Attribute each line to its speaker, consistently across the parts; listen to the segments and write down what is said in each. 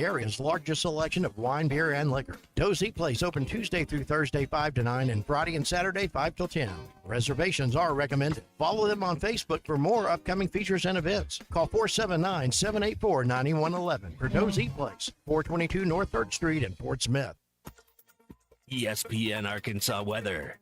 Speaker 1: area's largest selection of wine, beer, and liquor. Doe's Eat Place open Tuesday through Thursday 5 to 9 and Friday and Saturday 5 till 10. Reservations are recommended. Follow them on Facebook for more upcoming features and events. Call 479-784-9111 for Doe's Eat Place, 422 North 3rd Street in Fort Smith.
Speaker 2: ESPN Arkansas weather.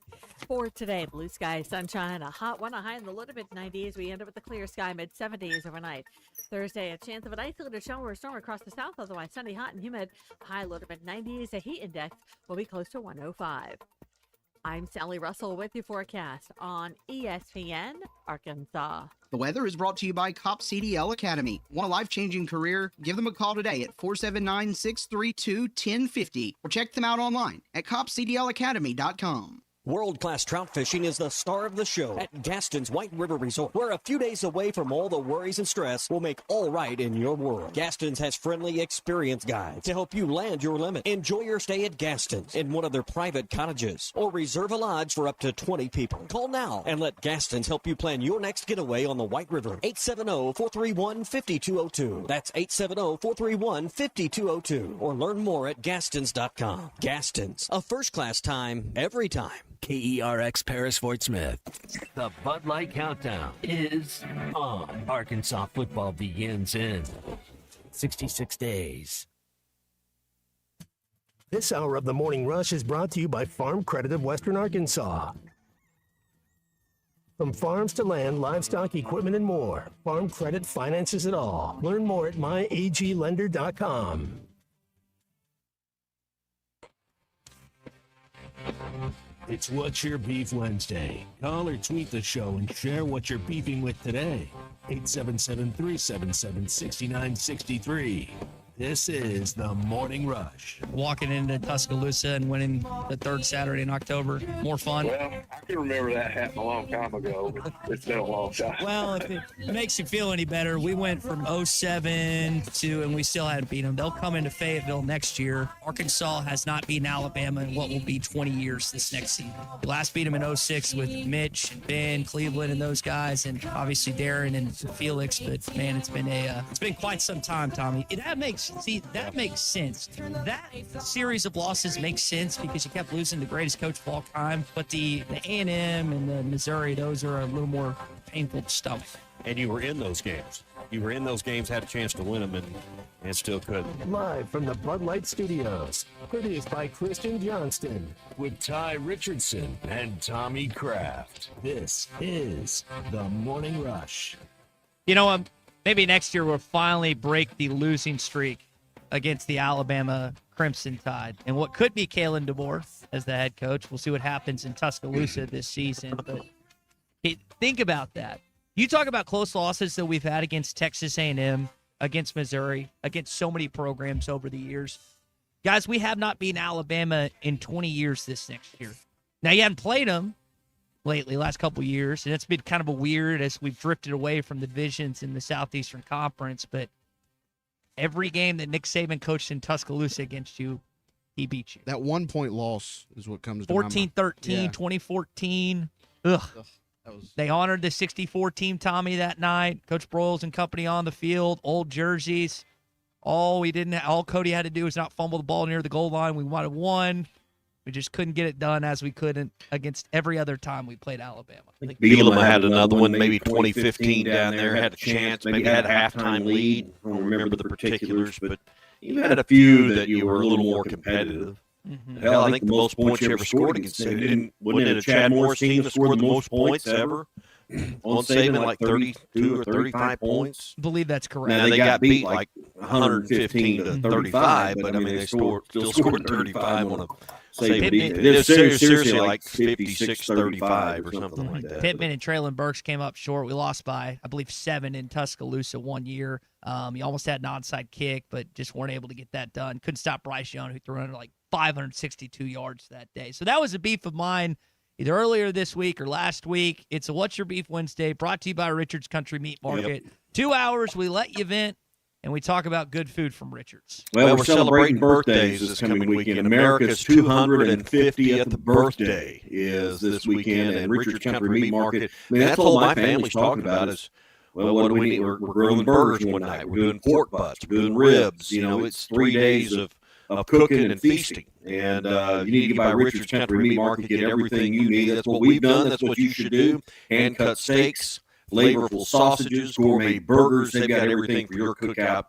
Speaker 3: For today, blue sky, sunshine, a hot one, a high in the low to mid-90s. We end up with a clear sky, mid-70s overnight. Thursday, a chance of an isolated shower or storm across the south, otherwise sunny, hot, and humid. High low to mid-90s. The heat index will be close to 105. I'm Sally Russell with your forecast on ESPN Arkansas.
Speaker 4: The weather is brought to you by COP CDL Academy. Want a life-changing career? Give them a call today at 479-632-1050 or check them out online at copcdlacademy.com.
Speaker 5: World-class trout fishing is the star of the show at Gaston's White River Resort, where a few days away from all the worries and stress will make all right in your world. Gaston's has friendly, experienced guides to help you land your limit. Enjoy your stay at Gaston's in one of their private cottages or reserve a lodge for up to 20 people. Call now and let Gaston's help you plan your next getaway on the White River. 870-431-5202. That's 870-431-5202. Or learn more at Gastons.com. Gaston's, a first-class time, every time.
Speaker 2: KERX Paris Fort Smith. The Bud Light Countdown is on. Arkansas football begins in 66 days.
Speaker 6: This hour of the Morning Rush is brought to you by Farm Credit of Western Arkansas. From farms to land, livestock, equipment, and more, Farm Credit finances it all. Learn more at myaglender.com.
Speaker 7: It's What's Your Beef Wednesday. Call or tweet the show and share what you're beefing with today. 877-377-6963. This is the Morning Rush.
Speaker 8: Walking into Tuscaloosa and winning the third Saturday in October, more fun.
Speaker 9: Well, I can remember that happened a long time ago, but it's been a long time.
Speaker 8: Well, if it makes you feel any better, we went from 07 to, and we still hadn't beaten them. They'll come into Fayetteville next year. Arkansas has not beaten Alabama in what will be 20 years this next season. We last beat them in 06 with Mitch and Ben, Cleveland, and those guys, and obviously Darren and Felix. But man, it's been quite some time, Tommy. That makes sense. That series of losses makes sense because you kept losing the greatest coach of all time. But the A&M and the Missouri, those are a little more painful to stomach.
Speaker 10: And you were in those games. Had a chance to win them, and still couldn't.
Speaker 6: Live from the Bud Light Studios, produced by Christian Johnston.
Speaker 7: With Ty Richardson and Tommy Kraft. This is the Morning Rush.
Speaker 8: You know, maybe next year we'll finally break the losing streak against the Alabama Crimson Tide. And what could be Kalen DeBoer as the head coach. We'll see what happens in Tuscaloosa this season. But think about that. You talk about close losses that we've had against Texas A&M, against Missouri, against so many programs over the years. Guys, we have not beaten Alabama in 20 years this next year. Now, you haven't played them lately, last couple of years, and it's been kind of a weird as we've drifted away from the divisions in the Southeastern Conference, but every game that Nick Saban coached in Tuscaloosa against you, he beat you.
Speaker 11: That 1-point loss is what comes to my mind.
Speaker 8: 14-13,
Speaker 11: Yeah.
Speaker 8: 2014. Ugh. They honored the 64 team, Tommy, that night. Coach Broyles and company on the field, old jerseys. All Cody had to do was not fumble the ball near the goal line. We might have won. We just couldn't get it done as we could against every other time we played Alabama.
Speaker 10: Bielema had another one, maybe 2015 down there, had a chance, maybe had a halftime lead. I don't remember the particulars, but you had a few that you were a little more competitive. Mm-hmm. Hell, I think the most points you ever scored against Saban, wasn't it a Chad Morris team that scored the most points ever? On Saban, like 32 or 35 points.
Speaker 8: I believe that's correct.
Speaker 10: Now, they got beat like 115 to 35, but I mean, they still scored 35 on a Saban. It was seriously like 56-35 or something like that.
Speaker 8: Pittman and Traylon Burks came up short. We lost by, I believe, 7 in Tuscaloosa one year. You almost had an onside kick, but just weren't able to get that done. Couldn't stop Bryce Young, who threw under like 562 yards that day. So that was a beef of mine either earlier this week or last week. It's a What's Your Beef Wednesday brought to you by Richards Country Meat Market. Yep. 2 hours, we let you vent, and we talk about good food from Richards.
Speaker 10: Well, we're celebrating birthdays this coming weekend. America's 250th birthday is this weekend, and Richards Country Meat Market. I mean, that's all my family's talking about is Well, what do we need? We're grilling burgers one night. We're doing pork butts. We're doing ribs. You know, it's 3 days of cooking and feasting. And you need to get by Richard's Country Meat Market, get everything you need. That's what we've done. That's what you should do. Hand-cut steaks, flavorful sausages, gourmet burgers. They've got everything for your cookout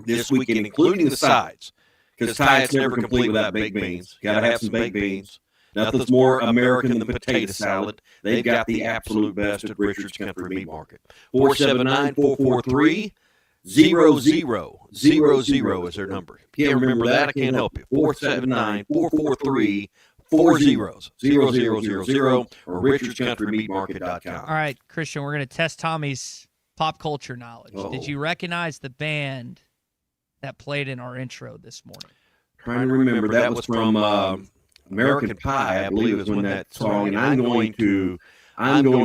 Speaker 10: this weekend, including the sides. Because Ty, it's never complete without baked beans. Got to have some baked beans. Nothing's more American than potato salad. They've got the absolute best at Richard's Country Meat Market. 479-443-0000 is their number. If you can't remember that, I can't help you. 479-443-0000 or richardscountrymeatmarket.com.
Speaker 8: All right, Christian, we're going to test Tommy's pop culture knowledge.
Speaker 10: Uh-oh.
Speaker 8: Did you recognize the band that played in our intro this morning?
Speaker 10: Trying to remember. That was from American Pie, I believe, is when that song. And I'm going to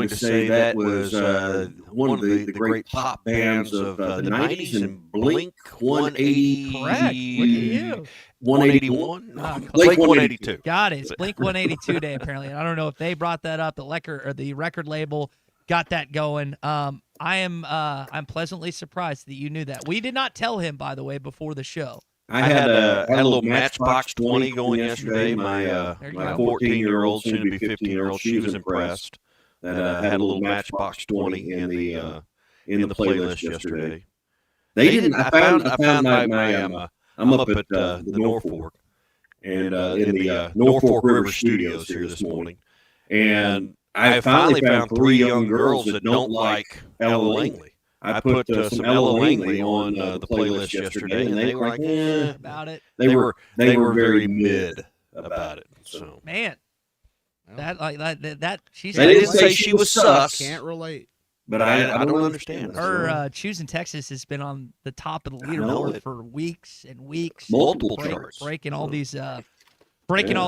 Speaker 10: say that was one of the great pop bands of the 90s, and Blink 180.
Speaker 8: Correct. Look at you.
Speaker 10: 181? Blink 182.
Speaker 8: Got it. It's Blink 182 Day, apparently. I don't know if they brought that up. The record label got that going. I'm pleasantly surprised that you knew that. We did not tell him, by the way, before the show.
Speaker 10: I had a little Matchbox 20 going yesterday. My 14-year-old, soon to be 15-year-old, she was impressed that I had a little Matchbox 20 in the playlist yesterday. They didn't. I found my I'm up at the Norfolk and in the Norfolk River Studios here this morning, and I finally found 3 young girls that don't like Ella Langley. I put some Ella Langley on the playlist yesterday, and they were like,
Speaker 8: about it.
Speaker 10: They were very mid about it. So
Speaker 8: man, that she's.
Speaker 10: They didn't say she was sus.
Speaker 11: Can't relate.
Speaker 10: But I don't understand.
Speaker 8: Her Choosing Texas has been on the top of the leaderboard for weeks and weeks.
Speaker 10: Multiple charts.
Speaker 8: Breaking all these all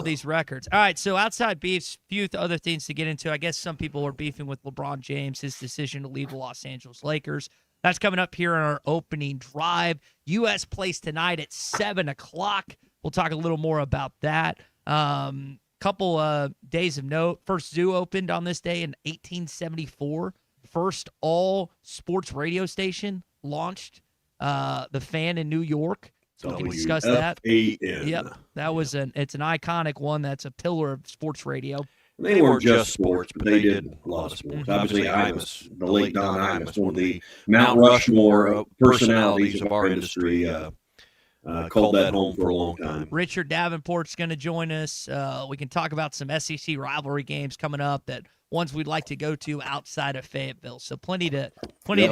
Speaker 8: these records. All right, so outside beefs, few other things to get into. I guess some people are beefing with LeBron James, his decision to leave the Los Angeles Lakers. That's coming up here in our opening drive. U.S. plays tonight at 7 o'clock. We'll talk a little more about that. Couple days of note. First zoo opened on this day in 1874. First all-sports radio station launched, The Fan in New York. So we can discuss that.
Speaker 10: WFAN.
Speaker 8: Yep, that was it's an iconic one. That's a pillar of sports radio.
Speaker 10: They weren't just sports, but they did a lot of sports. Obviously, Imus, the late Don Imus, one of the Mount Rushmore personalities of our industry, called that home for a long time.
Speaker 8: Richard Davenport's going to join us. We can talk about some SEC rivalry games coming up, that ones we'd like to go to outside of Fayetteville. So plenty to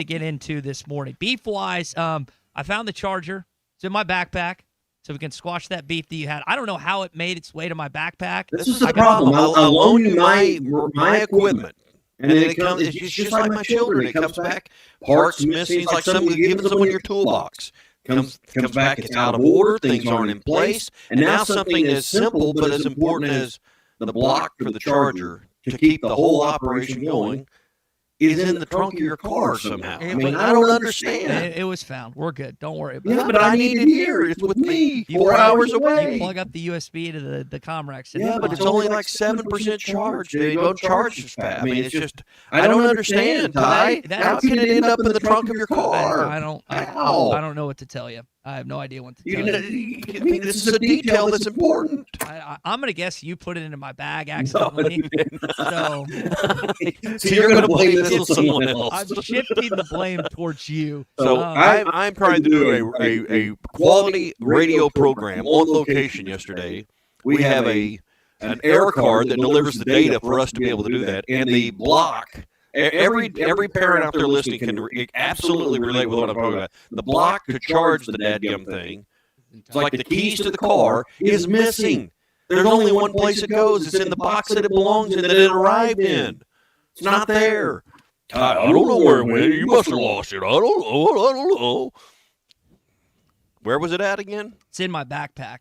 Speaker 8: get into this morning. Beef-wise, I found the charger. It's in my backpack, so we can squash that beef that you had. I don't know how it made its way to my backpack.
Speaker 10: This is the problem. I'll loan you my equipment, and then it comes. It's just like my children. It comes back, parts missing. It's like you're giving someone your toolbox. Comes back. It's out of order. Things aren't in place, and now something as simple but as important as the block for the charger to keep the whole operation going is in the trunk of your car somehow. I mean, I don't understand.
Speaker 8: It was found. We're good. Don't worry about it.
Speaker 10: Yeah, but I need it here. It's with me. 4 hours away.
Speaker 8: You plug up the USB to the Comrex.
Speaker 10: Yeah, but it's only like 7% charge. They don't charge as fast. I mean, it's just, I don't understand, Ty. How can it end up in the trunk of your car?
Speaker 8: I don't know what to tell you. I have no idea what to tell you.
Speaker 10: I mean, this is a detail that's important.
Speaker 8: I'm going to guess you put it into my bag accidentally.
Speaker 10: So you're going to blame this on someone else.
Speaker 8: I'm shifting the blame towards you.
Speaker 10: So I'm trying to do a quality radio program on location yesterday. We have an air card that delivers the data for us to be able to do that, and the block. Every parent out there listening can absolutely relate with what I'm talking about. The block to charge the dadgum thing, it's like the keys to the car, is missing. There's only one place it goes. It's in the box that it belongs in, that it arrived in. It's not there. I don't know where it went. You must have lost it. I don't know. Where was it at again?
Speaker 8: It's in my backpack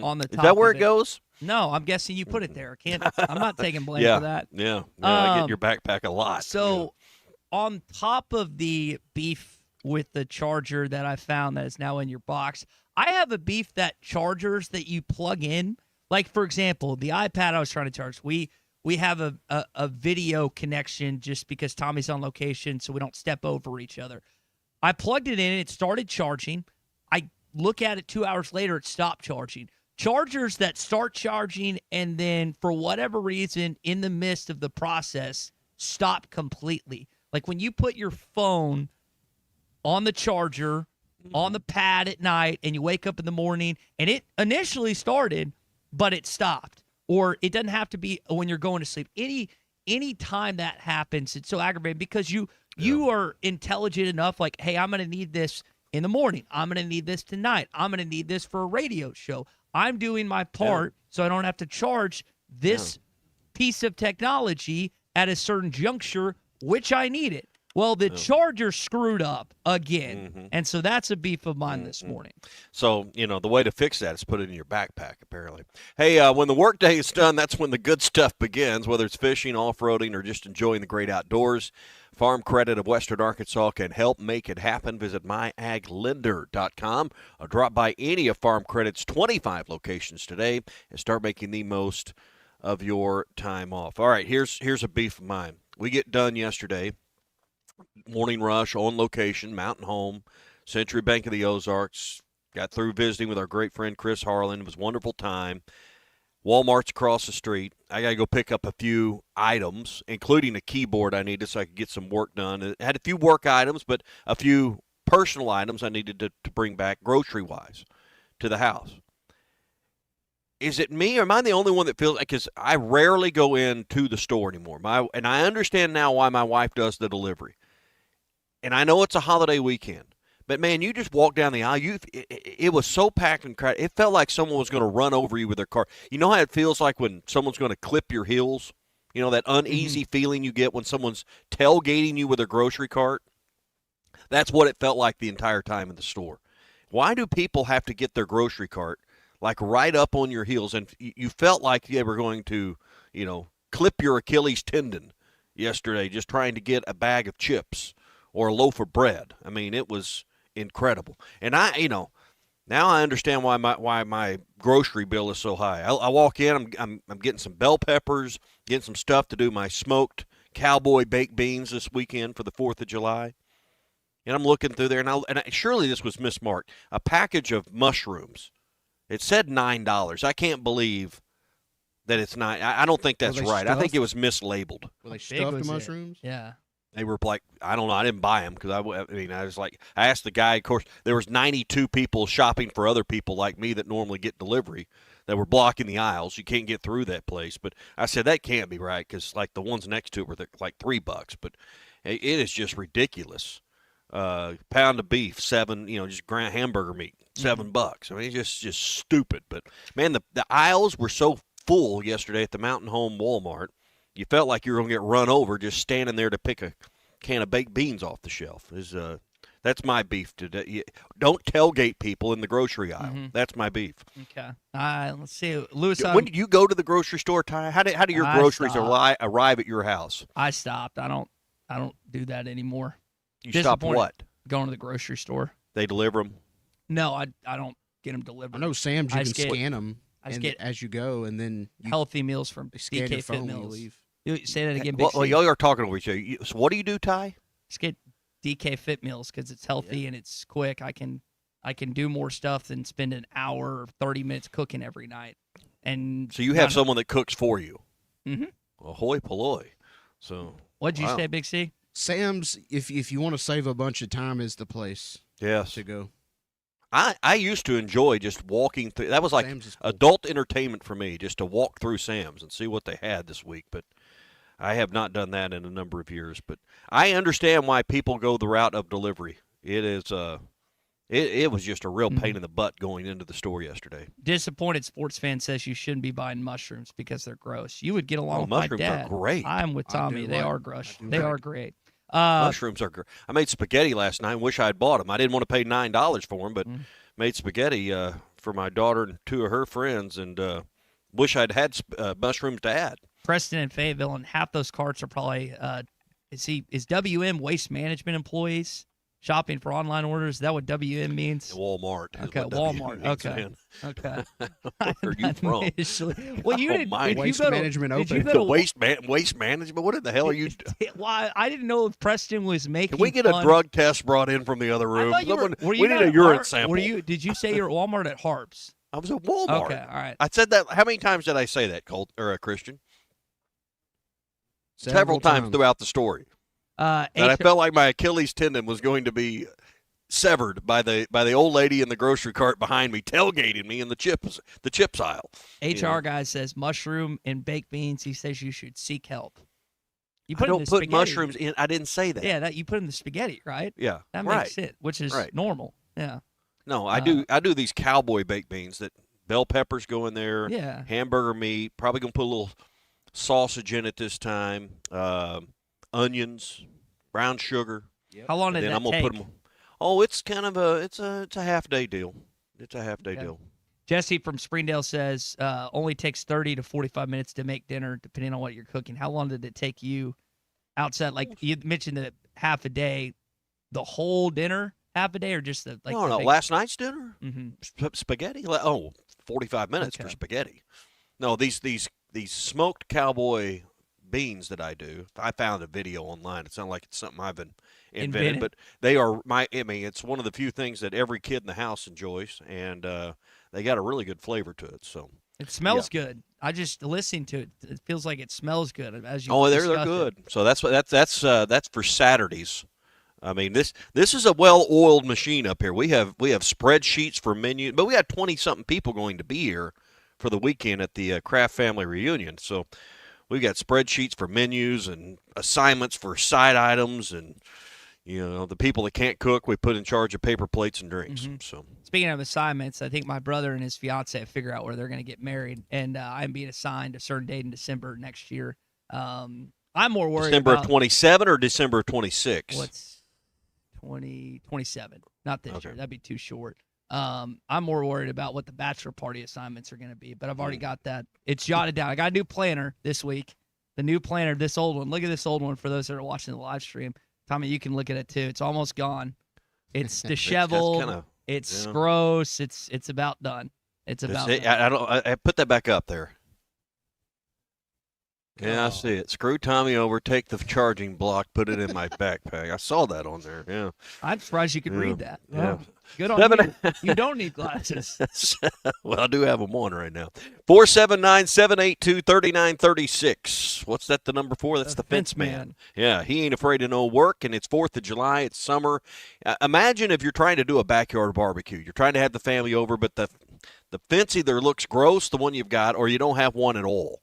Speaker 8: on the top.
Speaker 10: Is that where it goes?
Speaker 8: No, I'm guessing you put it there. I'm not taking blame for that.
Speaker 10: Yeah, I get your backpack a lot.
Speaker 8: So on top of the beef with the charger that I found that is now in your box, I have a beef that chargers that you plug in. Like, for example, the iPad I was trying to charge, we we have a video connection just because Tommy's on location, so we don't step over each other. I plugged it in, and it started charging. I look at it 2 hours later, it stopped charging. Chargers that start charging and then, for whatever reason, in the midst of the process, stop completely. Like when you put your phone on the charger, on the pad at night, and you wake up in the morning, and it initially started, but it stopped. Or it doesn't have to be when you're going to sleep. Any time that happens, it's so aggravating because you are intelligent enough, like, hey, I'm going to need this in the morning. I'm going to need this tonight. I'm going to need this for a radio show. I'm doing my part so I don't have to charge this piece of technology at a certain juncture, which I need it. Well, the charger screwed up again, and so that's a beef of mine this morning.
Speaker 10: So, the way to fix that is put it in your backpack, apparently. Hey, when the workday is done, that's when the good stuff begins, whether it's fishing, off-roading, or just enjoying the great outdoors. Farm Credit of Western Arkansas can help make it happen. Visit myaglender.com or drop by any of Farm Credit's 25 locations today and start making the most of your time off. All right, here's a beef of mine. We get done yesterday. Morning rush on location, Mountain Home, Century Bank of the Ozarks. Got through visiting with our great friend Chris Harlan. It was a wonderful time. Walmart's across the street. I got to go pick up a few items, including a keyboard I needed so I could get some work done. It had a few work items, but a few personal items I needed to bring back grocery-wise to the house. Is it me, or am I the only one that feels like, because I rarely go into the store anymore. And I understand now why my wife does the delivery. And I know it's a holiday weekend. But, man, you just walk down the aisle. It was so packed and crowded. It felt like someone was going to run over you with their car. You know how it feels like when someone's going to clip your heels? You know, that uneasy feeling you get when someone's tailgating you with a grocery cart? That's what it felt like the entire time in the store. Why do people have to get their grocery cart, like, right up on your heels? And you felt like they were going to, clip your Achilles tendon yesterday just trying to get a bag of chips or a loaf of bread. I mean, it was incredible. And now I understand why my grocery bill is so high. I walk in, I'm getting some bell peppers, getting some stuff to do my smoked cowboy baked beans this weekend for the 4th of July. And I'm looking through there, and surely this was mismarked. A package of mushrooms. It said $9. I can't believe that it's $9. I don't think that's right. I think it was mislabeled.
Speaker 11: Were they stuffed mushrooms?
Speaker 8: Yeah.
Speaker 10: They were like, I don't know. I didn't buy them because I was like, I asked the guy. Of course, there was 92 people shopping for other people like me that normally get delivery that were blocking the aisles. You can't get through that place. But I said that can't be right because like the ones next to it were like $3. But it is just ridiculous. Pound of beef, $7. Just ground hamburger meat, $7. I mean, it's just stupid. But man, the aisles were so full yesterday at the Mountain Home Walmart. You felt like you were going to get run over just standing there to pick a can of baked beans off the shelf. That's my beef today. Don't tailgate people in the grocery aisle. That's my beef.
Speaker 8: Okay. Let's see. Lewis,
Speaker 10: when did you go to the grocery store, Ty? How do your groceries arrive at your house?
Speaker 8: I stopped. I don't do that anymore.
Speaker 10: You stopped what?
Speaker 8: Going to the grocery store.
Speaker 10: They deliver them?
Speaker 8: No, I don't get them delivered.
Speaker 11: I know Sam's, you can scan them as you go, and then
Speaker 8: healthy meals from DK Fit Meals. You say that again, Big
Speaker 10: Well, y'all are talking over each other. So what do you do, Ty?
Speaker 8: Just get DK Fit Meals because it's healthy and it's quick. I can do more stuff than spend an hour or 30 minutes cooking every night. And
Speaker 10: so you have someone that cooks for you.
Speaker 8: Mm-hmm.
Speaker 10: Ahoy polloi. So
Speaker 8: what'd you say, Big C?
Speaker 11: Sam's, if you want to save a bunch of time, is the place. To go.
Speaker 10: I used to enjoy just walking through. That was like adult entertainment for me, just to walk through Sam's and see what they had this week. But I have not done that in a number of years. But I understand why people go the route of delivery. It is it was just a real pain in the butt going into the store yesterday.
Speaker 8: Disappointed sports fan says you shouldn't be buying mushrooms because they're gross. You would get along with my dad.
Speaker 10: Mushrooms are great.
Speaker 8: I'm with Tommy. They are gross. They are great.
Speaker 10: Mushrooms are great. I made spaghetti last night. Wish I had bought them. I didn't want to pay $9 for them, but made spaghetti for my daughter and 2 of her friends, and wish I'd had mushrooms to add.
Speaker 8: Preston in Fayetteville, and half those carts are probably is WM Waste Management employees shopping for online orders. Is that what WM means?
Speaker 10: Walmart.
Speaker 8: Okay, Walmart. Okay. Okay.
Speaker 10: Where are you from?
Speaker 8: Well, you didn't.
Speaker 11: Waste Management open.
Speaker 10: The waste management. What in the hell are you?
Speaker 8: Well, I didn't know if Preston was making.
Speaker 10: Can we get a drug test brought in from the other room?
Speaker 8: We
Speaker 10: need a urine sample.
Speaker 8: Did you say you're at Walmart at Harps?
Speaker 10: I was at Walmart.
Speaker 8: Okay, all right.
Speaker 10: I said that. How many times did I say that, Colt or Christian? Several times throughout the story. That I felt like my Achilles tendon was going to be severed by the old lady in the grocery cart behind me, tailgating me in the chips aisle.
Speaker 8: HR guy says mushroom and baked beans. He says you should seek help. You
Speaker 10: I don't put mushrooms in. I didn't say that.
Speaker 8: Yeah, that you put in the spaghetti, right?
Speaker 10: Yeah,
Speaker 8: that makes it, which is normal. Yeah.
Speaker 10: No, I do these cowboy baked beans that bell peppers go in there.
Speaker 8: Yeah.
Speaker 10: Hamburger meat. Probably gonna put a little sausage in it this time. Onions, brown sugar.
Speaker 8: Yep. How long did that
Speaker 10: I'm gonna
Speaker 8: take?
Speaker 10: Put them. Oh, it's kind of it's a half-day deal. It's a half-day deal.
Speaker 8: Jesse from Springdale says only takes 30 to 45 minutes to make dinner, depending on what you're cooking. How long did it take you outside? Like you mentioned that half a day, the whole dinner, half a day, or just the like?
Speaker 10: No, last night's dinner,
Speaker 8: mm-hmm.
Speaker 10: Spaghetti. 45 minutes for spaghetti. No, these smoked cowboy beans that I do. I found a video online. It sounds like it's something I've been invented, but they are it's one of the few things that every kid in the house enjoys, and they got a really good flavor to it. So
Speaker 8: it smells good. I just listening to it. It feels like it smells good as you.
Speaker 10: Oh, they're good. So that's for Saturdays. I mean, this is a well-oiled machine up here. We have spreadsheets for menus, but we had 20-something people going to be here for the weekend at the Kraft family reunion. So we've got spreadsheets for menus and assignments for side items, and the people that can't cook, we put in charge of paper plates and drinks.
Speaker 8: Mm-hmm.
Speaker 10: So
Speaker 8: speaking of assignments, I think my brother and his fiance have figured out where they're going to get married, and I'm being assigned a certain date in December next year. I'm more worried
Speaker 10: December
Speaker 8: about
Speaker 10: of 27 or December of 26.
Speaker 8: What's 2027? Not this year. That'd be too short. I'm more worried about what the bachelor party assignments are going to be, but I've already got that. It's jotted down. I got a new planner this week. The new planner, this old one. Look at this old one for those that are watching the live stream. Tommy, you can look at it too. It's almost gone. It's disheveled. It's gross. It's about done. It's about done.
Speaker 10: I put that back up there. Yeah, I see it. Screw Tommy over, take the charging block, put it in my backpack. I saw that on there. Yeah.
Speaker 8: I'm surprised you could read that.
Speaker 10: Yeah.
Speaker 8: Good on you. You don't need glasses.
Speaker 10: Well, I do have them on right now. 479-782-3936. What's that the number for? That's the fence man. Yeah, he ain't afraid of no work, and it's 4th of July. It's summer. Imagine if you're trying to do a backyard barbecue. You're trying to have the family over, but the fence either looks gross, the one you've got, or you don't have one at all.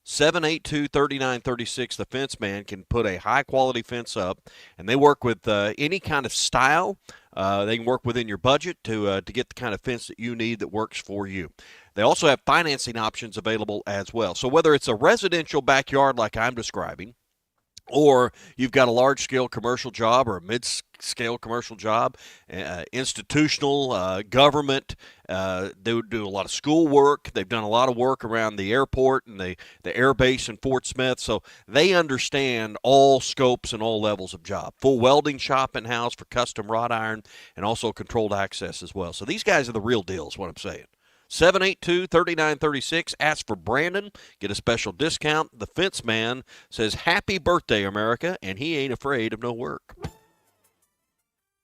Speaker 10: 782-3936. The Fence Man can put a high-quality fence up, and they work with any kind of style. They can work within your budget to get the kind of fence that you need that works for you. They also have financing options available as well. So whether it's a residential backyard like I'm describing, or you've got a large-scale commercial job or a mid-scale commercial job, institutional, government, they would do a lot of school work. They've done a lot of work around the airport and the air base in Fort Smith, so they understand all scopes and all levels of job. Full welding shop in-house for custom wrought iron and also controlled access as well. So these guys are the real deal is what I'm saying. 782-3936. Ask for Brandon. Get a special discount. The Fence Man says, happy birthday, America, and he ain't afraid of no work.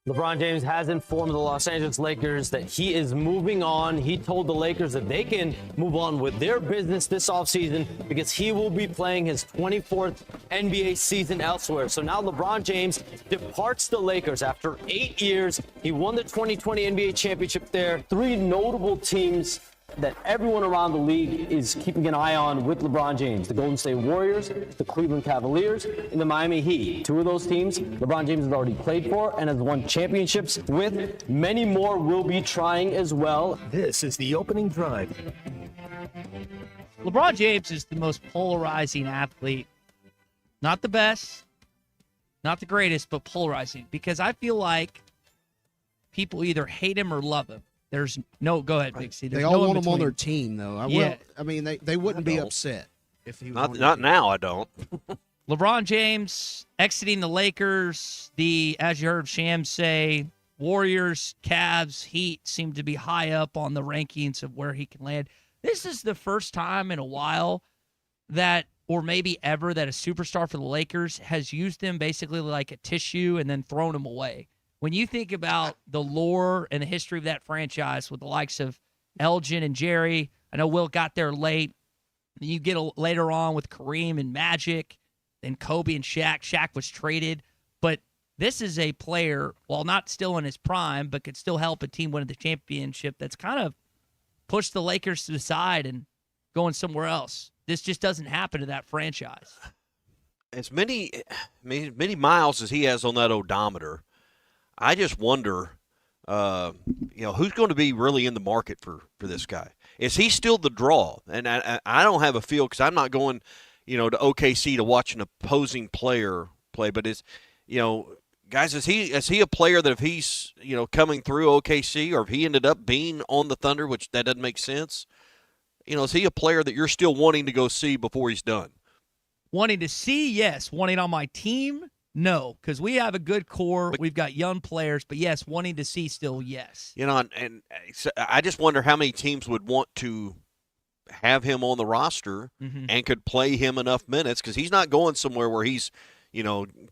Speaker 12: LeBron James has informed the Los Angeles Lakers that he is moving on. He told the Lakers that they can move on with their business this offseason because he will be playing his 24th NBA season elsewhere. So now LeBron James departs the Lakers after 8 years. He won the 2020 NBA championship there. 3 notable teams that everyone around the league is keeping an eye on with LeBron James: the Golden State Warriors, the Cleveland Cavaliers, and the Miami Heat. 2 of those teams LeBron James has already played for and has won championships with. Many more will be trying as well.
Speaker 6: This is the opening drive.
Speaker 8: LeBron James is the most polarizing athlete. Not the best, not the greatest, but polarizing, because I feel like people either hate him or love him. There's no, go ahead, Big C.
Speaker 11: They all want him on their team, though. I mean, they wouldn't be upset if he was
Speaker 10: not now. I don't.
Speaker 8: LeBron James exiting the Lakers, as you heard Shams say, Warriors, Cavs, Heat seem to be high up on the rankings of where he can land. This is the first time in a while that, or maybe ever, that a superstar for the Lakers has used them basically like a tissue and then thrown them away. When you think about the lore and the history of that franchise with the likes of Elgin and Jerry, I know Will got there late. Then you get later on with Kareem and Magic, then Kobe and Shaq. Shaq was traded. But this is a player, while not still in his prime, but could still help a team win the championship, that's kind of pushed the Lakers to the side and going somewhere else. This just doesn't happen to that franchise.
Speaker 10: As many miles as he has on that odometer, I just wonder, who's going to be really in the market for this guy? Is he still the draw? And I don't have a feel because I'm not going, to OKC to watch an opposing player play. But guys, is he a player that if he's coming through OKC or if he ended up being on the Thunder, which that doesn't make sense? Is he a player that you're still wanting to go see before he's done?
Speaker 8: Wanting to see, yes. Wanting on my team, no, because we have a good core. We've got young players, but yes, wanting to see still, yes.
Speaker 10: And I just wonder how many teams would want to have him on the roster and could play him enough minutes because he's not going somewhere where he's,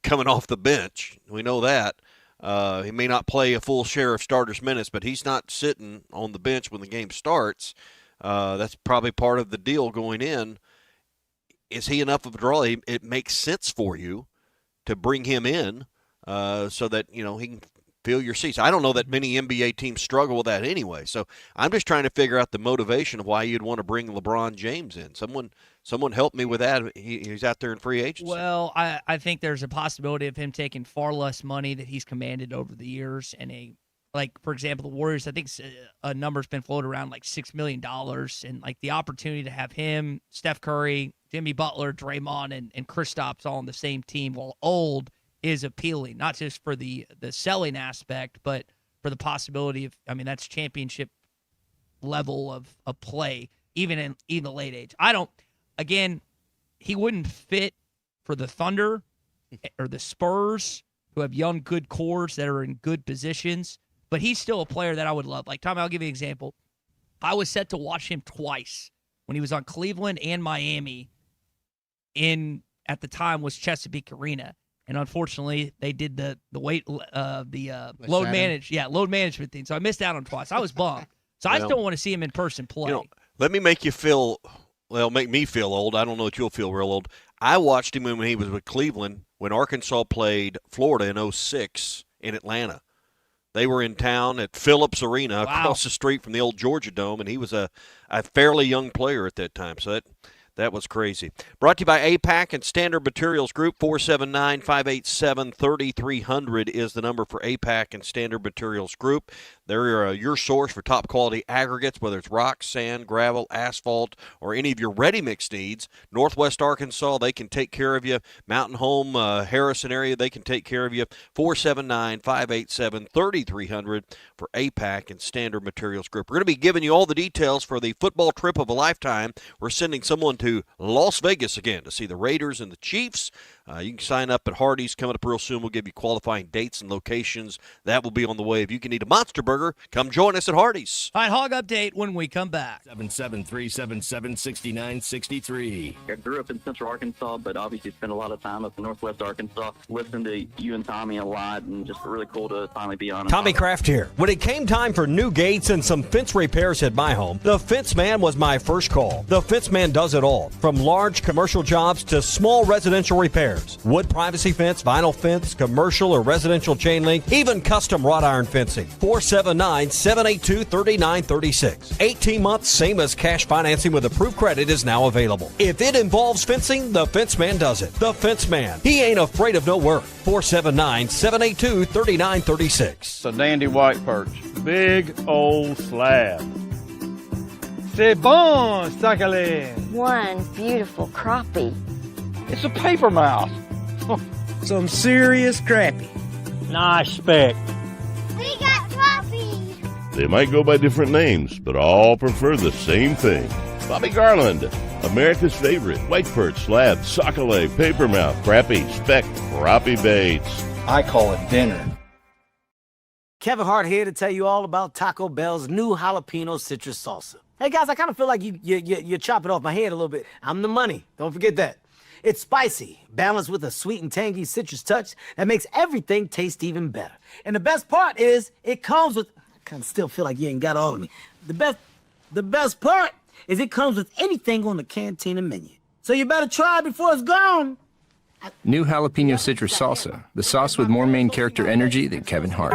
Speaker 10: coming off the bench. We know that. He may not play a full share of starters minutes, but he's not sitting on the bench when the game starts. That's probably part of the deal going in. Is he enough of a draw? It makes sense for you to bring him in so that, he can fill your seats. I don't know that many NBA teams struggle with that anyway. So I'm just trying to figure out the motivation of why you'd want to bring LeBron James in. Someone help me with that. He's out there in free agency.
Speaker 8: Well, I think there's a possibility of him taking far less money that he's commanded over the years. And for example, the Warriors, I think a number's been floated around like $6 million. And the opportunity to have him, Steph Curry, Jimmy Butler, Draymond, and Kristaps all on the same team while old is appealing, not just for the selling aspect, but for the possibility of, that's championship level of play, even in the late age. He wouldn't fit for the Thunder or the Spurs, who have young, good cores that are in good positions, but he's still a player that I would love. Tommy, I'll give you an example. I was set to watch him twice when he was on Cleveland and Miami. At the time was Chesapeake Arena, and unfortunately they did the load management thing, so I missed out on twice. I was bummed. So I still want to see him in person play.
Speaker 10: Let me make me feel old. I don't know that you'll feel real old. I watched him when he was with Cleveland when Arkansas played Florida in 2006 in Atlanta. They were in town at Phillips Arena across the street from the old Georgia Dome, and he was a fairly young player at that time. So that was crazy. Brought to you by APAC and Standard Materials Group. 479-587-3300 is the number for APAC and Standard Materials Group. They're your source for top-quality aggregates, whether it's rock, sand, gravel, asphalt, or any of your ready-mix needs. Northwest Arkansas, they can take care of you. Mountain Home, Harrison area, they can take care of you. 479-587-3300 for APAC and Standard Materials Group. We're going to be giving you all the details for the football trip of a lifetime. We're sending someone to Las Vegas again to see the Raiders and the Chiefs. You can sign up at Hardee's coming up real soon. We'll give you qualifying dates and locations. That will be on the way. If you can eat a Monster Burger, come join us at Hardee's.
Speaker 8: All right, Hog Update when we come back.
Speaker 13: 773776963. I grew up in Central Arkansas, but obviously spent a lot of time up in Northwest Arkansas. Listened to you and Tommy a lot, and just really cool to finally be on.
Speaker 5: Tommy Kraft here. When it came time for new gates and some fence repairs at my home, the Fence Man was my first call. The Fence Man does it all, from large commercial jobs to small residential repairs. Wood privacy fence, vinyl fence, commercial or residential chain link, even custom wrought iron fencing. 479-782-3936. 18 months, same as cash financing with approved credit is now available. If it involves fencing, the Fence Man does it. The Fence Man. He ain't afraid of no work. 479-782-3936.
Speaker 14: It's a dandy white perch. Big old slab. C'est bon, sacalé.
Speaker 15: One beautiful crappie.
Speaker 14: It's a paper mouse.
Speaker 16: Some serious crappie.
Speaker 14: Nice speck.
Speaker 15: We got crappies.
Speaker 17: They might go by different names, but all prefer the same thing. Bobby Garland, America's favorite, white perch, slab, sockeye, papermouth, crappie, speck, crappie baits.
Speaker 18: I call it dinner.
Speaker 19: Kevin Hart here to tell you all about Taco Bell's new jalapeno citrus salsa. Hey guys, I kind of feel like you're chopping off my head a little bit. I'm the money. Don't forget that. It's spicy, balanced with a sweet and tangy citrus touch that makes everything taste even better. And the best part is it comes with, I kind of still feel like you ain't got all of me. The best part is it comes with anything on the Cantina menu. So you better try it before it's gone.
Speaker 20: New jalapeno citrus salsa, the sauce with more main character energy than Kevin Hart.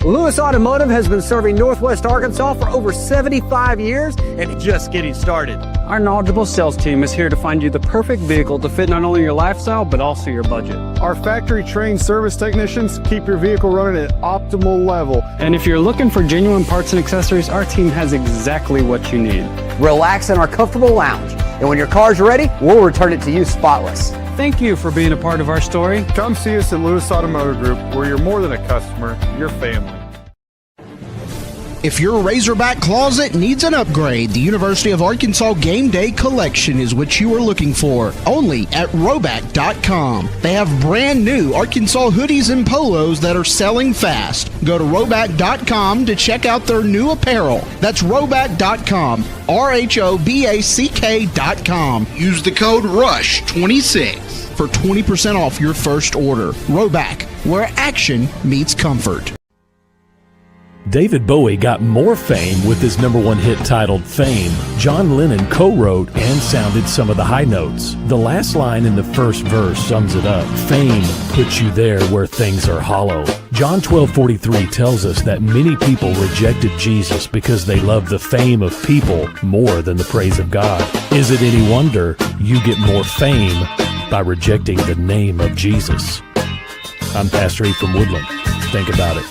Speaker 16: Lewis Automotive has been serving Northwest Arkansas for over 75 years and just getting started.
Speaker 21: Our knowledgeable sales team is here to find you the perfect vehicle to fit not only your lifestyle, but also your budget.
Speaker 22: Our factory-trained service technicians keep your vehicle running at optimal level.
Speaker 21: And if you're looking for genuine parts and accessories, our team has exactly what you need.
Speaker 16: Relax in our comfortable lounge. And when your car's ready, we'll return it to you spotless.
Speaker 21: Thank you for being a part of our story.
Speaker 22: Come see us at Lewis Automotive Group, where you're more than a customer, you're family.
Speaker 4: If your Razorback closet needs an upgrade, the University of Arkansas Game Day Collection is what you are looking for. Only at Roback.com. They have brand new Arkansas hoodies and polos that are selling fast. Go to Roback.com to check out their new apparel. That's Roback.com. RHOBACK.com. Use the code RUSH26 for 20% off your first order. Roback, where action meets comfort.
Speaker 6: David Bowie got more fame with his #1 hit titled Fame. John Lennon co-wrote and sounded some of the high notes. The last line in the first verse sums it up. Fame puts you there where things are hollow. John 12:43 tells us that many people rejected Jesus because they love the fame of people more than the praise of God. Is it any wonder you get more fame by rejecting the name of Jesus? I'm Pastor E from Woodland. Think about it.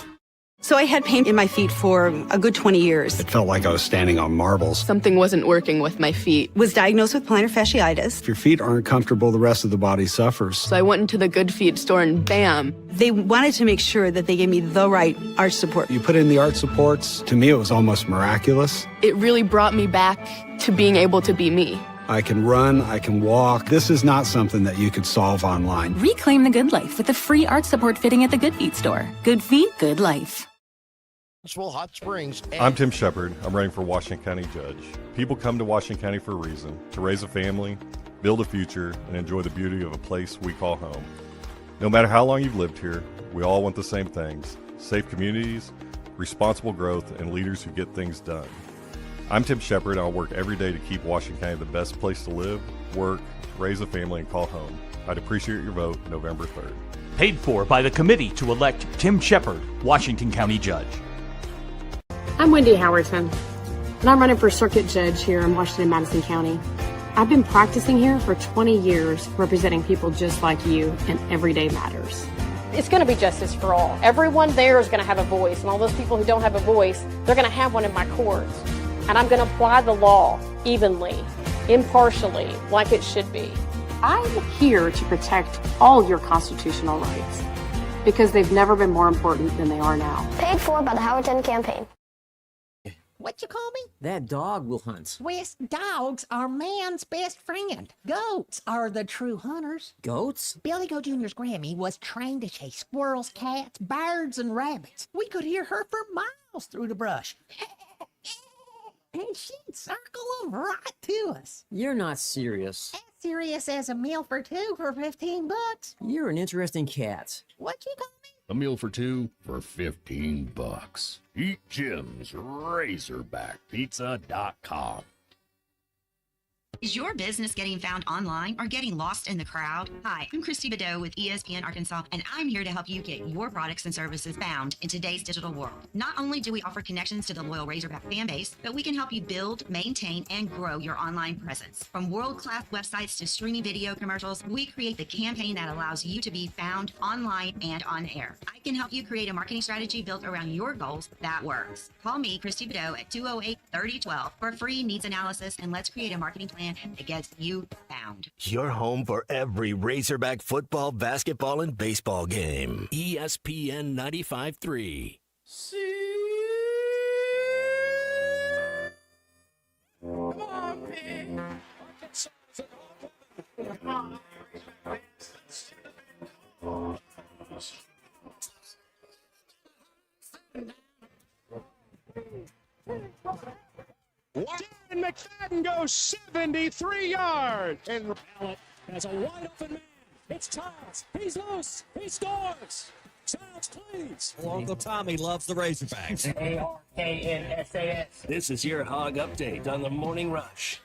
Speaker 23: So I had pain in my feet for a good 20 years.
Speaker 11: It felt like I was standing on marbles.
Speaker 23: Something wasn't working with my feet. Was diagnosed with plantar fasciitis.
Speaker 11: If your feet aren't comfortable, the rest of the body suffers.
Speaker 23: So I went into the Good Feet store and bam. They wanted to make sure that they gave me the right arch support.
Speaker 11: You put in the arch supports. To me, it was almost miraculous.
Speaker 23: It really brought me back to being able to be me.
Speaker 11: I can run, I can walk. This is not something that you could solve online.
Speaker 24: Reclaim the good life with a free arch support fitting at the Good Feet store. Good feet, good life.
Speaker 1: Hot Springs.
Speaker 25: I'm Tim Shepard. I'm running for Washington County Judge. People come to Washington County for a reason, to raise a family, build a future, and enjoy the beauty of a place we call home. No matter how long you've lived here, we all want the same things: safe communities, responsible growth, and leaders who get things done. I'm Tim Shepard, and I'll work every day to keep Washington County the best place to live, work, raise a family, and call home. I'd appreciate your vote November 3rd.
Speaker 26: Paid for by the committee to elect Tim Shepard, Washington County Judge.
Speaker 27: I'm Wendy Howerton, and I'm running for circuit judge here in Washington-Madison County. I've been practicing here for 20 years, representing people just like you in everyday matters.
Speaker 28: It's going to be justice for all. Everyone there is going to have a voice, and all those people who don't have a voice, they're going to have one in my courts. And I'm going to apply the law evenly, impartially, like it should be.
Speaker 27: I'm here to protect all your constitutional rights, because they've never been more important than they are now.
Speaker 15: Paid for by the Howerton campaign.
Speaker 29: What you call me?
Speaker 19: That dog will hunt.
Speaker 29: West dogs are man's best friend. Goats are the true hunters.
Speaker 19: Goats?
Speaker 29: Billy Goat Jr.'s Grammy was trained to chase squirrels, cats, birds, and rabbits. We could hear her for miles through the brush. And she'd circle them right to us.
Speaker 19: You're not serious.
Speaker 29: As serious as a meal for two for $15.
Speaker 19: You're an interesting cat.
Speaker 29: What you call me?
Speaker 7: A meal for two for $15. Eat Jim's RazorbackPizza.com.
Speaker 30: Is your business getting found online or getting lost in the crowd? Hi, I'm Christy Bedeau with ESPN Arkansas, and I'm here to help you get your products and services found in today's digital world. Not only do we offer connections to the loyal Razorback fan base, but we can help you build, maintain, and grow your online presence. From world-class websites to streaming video commercials, we create the campaign that allows you to be found online and on air. I can help you create a marketing strategy built around your goals that works. Call me, Christy Bedeau, at 208-3012 for a free needs analysis, and let's create a marketing plan that gets you found.
Speaker 2: Your home for every Razorback football, basketball, and baseball game. ESPN 95.3.
Speaker 29: Come on, Pete.
Speaker 3: And McFadden goes 73 yards. And Ballot has a wide open man. It's Childs. He's loose. He scores. Childs, please.
Speaker 2: Uncle Tommy loves the Razorbacks.
Speaker 3: ARKNSAS.
Speaker 2: This is your Hog Update on the Morning Rush.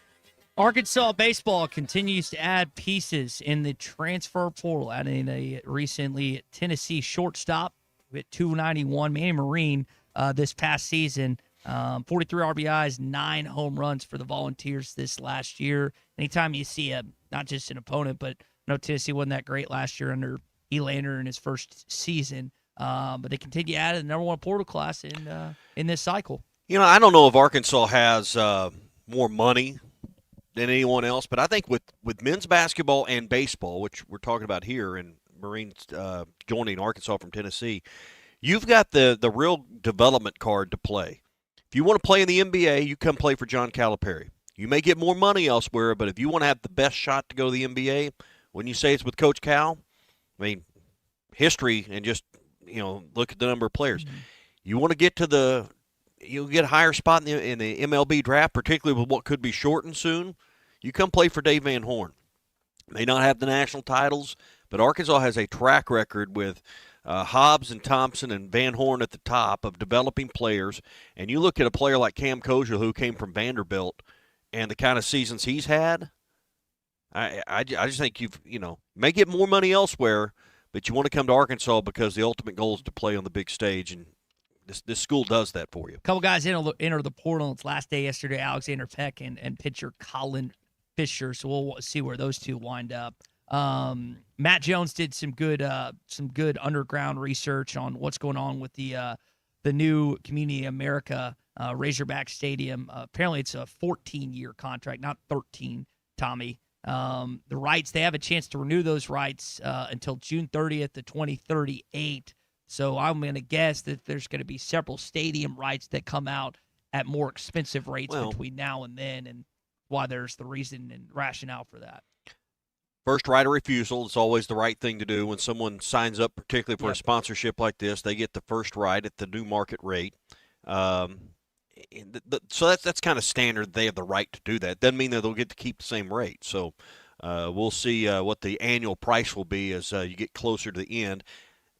Speaker 5: Arkansas baseball continues to add pieces in the transfer portal, adding a recently Tennessee shortstop with 291, Manny Marine, this past season. 43 RBIs, 9 home runs for the Volunteers this last year. Anytime you see not just an opponent, but I know Tennessee wasn't that great last year under Elander in his first season, but they continue to add the number one portal class in this cycle.
Speaker 8: You know, I don't know if Arkansas has more money than anyone else, but I think with men's basketball and baseball, which we're talking about here, and Marines joining Arkansas from Tennessee, you've got the real development card to play. If you want to play in the NBA, you come play for John Calipari. You may get more money elsewhere, but if you want to have the best shot to go to the NBA, when you say it's with Coach Cal, I mean, history and just, look at the number of players. Mm-hmm. You want to get to you'll get a higher spot in the MLB draft, particularly with what could be shortened soon. You come play for Dave Van Horn. May not have the national titles, but Arkansas has a track record with Hobbs and Thompson and Van Horn at the top of developing players. And you look at a player like Cam Koziel, who came from Vanderbilt, and the kind of seasons he's had, I just think you may get more money elsewhere, but you want to come to Arkansas because the ultimate goal is to play on the big stage, and this school does that for you.
Speaker 5: A couple guys enter the portal. It's last day yesterday, Alexander Peck and pitcher Colin Fisher, so we'll see where those two wind up. Matt Jones did some good underground research on what's going on with the new Community America Razorback Stadium. Apparently, it's a 14-year contract, not 13. Tommy, the rights, they have a chance to renew those rights until June 30th of 2038. So I'm going to guess that there's going to be several stadium rights that come out at more expensive rates between now and then, and why there's the reason and rationale for that.
Speaker 8: First right of refusal is always the right thing to do. When someone signs up, particularly for a sponsorship like this, they get the first right at the new market rate. So that's kind of standard. They have the right to do that. Doesn't mean that they'll get to keep the same rate. So we'll see what the annual price will be as you get closer to the end.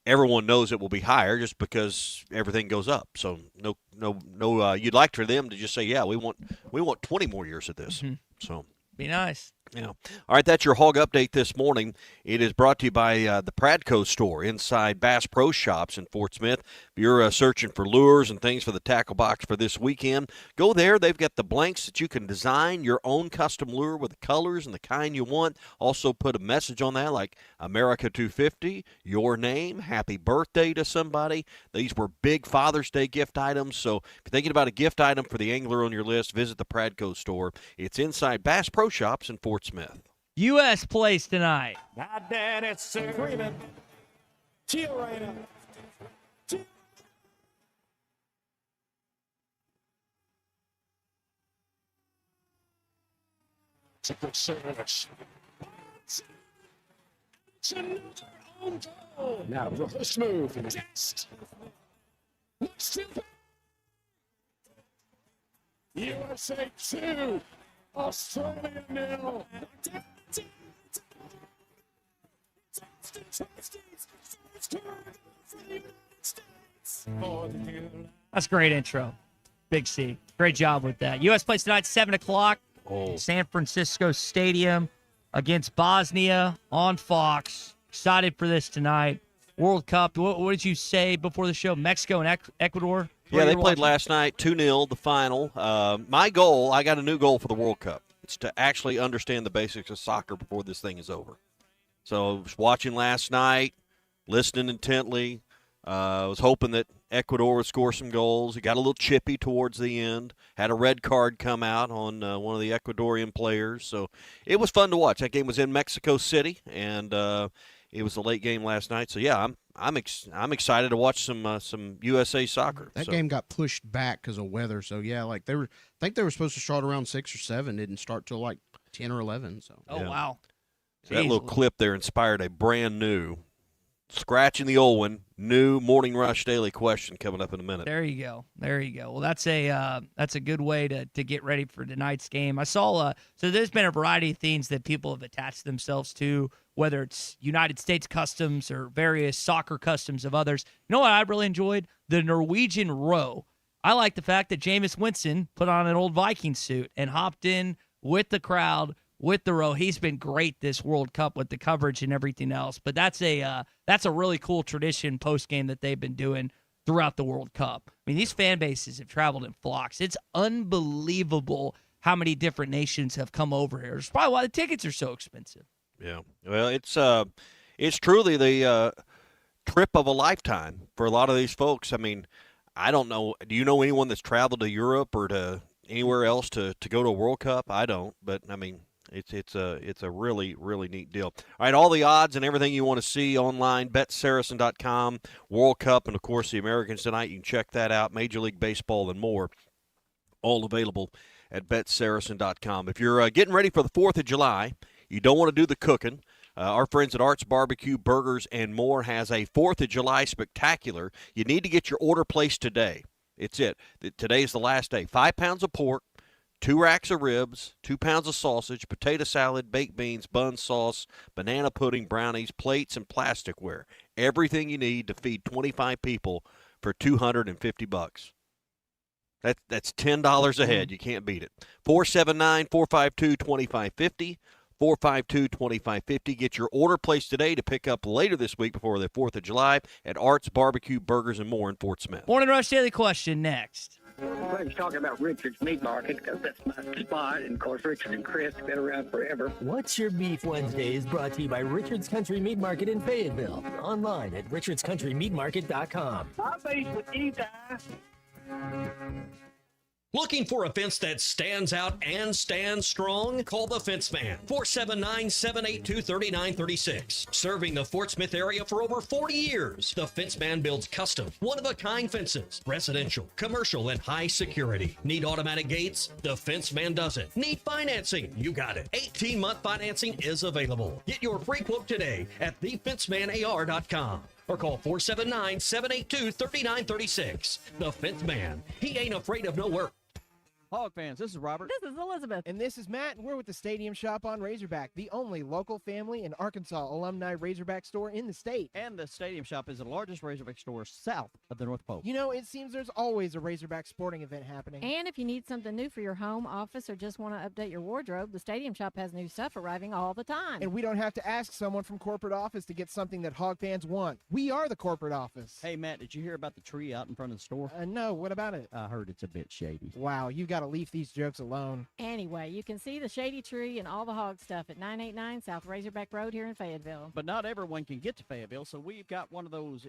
Speaker 8: Everyone knows it will be higher just because everything goes up. So no. You'd like for them to just say, yeah, we want 20 more years of this. Mm-hmm. So
Speaker 5: be nice.
Speaker 8: Yeah. All right, that's your Hog Update this morning. It is brought to you by the Pradco store inside Bass Pro Shops in Fort Smith. If you're searching for lures and things for the tackle box for this weekend, go there. They've got the blanks that you can design your own custom lure with the colors and the kind you want. Also put a message on that like America 250, your name, happy birthday to somebody. These were big Father's Day gift items. So if you're thinking about a gift item for the angler on your list, visit the Pradco store. It's inside Bass Pro Shops in Fort Smith.
Speaker 5: U.S. plays tonight.
Speaker 3: Not dead, it's Freeman. Tiarena. It's a good service. It's another own goal. Now, reverse move. Test. USA 2. Australia 0.
Speaker 5: That's a great intro. Big C. Great job with that. U.S. plays tonight, 7 o'clock. San Francisco Stadium against Bosnia on Fox. Excited for this tonight. World Cup. What did you say before the show? Mexico and Ecuador?
Speaker 8: Yeah, they played last night, 2-0, the final. My goal, I got a new goal for the World Cup. It's to actually understand the basics of soccer before this thing is over. So I was watching last night, listening intently. I was hoping that Ecuador would score some goals. It got a little chippy towards the end. Had a red card come out on one of the Ecuadorian players. So it was fun to watch. That game was in Mexico City, and it was a late game last night. So, yeah, I'm excited to watch some USA soccer.
Speaker 11: That game got pushed back because of weather. So, yeah, I think they were supposed to start around 6 or 7. Didn't start till 2 10 or 11. So.
Speaker 5: Oh,
Speaker 8: Yeah.
Speaker 5: wow.
Speaker 8: So that
Speaker 5: Jeez.
Speaker 8: little clip there inspired a brand new, scratching the old one, new Morning Rush Daily question coming up in a minute.
Speaker 5: There you go. There you go. Well, that's a good way to get ready for tonight's game. I saw so there's been a variety of things that people have attached themselves to, whether it's United States customs or various soccer customs of others. You know what I really enjoyed? The Norwegian row. I like the fact that Jameis Winston put on an old Viking suit and hopped in with the crowd, with the row. He's been great this World Cup with the coverage and everything else. But that's a really cool tradition post-game that they've been doing throughout the World Cup. I mean, these fan bases have traveled in flocks. It's unbelievable how many different nations have come over here. It's probably why the tickets are so expensive.
Speaker 8: Yeah. Well, it's truly the trip of a lifetime for a lot of these folks. I mean, I don't know. Do you know anyone that's traveled to Europe or to anywhere else to go to a World Cup? I don't. But, I mean, it's a really, really neat deal. All right, all the odds and everything you want to see online, BetSaracen.com, World Cup, and, of course, the Americans tonight. You can check that out, Major League Baseball and more, all available at BetSaracen.com. If you're getting ready for the 4th of July, you don't want to do the cooking. Our friends at Arts Barbecue, Burgers, and More has a 4th of July spectacular. You need to get your order placed today. It's it. Today's the last day. 5 pounds of pork, 2 racks of ribs, 2 pounds of sausage, potato salad, baked beans, bun sauce, banana pudding, brownies, plates, and plasticware. Everything you need to feed 25 people for $250. That's $10 a head. You can't beat it. 479-452-2550. 452-2550. Get your order placed today to pick up later this week before the 4th of July at Arts Barbecue, Burgers, and More in Fort Smith.
Speaker 5: Morning Rush Daily question next.
Speaker 9: Everybody's talking about Richard's Meat Market because that's my spot. And, of course, Richard and Chris have been around forever.
Speaker 10: What's Your Beef Wednesday is brought to you by Richard's Country Meat Market in Fayetteville. Online at richardscountrymeatmarket.com.
Speaker 9: I'm based with you guys.
Speaker 12: Looking for a fence that stands out and stands strong? Call the Fence Man, 479-782-3936. Serving the Fort Smith area for over 40 years, the Fence Man builds custom, one-of-a-kind fences, residential, commercial, and high security. Need automatic gates? The Fence Man does it. Need financing? You got it. 18-month financing is available. Get your free quote today at thefencemanar.com. Or call 479-782-3936. The Fence Man. He ain't afraid of no work.
Speaker 13: Hog fans, this is Robert.
Speaker 14: This is Elizabeth.
Speaker 13: And this is Matt, and we're with the Stadium Shop on Razorback, the only local family and Arkansas alumni Razorback store in the state.
Speaker 10: And the Stadium Shop is the largest Razorback store south of the North Pole.
Speaker 13: You know, it seems there's always a Razorback sporting event happening.
Speaker 16: And if you need something new for your home, office, or just want to update your wardrobe, the Stadium Shop has new stuff arriving all the time.
Speaker 13: And we don't have to ask someone from corporate office to get something that Hog fans want. We are the corporate office.
Speaker 10: Hey, Matt, did you hear about the tree out in front of the store?
Speaker 13: No, what about it?
Speaker 10: I heard it's a bit shady.
Speaker 13: Wow, you got to leave these jokes alone.
Speaker 16: Anyway, you can see the shady tree and all the hog stuff at 989 South Razorback Road here in Fayetteville.
Speaker 10: But not everyone can get to Fayetteville, so we've got one of those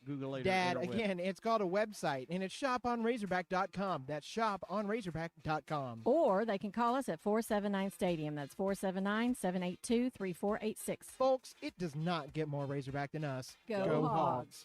Speaker 10: Google
Speaker 13: Dad, again, it's called a website, and it's shoponrazorback.com. That's shoponrazorback.com.
Speaker 16: Or they can call us at 479 Stadium. That's 479-782-3486.
Speaker 13: Folks, it does not get more Razorback than us.
Speaker 16: Go Hogs.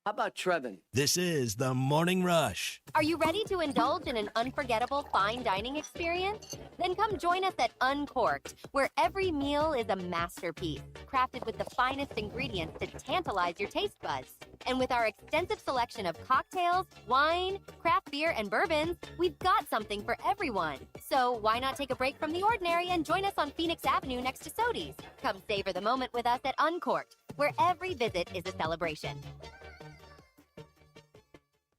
Speaker 17: How about Trevin?
Speaker 7: This is the Morning Rush.
Speaker 18: Are you ready to indulge in an unforgettable fine dining experience? Then come join us at Uncorked, where every meal is a masterpiece, crafted with the finest ingredients to tantalize your taste buds. And with our extensive selection of cocktails, wine, craft beer, and bourbons, we've got something for everyone. So why not take a break from the ordinary and join us on Phoenix Avenue next to Sodi's? Come savor the moment with us at Uncorked, where every visit is a celebration.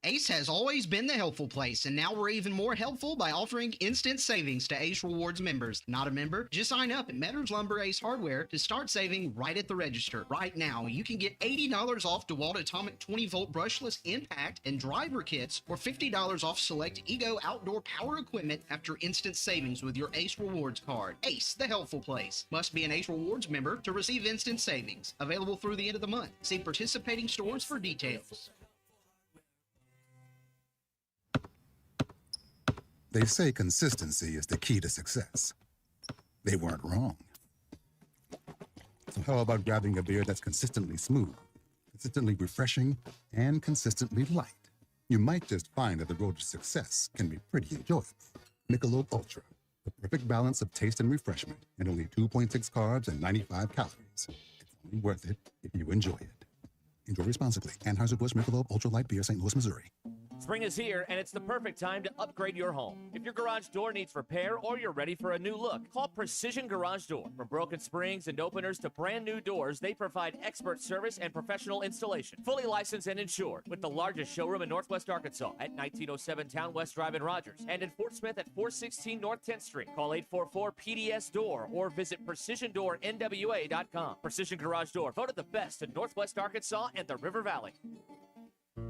Speaker 20: Ace has always been the helpful place, and now we're even more helpful by offering instant savings to Ace Rewards members. Not a member? Just sign up at Metters Lumber Ace Hardware to start saving right at the register. Right now, you can get $80 off DeWalt Atomic 20-volt brushless impact and driver kits, or $50 off select Ego outdoor power equipment after instant savings with your Ace Rewards card. Ace, the helpful place. Must be an Ace Rewards member to receive instant savings. Available through the end of the month. See participating stores for details.
Speaker 21: They say consistency is the key to success. They weren't wrong. So how about grabbing a beer that's consistently smooth, consistently refreshing, and consistently light? You might just find that the road to success can be pretty enjoyable. Michelob Ultra, The perfect balance of taste and refreshment, and only 2.6 carbs and 95 calories. It's only worth it if you enjoy it. Enjoy responsibly. Anheuser-Busch Michelob Ultra Light Beer, St. Louis, Missouri.
Speaker 1: Spring is here, and it's the perfect time to upgrade your home. If your garage door needs repair or you're ready for a new look, call Precision Garage Door. From broken springs and openers to brand new doors, they provide expert service and professional installation. Fully licensed and insured, with the largest showroom in Northwest Arkansas at 1907 Town West Drive in Rogers, and in Fort Smith at 416 North 10th Street. Call 844-PDS-DOOR or visit PrecisionDoorNWA.com. Precision Garage Door, voted the best in Northwest Arkansas and the River Valley.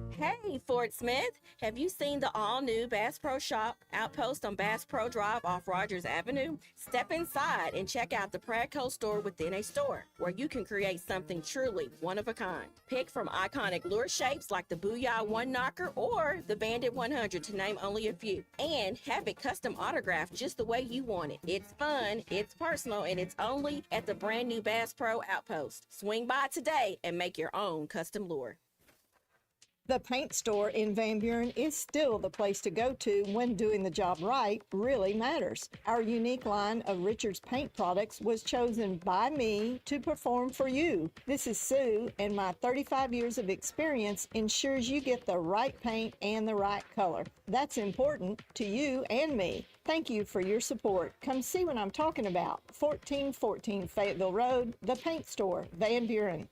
Speaker 4: Hey, Fort Smith, have you seen the all-new Bass Pro Shop outpost on Bass Pro Drive off Rogers Avenue? Step inside and check out the Pradco store within a store, where you can create something truly one of a kind. Pick from iconic lure shapes like the Booyah One Knocker or the Bandit 100, to name only a few, and have it custom autographed just the way you want it. It's fun, it's personal, and it's only at the brand new Bass Pro Outpost. Swing by today and make your own custom lure.
Speaker 6: The paint store in Van Buren is still the place to go to when doing the job right really matters. Our unique line of Richards paint products was chosen by me to perform for you. This is Sue, and my 35 years of experience ensures you get the right paint and the right color. That's important to you and me. Thank you for your support. Come see what I'm talking about. 1414 Fayetteville Road, The Paint Store, Van Buren.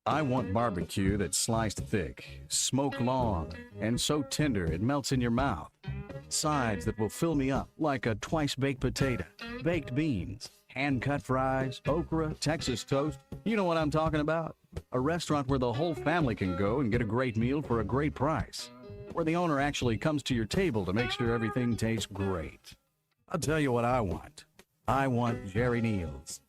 Speaker 14: I want barbecue that's sliced thick, smoked long, and so tender it melts in your mouth. Sides that will fill me up like a twice-baked potato, baked beans, hand-cut fries, okra, Texas toast. You know what I'm talking about? A restaurant where the whole family can go and get a great meal for a great price. Where the owner actually comes to your table to make sure everything tastes great. I'll tell you what I want. I want Jerry Neal's.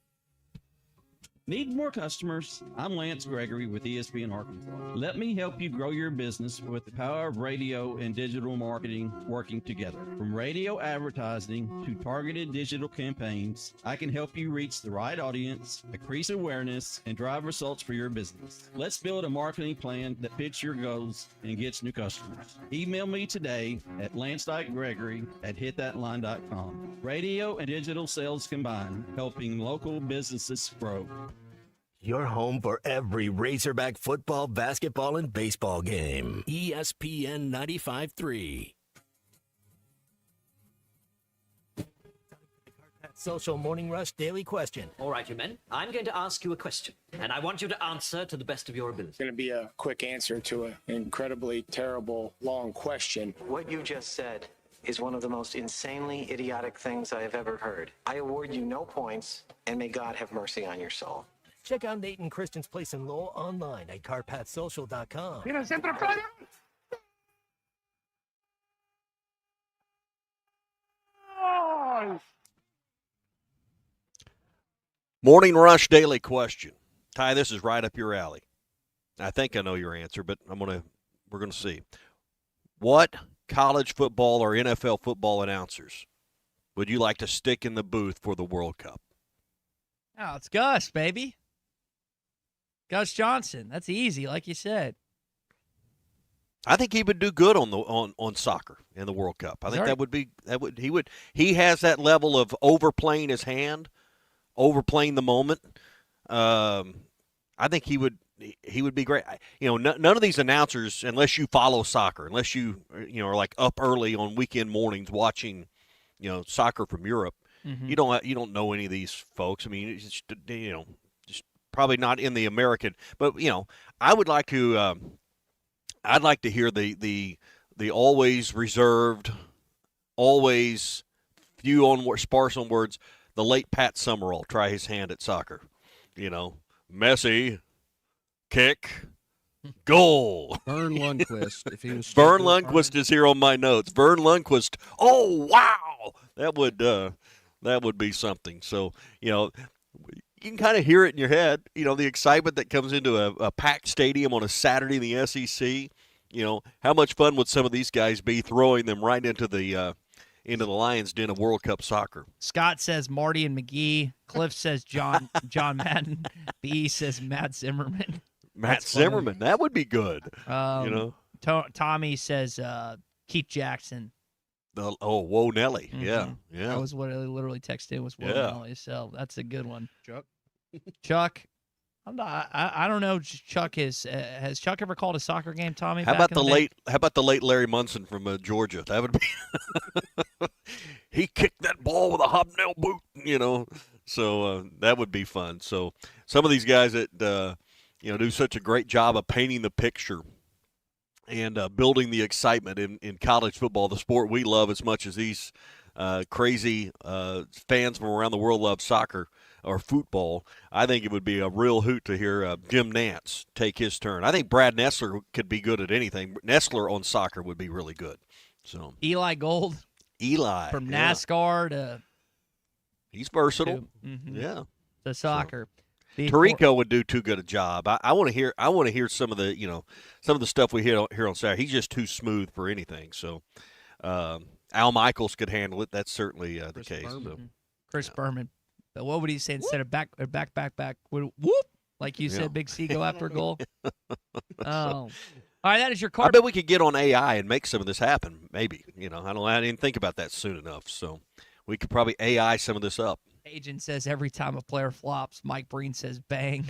Speaker 22: Need more customers? I'm Lance Gregory with ESPN Arkansas. Let me help you grow your business with the power of radio and digital marketing working together. From radio advertising to targeted digital campaigns, I can help you reach the right audience, increase awareness, and drive results for your business. Let's build a marketing plan that fits your goals and gets new customers. Email me today at lance.gregory@hitthatline.com. Radio and digital sales combined, helping local businesses grow.
Speaker 7: Your home for every Razorback football, basketball, and baseball game. ESPN 95.3.
Speaker 10: Social Morning Rush Daily Question.
Speaker 23: All right, you men. I'm going to ask you a question, and I want you to answer to the best of your ability.
Speaker 24: It's going to be a quick answer to an incredibly terrible, long question.
Speaker 25: What you just said is one of the most insanely idiotic things I have ever heard. I award you no points, and may God have mercy on your soul.
Speaker 10: Check out Nate and Christian's Place in Lowell online at carpathsocial.com.
Speaker 8: Morning Rush Daily Question. Ty, this is right up your alley. I think I know your answer, but we're gonna see. What college football or NFL football announcers would you like to stick in the booth for the World Cup?
Speaker 5: Oh, it's Gus, baby. Gus Johnson. That's easy, like you said.
Speaker 8: I think he would do good on soccer in the World Cup. I think he has that level of overplaying his hand, overplaying the moment. I think he would be great. None of these announcers, unless you follow soccer, unless you are like up early on weekend mornings watching, soccer from Europe, you don't know any of these folks. I mean, it's just, just probably not in the American. But I would like to. I'd like to hear the always reserved, always sparse on words. The late Pat Summerall try his hand at soccer. Messi, kick, goal.
Speaker 11: Vern Lundquist, if he was.
Speaker 8: Vern Lundquist is here on my notes. Vern Lundquist. Oh wow, that would be something. So you can kind of hear it in your head. The excitement that comes into a packed stadium on a Saturday in the SEC. How much fun would some of these guys be throwing them right into the Lions' den of World Cup soccer?
Speaker 5: Scott says Marty and McGee. Cliff says John Madden. B says Matt Zimmerman.
Speaker 8: Matt Zimmerman, that would be good.
Speaker 5: Tommy says Keith Jackson.
Speaker 8: Whoa Nelly. Yeah.
Speaker 5: That was what I literally texted in was Whoa
Speaker 8: Yeah.
Speaker 5: Nelly. So that's a good one.
Speaker 11: Chuck.
Speaker 5: Chuck. I don't know. Chuck has Chuck ever called a soccer game, Tommy?
Speaker 8: How
Speaker 5: back
Speaker 8: about
Speaker 5: in
Speaker 8: the
Speaker 5: day?
Speaker 8: late Larry Munson from Georgia? That would be. He kicked that ball with a hobnail boot, So that would be fun. So some of these guys that do such a great job of painting the picture and building the excitement in college football, the sport we love as much as these crazy fans from around the world love soccer or football. I think it would be a real hoot to hear Jim Nantz take his turn. I think Brad Nessler could be good at anything. Nessler on soccer would be really good. So
Speaker 5: Eli Gold.
Speaker 8: From
Speaker 5: NASCAR to
Speaker 8: he's versatile.
Speaker 5: To soccer.
Speaker 8: Tirico would do too good a job. I want to hear some of the stuff we hear on Saturday. He's just too smooth for anything. So Al Michaels could handle it. That's certainly the case. So.
Speaker 5: Chris Berman. But what would he say instead of back? Whoop, like you said, Big C go after a goal. Oh, all right. That is your card.
Speaker 8: I bet we could get on AI and make some of this happen. Maybe I didn't think about that soon enough. So we could probably AI some of this up.
Speaker 5: Agent says every time a player flops, Mike Breen says bang.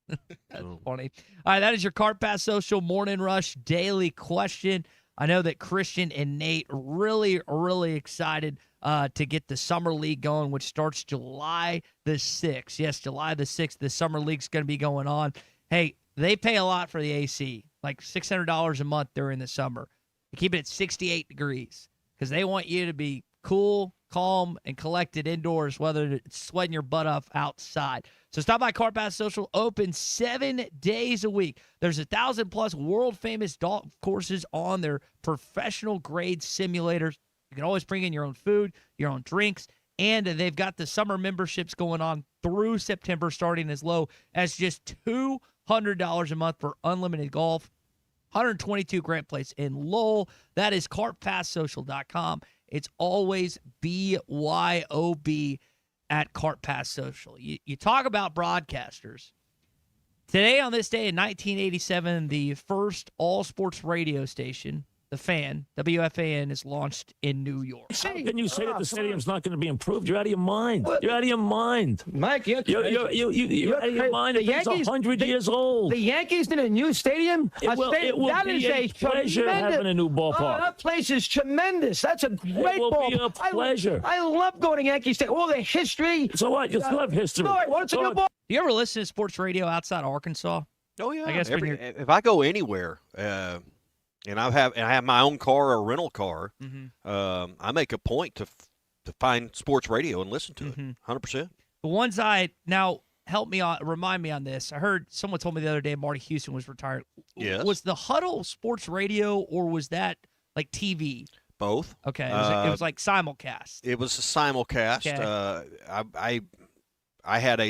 Speaker 5: That's funny. All right, that is your Cart Pass Social Morning Rush Daily Question. I know that Christian and Nate really, really excited to get the Summer League going, which starts July the 6th. Yes, July the 6th, the Summer League's going to be going on. Hey, they pay a lot for the AC, like $600 a month during the summer. They keep it at 68 degrees because they want you to be cool, calm, and collected indoors, whether it's sweating your butt off outside. So stop by Cart Pass Social, open 7 days a week. There's 1,000+ world-famous golf courses on their professional-grade simulators. You can always bring in your own food, your own drinks, and they've got the summer memberships going on through September, starting as low as just $200 a month for unlimited golf. 122 Grant Place in Lowell. That is CartPassSocial.com. It's always BYOB at Cart Pass Social. You talk about broadcasters. Today, on this day in 1987, the first all-sports radio station, The Fan, WFAN, is launched in New York.
Speaker 2: How can you say that the stadium's not going to be improved? You're out of your mind. You're out of your mind.
Speaker 3: Mike, you're
Speaker 2: out of your mind. It's 100 years old.
Speaker 3: The Yankees in a new stadium?
Speaker 2: It will be a pleasure having a new ballpark.
Speaker 3: Oh, that place is tremendous. That's a great ball.
Speaker 2: It will be a pleasure.
Speaker 3: I love going to Yankee Stadium. All the history.
Speaker 2: So what? You still have history.
Speaker 3: What's a new ball?
Speaker 5: Do you ever listen to sports radio outside Arkansas?
Speaker 8: Oh, yeah.
Speaker 5: I guess
Speaker 8: if I go anywhere, and I have my own car or rental car, I make a point to find sports radio and listen to it. 100%.
Speaker 5: The ones remind me on this. I heard someone told me the other day Marty Houston was retired.
Speaker 8: Yes.
Speaker 5: Was the Huddle sports radio or was that like TV?
Speaker 8: Both.
Speaker 5: Okay. It was like simulcast.
Speaker 8: It was a simulcast.
Speaker 5: Okay.
Speaker 8: I had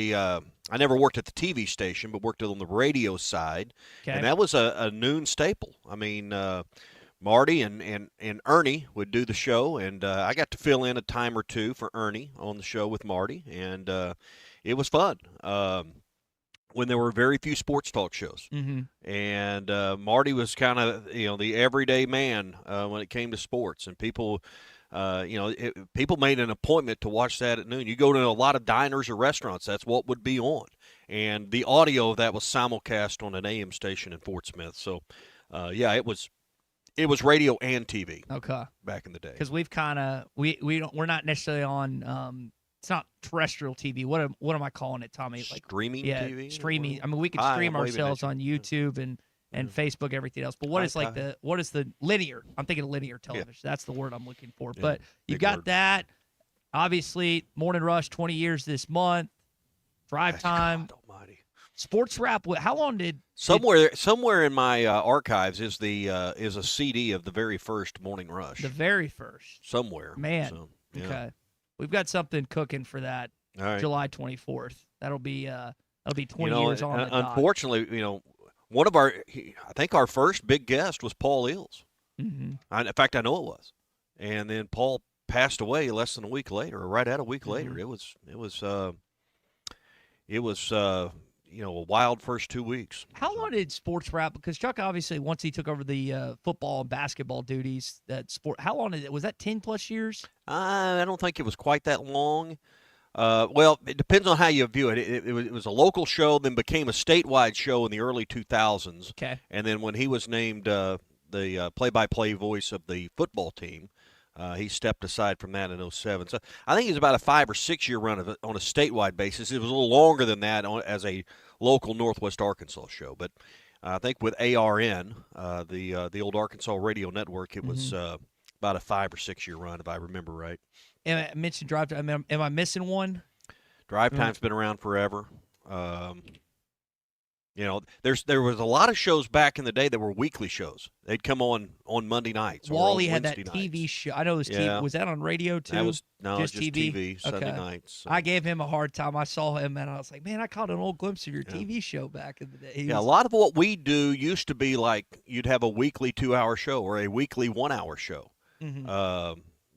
Speaker 8: I never worked at the TV station, but worked on the radio side, and that was a noon staple. I mean, Marty and Ernie would do the show, and I got to fill in a time or two for Ernie on the show with Marty, and it was fun. When there were very few sports talk shows, and Marty was kind of the everyday man when it came to sports, and people. People made an appointment to watch that at noon. You go to a lot of diners or restaurants, that's what would be on. And the audio of that was simulcast on an AM station in Fort Smith. So, it was radio and TV.
Speaker 5: Okay.
Speaker 8: Back in the day.
Speaker 5: Because we've kind of we're not necessarily on. It's not terrestrial TV. What am I calling it, Tommy? Like
Speaker 8: streaming TV.
Speaker 5: Streaming. I mean, we can stream ourselves on YouTube and Facebook, everything else. But what is the linear? I'm thinking of linear television. Yeah. That's the word I'm looking for. Yeah, but you got that. Obviously, Morning Rush, 20 years this month. Drive Time.
Speaker 8: God almighty.
Speaker 5: Sports Wrap. How long did
Speaker 8: somewhere in my archives is a CD of the very first Morning Rush.
Speaker 5: The very first.
Speaker 8: Somewhere.
Speaker 5: Man.
Speaker 8: So, yeah.
Speaker 5: Okay. We've got something cooking for that.
Speaker 8: All right.
Speaker 5: July 24th. That'll be 20 years on.
Speaker 8: Unfortunately, I think our first big guest was Paul Eels. In fact, I know it was. And then Paul passed away less than a week later, or right at a week later. It was a wild first 2 weeks.
Speaker 5: How long did sports wrap? Because Chuck, obviously, once he took over the football and basketball duties, how long was that? 10+ years?
Speaker 8: I don't think it was quite that long. Well, it depends on how you view it. It was a local show, then became a statewide show in the early 2000s.
Speaker 5: Okay.
Speaker 8: And then when he was named the play-by-play voice of the football team, he stepped aside from that in 2007. So I think it was about a 5 or 6 year run of it on a statewide basis. It was a little longer than that as a local Northwest Arkansas show. But I think with ARN, the old Arkansas Radio Network, it was about a 5 or 6 year run, if I remember right.
Speaker 5: And I mentioned Drive Time. Am I missing one?
Speaker 8: Drive Time's been around forever. There was a lot of shows back in the day that were weekly shows. They'd come on Monday nights.
Speaker 5: Wally
Speaker 8: or on
Speaker 5: had that
Speaker 8: Wednesday
Speaker 5: TV
Speaker 8: nights.
Speaker 5: show. I know it was TV. Was that on radio too?
Speaker 8: That was just
Speaker 5: TV.
Speaker 8: TV Sunday nights. So.
Speaker 5: I gave him a hard time. I saw him and I was like, man, I caught an old glimpse of your TV show back in the day.
Speaker 8: A lot of what we do used to be like you'd have a weekly 2-hour show or a weekly 1-hour show.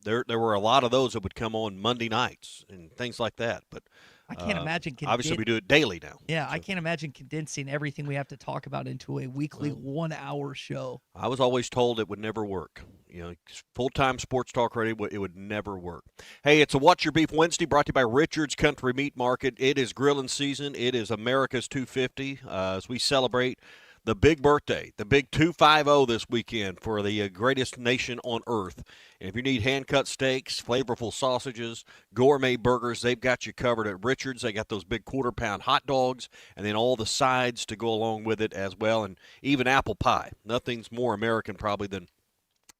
Speaker 8: There were a lot of those that would come on Monday nights and things like that. But
Speaker 5: I can't imagine.
Speaker 8: Obviously, we do it daily now.
Speaker 5: Yeah, so. I can't imagine condensing everything we have to talk about into a weekly 1-hour show.
Speaker 8: I was always told it would never work. Full-time sports talk radio, it would never work. Hey, it's a What's Your Beef Wednesday brought to you by Richard's Country Meat Market. It is grilling season. It is America's 250 as we celebrate the big birthday, the big 250 this weekend for the greatest nation on earth. And if you need hand-cut steaks, flavorful sausages, gourmet burgers, they've got you covered at Richard's. They got those big quarter-pound hot dogs and then all the sides to go along with it as well, and even apple pie. Nothing's more American probably than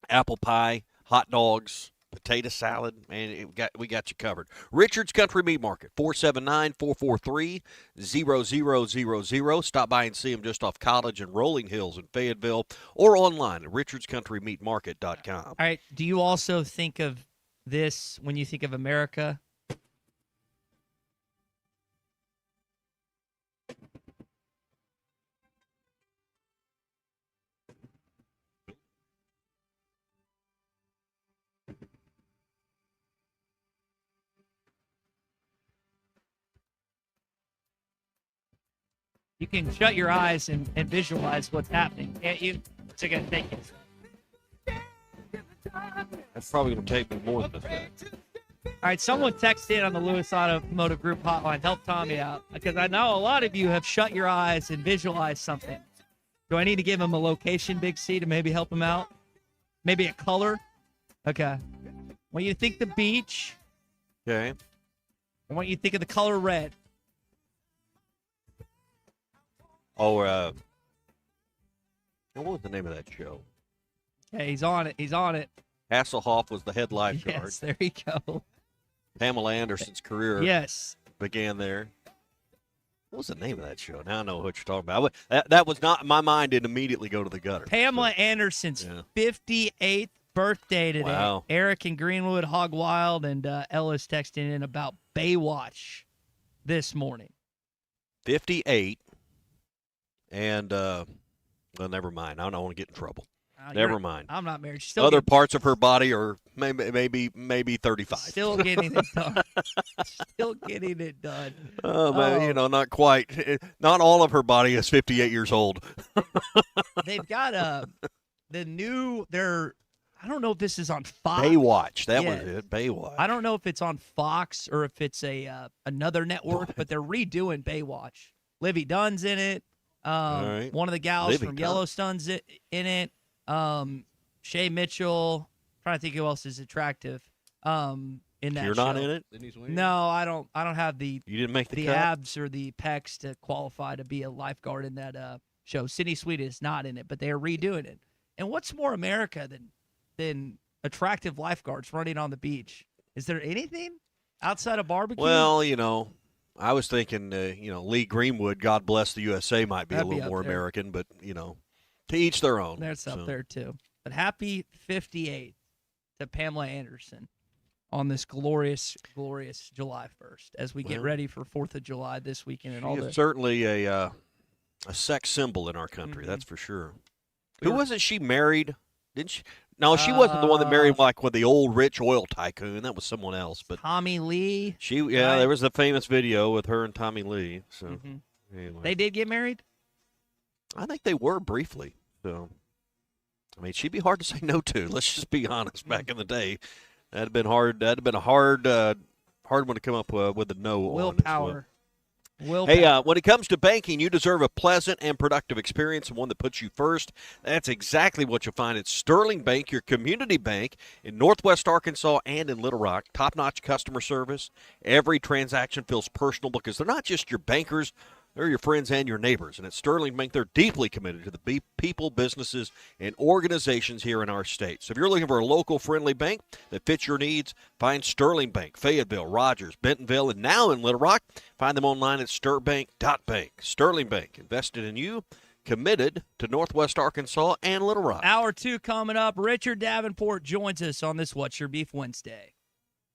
Speaker 8: apple pie, hot dogs, potato salad. Man, we got you covered. Richard's Country Meat Market, 479-443-0000. Stop by and see them just off College and Rolling Hills in Fayetteville or online at richardscountrymeatmarket.com.
Speaker 5: All right. Do you also think of this when you think of America? You can shut your eyes and visualize what's happening, can't you? It's going to take you.
Speaker 8: That's probably going to take me more than a minute.
Speaker 5: All right, someone text in on the Lewis Automotive Group hotline. Help Tommy out, because I know a lot of you have shut your eyes and visualized something. Do I need to give him a location, Big C, to maybe help him out? Maybe a color? Okay. When you think the beach,
Speaker 8: okay.
Speaker 5: I want you to think of the color red.
Speaker 8: Oh, what was the name of that show?
Speaker 5: Yeah, he's on it. He's on it.
Speaker 8: Hasselhoff was the head lifeguard.
Speaker 5: Yes, there you go.
Speaker 8: Pamela Anderson's career began there. What was the name of that show? Now I know what you're talking about. That was not, my mind didn't immediately go to the gutter.
Speaker 5: Pamela Anderson's 58th birthday today.
Speaker 8: Wow.
Speaker 5: Eric in Greenwood, Hog Wild, and Ellis texting in about Baywatch this morning.
Speaker 8: 58. And, well, never mind. I don't want to get in trouble. Never mind.
Speaker 5: I'm not married.
Speaker 8: Other parts of her body are maybe 35.
Speaker 5: Still getting it done. Still getting it done.
Speaker 8: Oh, man, not quite. Not all of her body is 58 years old.
Speaker 5: They've got the new, I don't know if this is on Fox.
Speaker 8: Baywatch. That was it. Baywatch.
Speaker 5: I don't know if it's on Fox or if it's another network, but they're redoing Baywatch. Livy Dunn's in it.
Speaker 8: Right.
Speaker 5: One of the gals
Speaker 8: Livy
Speaker 5: from
Speaker 8: Dunn.
Speaker 5: Yellowstone's in it. Shay Mitchell. Trying to think who else is attractive. In that
Speaker 8: You're
Speaker 5: show.
Speaker 8: not in it?
Speaker 5: No, I don't have the.
Speaker 8: You didn't make the cut?
Speaker 5: abs or the pecs to qualify to be a lifeguard in that show. Sydney Sweet is not in it, but they are redoing it. And what's more America than attractive lifeguards running on the beach? Is there anything outside of barbecue?
Speaker 8: Well, I was thinking, Lee Greenwood, God bless the USA, might be a little more American, but, to each their own.
Speaker 5: That's up there, too. But happy 58th to Pamela Anderson on this glorious, glorious July 1st as we get ready for 4th of July this weekend. And all
Speaker 8: She is
Speaker 5: the
Speaker 8: certainly a sex symbol in our country, that's for sure. Who was it she married? Didn't she? No, she wasn't the one that married with the old rich oil tycoon. That was someone else. But
Speaker 5: Tommy Lee.
Speaker 8: There was a famous video with her and Tommy Lee. So Anyway.
Speaker 5: They did get married?
Speaker 8: I think they were briefly. So, I mean, she'd be hard to say no to. Let's just be honest. Back in the day, that'd have been hard. That'd have been a hard one to come up with a no on.
Speaker 5: Willpower.
Speaker 8: Hey, when it comes to banking, you deserve a pleasant and productive experience and one that puts you first. That's exactly what you'll find at Sterling Bank, your community bank in Northwest Arkansas and in Little Rock. Top-notch customer service. Every transaction feels personal because they're not just your bankers, they're your friends and your neighbors. And at Sterling Bank, they're deeply committed to the people, businesses, and organizations here in our state. So if you're looking for a local friendly bank that fits your needs, find Sterling Bank, Fayetteville, Rogers, Bentonville, and now in Little Rock. Find them online at stirbank.bank. Sterling Bank, invested in you, committed to Northwest Arkansas and Little Rock.
Speaker 5: Hour 2 coming up. Richard Davenport joins us on this What's Your Beef Wednesday.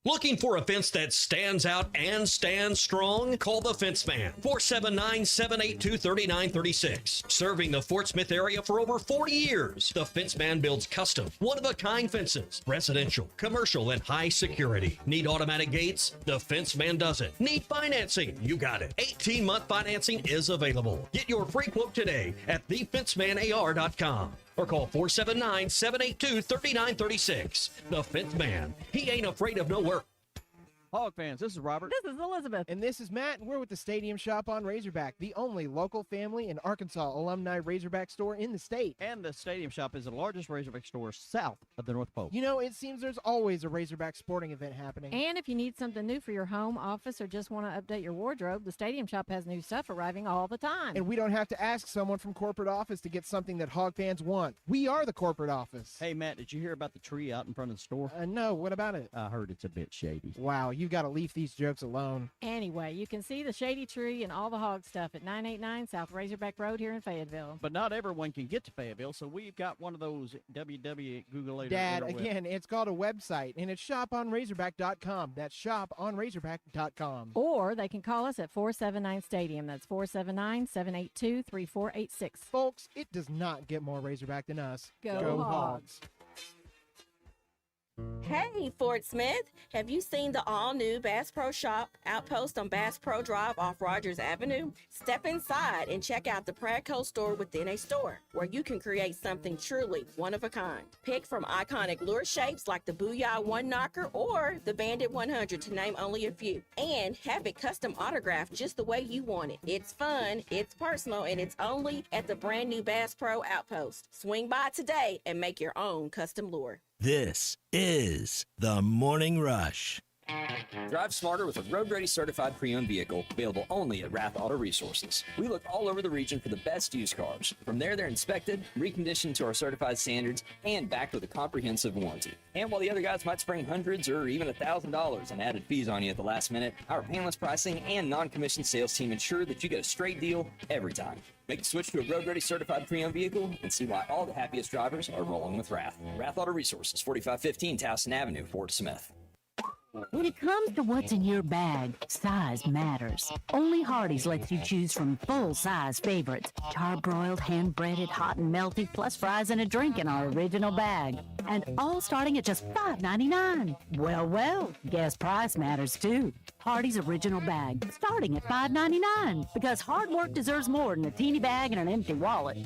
Speaker 9: Looking for a fence that stands out and stands strong? Call the Fence Man, 479-782-3936. Serving the Fort Smith area for over 40 years, the Fence Man builds custom, one-of-a-kind fences, residential, commercial, and high security. Need automatic gates? The Fence Man does it. Need financing? You got it. 18-month financing is available. Get your free quote today at thefencemanar.com. Or call 479-782-3936. The Fence Man. He ain't afraid of no work.
Speaker 12: Hog fans, this is Robert.
Speaker 16: This is Elizabeth.
Speaker 12: And this is Matt, and we're with the Stadium Shop on Razorback, the only local family and Arkansas alumni Razorback store in the state.
Speaker 22: And the Stadium Shop is the largest Razorback store south of the North Pole.
Speaker 12: You know, it seems there's always a Razorback sporting event happening.
Speaker 16: And if you need something new for your home, office, or just want to update your wardrobe, the Stadium Shop has new stuff arriving all the time.
Speaker 12: And we don't have to ask someone from corporate office to get something that Hog fans want. We are the corporate office.
Speaker 22: Hey, Matt, did you hear about the tree out in front of the store?
Speaker 12: No, what about it?
Speaker 22: I heard it's a bit shady.
Speaker 12: Wow, you got to leave these jokes alone.
Speaker 16: Anyway, you can see the shady tree and all the hog stuff at 989 South Razorback Road here in Fayetteville.
Speaker 22: But not everyone can get to Fayetteville, so we've got one of those www.
Speaker 12: Dad, again, it's called a website, and it's shoponrazorback.com. That's shoponrazorback.com.
Speaker 16: Or they can call us at 479 Stadium. That's 479-782-3486.
Speaker 12: Folks, it does not get more Razorback than us.
Speaker 16: Go Hogs.
Speaker 4: Hey, Fort Smith, have you seen the all-new Bass Pro Shop outpost on Bass Pro Drive off Rogers Avenue? Step inside and check out the Pradco store within a store, where you can create something truly one-of-a-kind. Pick from iconic lure shapes like the Booyah One Knocker or the Bandit 100, to name only a few, and have it custom autographed just the way you want it. It's fun, it's personal, and it's only at the brand new Bass Pro outpost. Swing by today and make your own custom lure.
Speaker 7: This is the Morning Rush.
Speaker 13: Drive smarter with a road-ready certified pre-owned vehicle available only at Rath Auto Resources. We look all over the region for the best used cars. From there, they're inspected, reconditioned to our certified standards, and backed with a comprehensive warranty. And while the other guys might spring hundreds or even $1,000 in added fees on you at the last minute, our painless pricing and non-commissioned sales team ensure that you get a straight deal every time. Make the switch to a road-ready certified pre-owned vehicle and see why all the happiest drivers are rolling with Rath. Rath Auto Resources, 4515 Towson Avenue, Fort Smith.
Speaker 15: When it comes to what's in your bag, size matters. Only Hardee's lets you choose from full-size favorites. Charbroiled, hand-breaded, hot and melty, plus fries and a drink in our original bag. And all starting at just $5.99. Well, guess price matters too. Hardee's original bag, starting at $5.99. Because hard work deserves more than a teeny bag and an empty wallet.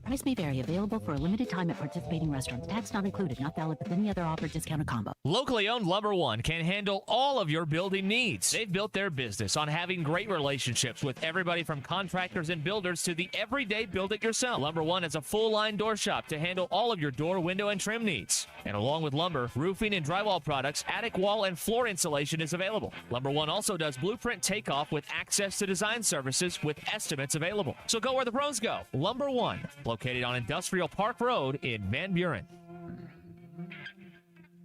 Speaker 15: Price may vary. Available for a limited time at participating restaurants. Tax not included. Not valid with any other offer, discount, or combo.
Speaker 1: Locally owned Lumber One can handle all of your building needs. They've built their business on having great relationships with everybody from contractors and builders to the everyday build-it-yourself. Lumber One is a full-line door shop to handle all of your door, window, and trim needs. And along with lumber, roofing and drywall products, attic wall and floor insulation is available. Lumber One also does blueprint takeoff with access to design services with estimates available. So go where the pros go. Lumber One, located on Industrial Park Road in Van Buren.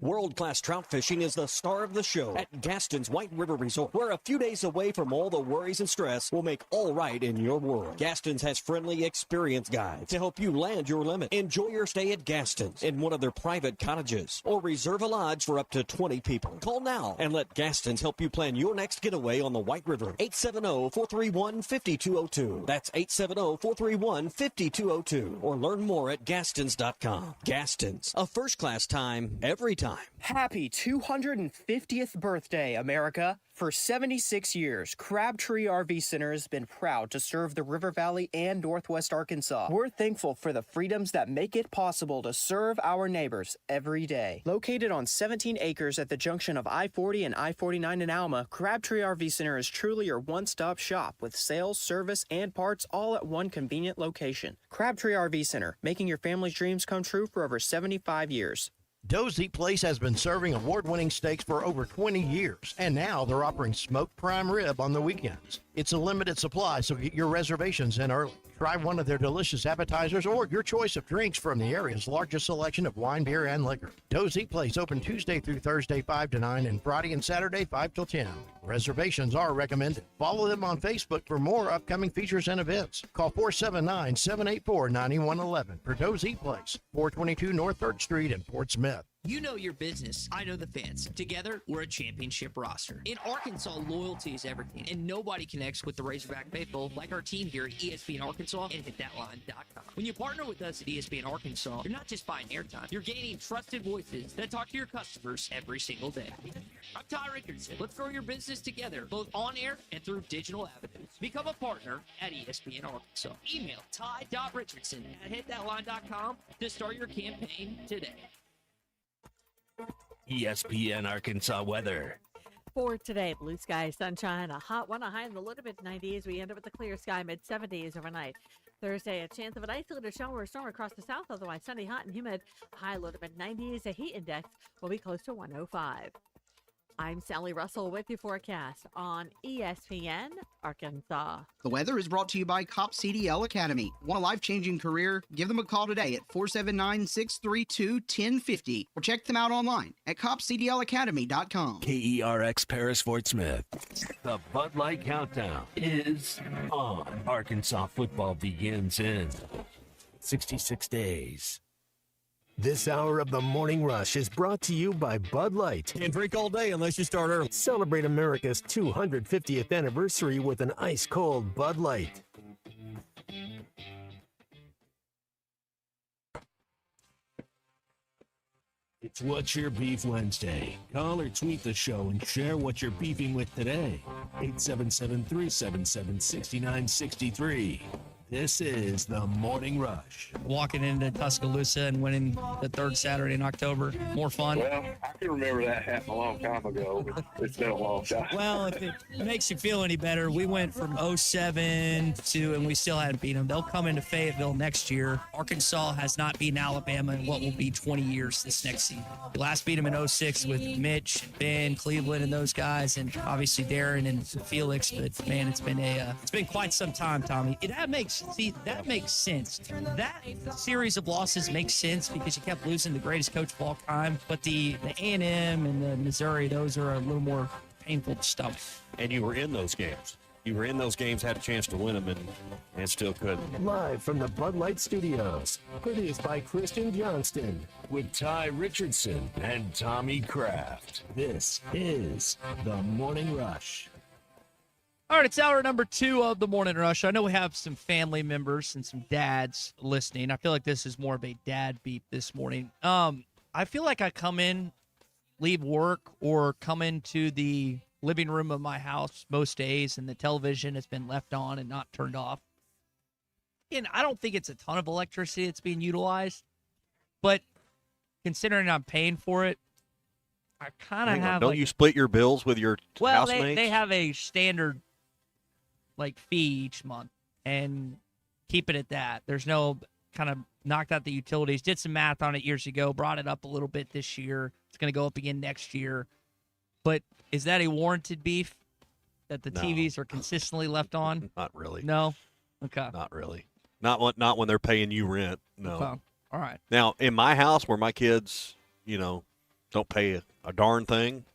Speaker 9: World-class trout fishing is the star of the show at Gaston's White River Resort, where a few days away from all the worries and stress will make all right in your world. Gaston's has friendly, experienced guides to help you land your limit. Enjoy your stay at Gaston's in one of their private cottages, or reserve a lodge for up to 20 people. Call now and let Gaston's help you plan your next getaway on the White River. 870-431-5202. That's 870-431-5202. Or learn more at Gastons.com. Gaston's, a first-class time, every time.
Speaker 7: time.
Speaker 17: Happy 250th birthday, America. For 76 years, Crabtree RV Center has been proud to serve the River Valley and Northwest Arkansas. We're thankful for the freedoms that make it possible to serve our neighbors every day. Located on 17 acres at the junction of I-40 and I-49 in Alma, Crabtree RV Center is truly your one-stop shop with sales, service, and parts all at one convenient location. Crabtree RV Center, making your family's dreams come true for over 75 years.
Speaker 18: Doe's Eat Place has been serving award-winning steaks for over 20 years, and now they're offering smoked prime rib on the weekends. It's a limited supply, so get your reservations in early. Try one of their delicious appetizers or your choice of drinks from the area's largest selection of wine, beer, and liquor. Doe's Eat Place open Tuesday through Thursday 5 to 9 and Friday and Saturday 5 till 10. Reservations are recommended. Follow them on Facebook for more upcoming features and events. Call 479-784-9111 for Doe's Eat Place, 422 North 3rd Street in Fort Smith.
Speaker 19: You know your business. I know the fans. Together, we're a championship roster. In Arkansas, loyalty is everything, and nobody connects with the Razorback faithful like our team here at ESPN Arkansas and HitThatLine.com. When you partner with us at ESPN Arkansas, you're not just buying airtime. You're gaining trusted voices that talk to your customers every single day. I'm Ty Richardson. Let's grow your business together, both on air and through digital avenues. Become a partner at ESPN Arkansas. Email ty.richardson@HitThatLine.com to start your campaign today.
Speaker 10: ESPN Arkansas weather.
Speaker 20: For today, blue sky, sunshine, a hot one, a high in the low to mid-90s. We end up with a clear sky, mid-70s overnight. Thursday, a chance of an isolated shower or storm across the south, otherwise sunny, hot, and humid. High low to mid-90s. The heat index will be close to 105. I'm Sally Russell with your forecast on ESPN Arkansas.
Speaker 21: The weather is brought to you by Cop CDL Academy. Want a life-changing career? Give them a call today at 479-632-1050 or check them out online at copcdlacademy.com.
Speaker 10: KERX Paris Fort Smith. The Bud Light Countdown is on. Arkansas football begins in 66 days.
Speaker 7: This hour of the Morning Rush is brought to you by Bud Light.
Speaker 10: Can't drink all day unless you start early.
Speaker 7: Celebrate America's 250th anniversary with an ice-cold Bud Light.
Speaker 10: It's What's Your Beef Wednesday. Call or tweet the show and share what you're beefing with today. 877-377-6963. This is the Morning Rush.
Speaker 5: Walking into Tuscaloosa and winning the third Saturday in October. More fun.
Speaker 26: Well, I can remember that happened a long time ago, but it's been a long time.
Speaker 5: Well, if it makes you feel any better, we went from 07 to, and we still hadn't beat them. They'll come into Fayetteville next year. Arkansas has not beaten Alabama in what will be 20 years this next season. We last beat them in 06 with Mitch, Ben, Cleveland, and those guys, and obviously Darren and Felix. But man, it's been quite some time, Tommy. That makes sense. That series of losses makes sense because you kept losing the greatest coach of all time. But the A&M and the Missouri, those are a little more painful to stomach.
Speaker 8: And you were in those games. Had a chance to win them, and still couldn't.
Speaker 7: Live from the Bud Light Studios. Produced by Christian Johnston.
Speaker 10: With Ty Richardson and Tommy Kraft. This is the Morning Rush.
Speaker 5: All right, it's hour number 2 of the Morning Rush. I know we have some family members and some dads listening. I feel like this is more of a dad beat this morning. I feel like I come in, leave work, or come into the living room of my house most days, and the television has been left on and not turned off. And I don't think it's a ton of electricity that's being utilized, but considering I'm paying for it, I kind of have.
Speaker 8: Don't you split your bills with your housemates?
Speaker 5: Well, they have a standard fee each month, and keep it at that. There's no kind of knocked out the utilities. Did some math on it years ago, brought it up a little bit this year. It's going to go up again next year. But is that a warranted beef that the TVs are consistently left on?
Speaker 8: Not really.
Speaker 5: No? Okay.
Speaker 8: Not really. Not when they're paying you rent. No.
Speaker 5: Okay. All right.
Speaker 8: Now, in my house where my kids, don't pay a darn thing,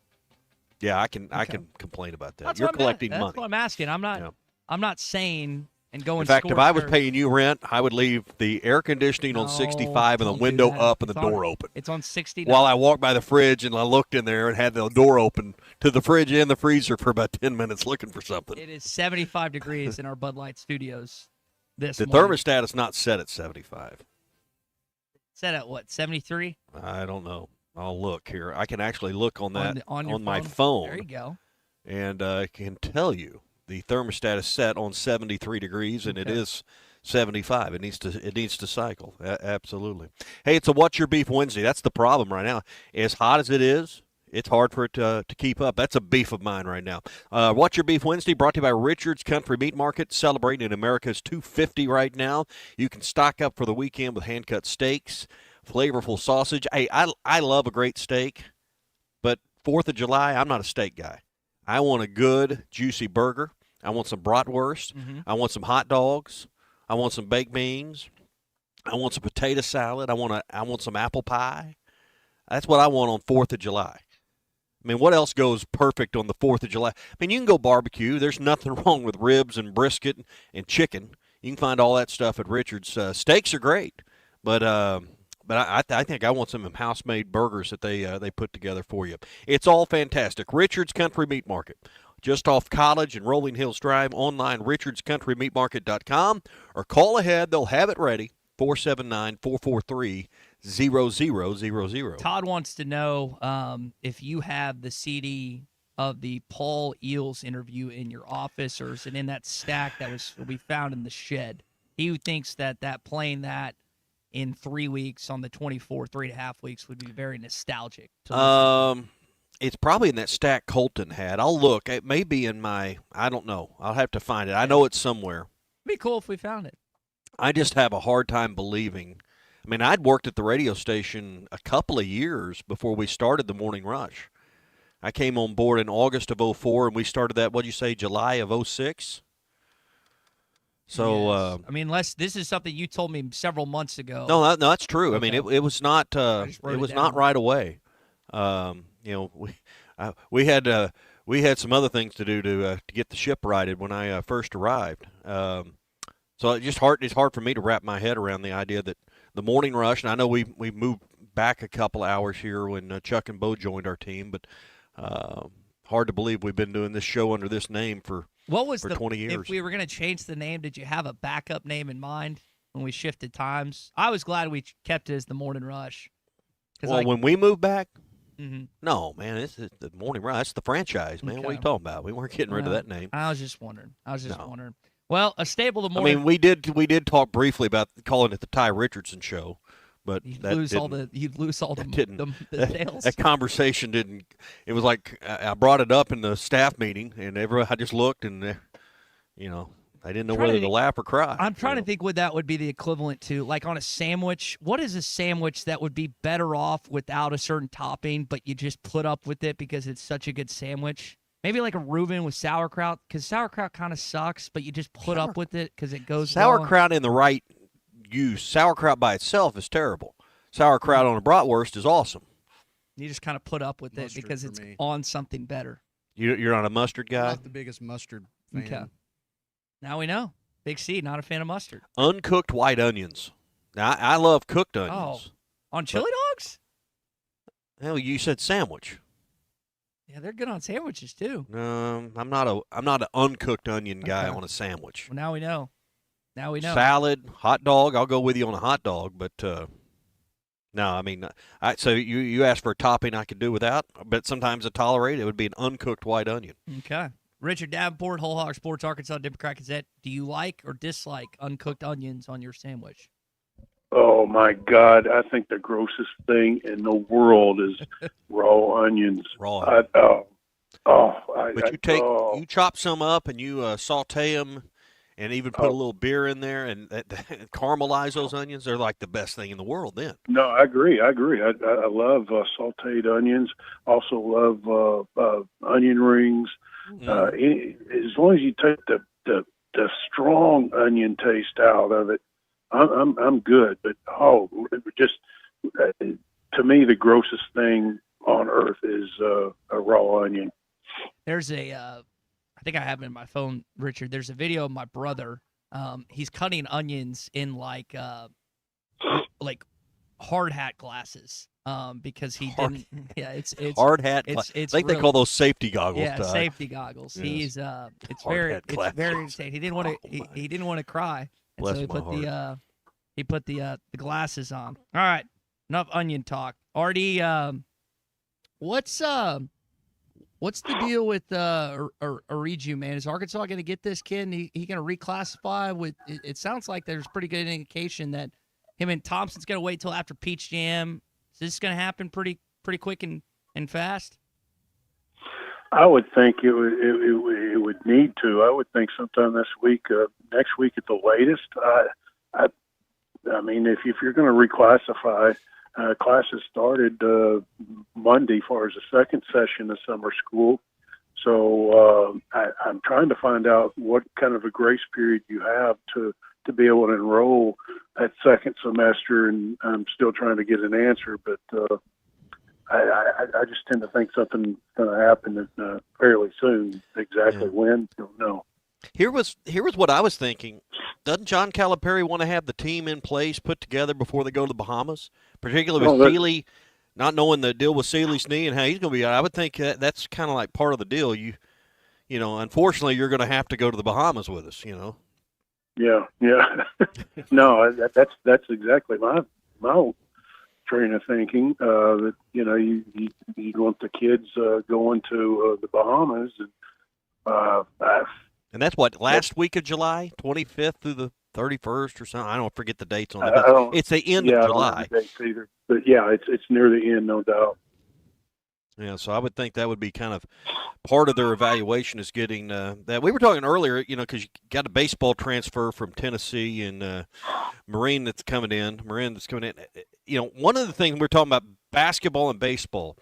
Speaker 8: yeah, I can complain about that. You're collecting money.
Speaker 5: That's what I'm asking. I'm not saying and going.
Speaker 8: In fact, if I was paying you rent, I would leave the air conditioning on 65 and the window up and the door open.
Speaker 5: It's on 60.
Speaker 8: While I walked by the fridge and I looked in there and had the door open to the fridge and the freezer for about 10 minutes looking for something.
Speaker 5: It is 75 degrees in our Bud Light studios this
Speaker 8: The
Speaker 5: morning.
Speaker 8: thermostat is not set at 75.
Speaker 5: Set at what, 73?
Speaker 8: I don't know. I'll look here. I can actually look on that
Speaker 5: on your
Speaker 8: my
Speaker 5: phone.
Speaker 8: phone.
Speaker 5: There you go.
Speaker 8: And I can tell you the thermostat is set on 73 degrees, and it
Speaker 5: Okay.
Speaker 8: is 75. It needs to cycle. Absolutely. Hey, it's a What's Your Beef Wednesday. That's the problem right now. As hot as it is, it's hard for it to keep up. That's a beef of mine right now. What's Your Beef Wednesday brought to you by Richard's Country Meat Market, celebrating America's 250 right now. You can stock up for the weekend with hand-cut steaks, flavorful sausage. Hey, I love a great steak, but 4th of July, I'm not a steak guy. I want a good, juicy burger. I want some bratwurst. I want some hot dogs. I want some baked beans. I want some potato salad. I want some apple pie. That's what I want on 4th of July. I mean, what else goes perfect on the 4th of July? I mean, you can go barbecue. There's nothing wrong with ribs and brisket and chicken. You can find all that stuff at Richard's. Steaks are great, but I think I want some house-made burgers that they put together for you. It's all fantastic. Richard's Country Meat Market, just off College and Rolling Hills Drive. Online, richardscountrymeatmarket.com, or call ahead. They'll have it ready. 479-443-0000.
Speaker 5: Todd wants to know if you have the CD of the Paul Eels interview in your office, or is it in that stack that we found in the shed? He thinks that playing that in 3 weeks on the 24, 3.5 weeks would be very nostalgic.
Speaker 8: It's probably in that stack Colton had. I'll look. It may be in I don't know. I'll have to find it. I know it's somewhere.
Speaker 5: It'd be cool if we found it.
Speaker 8: I just have a hard time believing. I mean, I'd worked at the radio station a couple of years before we started the Morning Rush. I came on board in August of 04, and we started that, what'd you say, July of 06? So,
Speaker 5: yes. I mean, this is something you told me several months ago.
Speaker 8: No, that's true.
Speaker 5: Okay.
Speaker 8: I mean, it was not not right away. We had some other things to do to get the ship righted when I first arrived. So it's hard for me to wrap my head around the idea that the Morning Rush, and I know we moved back a couple hours here when Chuck and Bo joined our team, but hard to believe we've been doing this show under this name for 20 years.
Speaker 5: If we were going to change the name, did you have a backup name in mind when we shifted times? I was glad we kept it as the Morning Rush.
Speaker 8: Well, when we moved back,
Speaker 5: Mhm.
Speaker 8: no, man, it's the Morning Rush. That's the franchise, man. What are you
Speaker 5: Okay.
Speaker 8: talking about? We weren't getting rid of that name.
Speaker 5: I was just wondering. Wondering. Well, a staple of the
Speaker 8: I
Speaker 5: Morning.
Speaker 8: mean, we did talk briefly about calling it the Ty Richardson Show, but
Speaker 5: You'd
Speaker 8: that
Speaker 5: lose all
Speaker 8: didn't-
Speaker 5: the sales.
Speaker 8: That conversation didn't. It was like I brought it up in the staff meeting, and I just looked, and I didn't know whether to laugh or cry.
Speaker 5: I'm trying to think what that would be the equivalent to, like on a sandwich. What is a sandwich that would be better off without a certain topping, but you just put up with it because it's such a good sandwich? Maybe like a Reuben with sauerkraut, because sauerkraut kind of sucks, but you just put up with it because it goes well.
Speaker 8: Sauerkraut in the right use. Sauerkraut by itself is terrible. Sauerkraut on a bratwurst is awesome.
Speaker 5: You just kind of put up with it because
Speaker 6: for
Speaker 5: it's
Speaker 6: me.
Speaker 5: on something better.
Speaker 8: You're not a mustard guy?
Speaker 6: Not the biggest mustard fan.
Speaker 5: Okay. Now we know. Big C, not a fan of mustard.
Speaker 8: Uncooked white onions. Now, I love cooked onions.
Speaker 5: On chili dogs?
Speaker 8: Hell, you said sandwich.
Speaker 5: Yeah, they're good on sandwiches too.
Speaker 8: I'm not an uncooked onion guy on a sandwich.
Speaker 5: Well, now we know.
Speaker 8: Salad, hot dog. I'll go with you on a hot dog, but no, I mean, so you asked for a topping I could do without, but sometimes I tolerate it would be an uncooked white onion.
Speaker 5: Okay. Richard Davenport, Whole Hog Sports, Arkansas Democrat Gazette. Do you like or dislike uncooked onions on your sandwich?
Speaker 11: Oh my God! I think the grossest thing in the world is raw onions.
Speaker 8: Raw.
Speaker 11: But
Speaker 8: you chop some up and you saute them, and even put a little beer in there and caramelize those onions. They're like the best thing in the world. Then.
Speaker 11: No, I agree. I love sautéed onions. Also love onion rings. As long as you take the strong onion taste out of it, I'm good. But to me, the grossest thing on earth is a raw onion.
Speaker 5: There's I think I have it in my phone, Richard. There's a video of my brother. He's cutting onions in like hard hat glasses. Because he didn't. Yeah, it's
Speaker 8: hard hat.
Speaker 5: It's
Speaker 8: I think they call those safety goggles.
Speaker 5: Yeah,
Speaker 8: Ty.
Speaker 5: safety goggles.
Speaker 8: Yes.
Speaker 5: He's it's very insane. He didn't want to. He didn't want to cry, and
Speaker 8: Bless
Speaker 5: so he
Speaker 8: my
Speaker 5: put
Speaker 8: heart.
Speaker 5: the glasses on. All right, enough onion talk. RD, what's the deal with Ariju, man? Is Arkansas going to get this kid and he going to reclassify? It sounds like there's pretty good indication that him and Thompson's going to wait till after Peach Jam. Is this going to happen pretty quick and fast?
Speaker 11: I would think it would need to. I would think sometime this week, next week at the latest. I mean, if you're going to reclassify, classes started Monday, as far as the second session of summer school. So I'm trying to find out what kind of a grace period you have to be able to enroll that second semester, and I'm still trying to get an answer. But I just tend to think something's going to happen fairly soon. Exactly when, don't know.
Speaker 8: Here was what I was thinking. Doesn't John Calipari want to have the team in place, put together before they go to the Bahamas, particularly with Sealy, not knowing the deal with Sealy's knee and how he's going to be? I would think that's kind of like part of the deal. You know, unfortunately, you're going to have to go to the Bahamas with us. You know.
Speaker 11: Yeah. No, that's exactly my train of thinking. That you want the kids going to the Bahamas,
Speaker 8: and that's what, last week of July, 25th through the 31st or something. I don't forget the dates on it. But it's the end of July.
Speaker 11: I don't know the dates either. But yeah, it's near the end, no doubt.
Speaker 8: Yeah, so I would think that would be kind of part of their evaluation is getting that. We were talking earlier, because you got a baseball transfer from Tennessee and Marin that's coming in. One of the things we're talking about, basketball and baseball.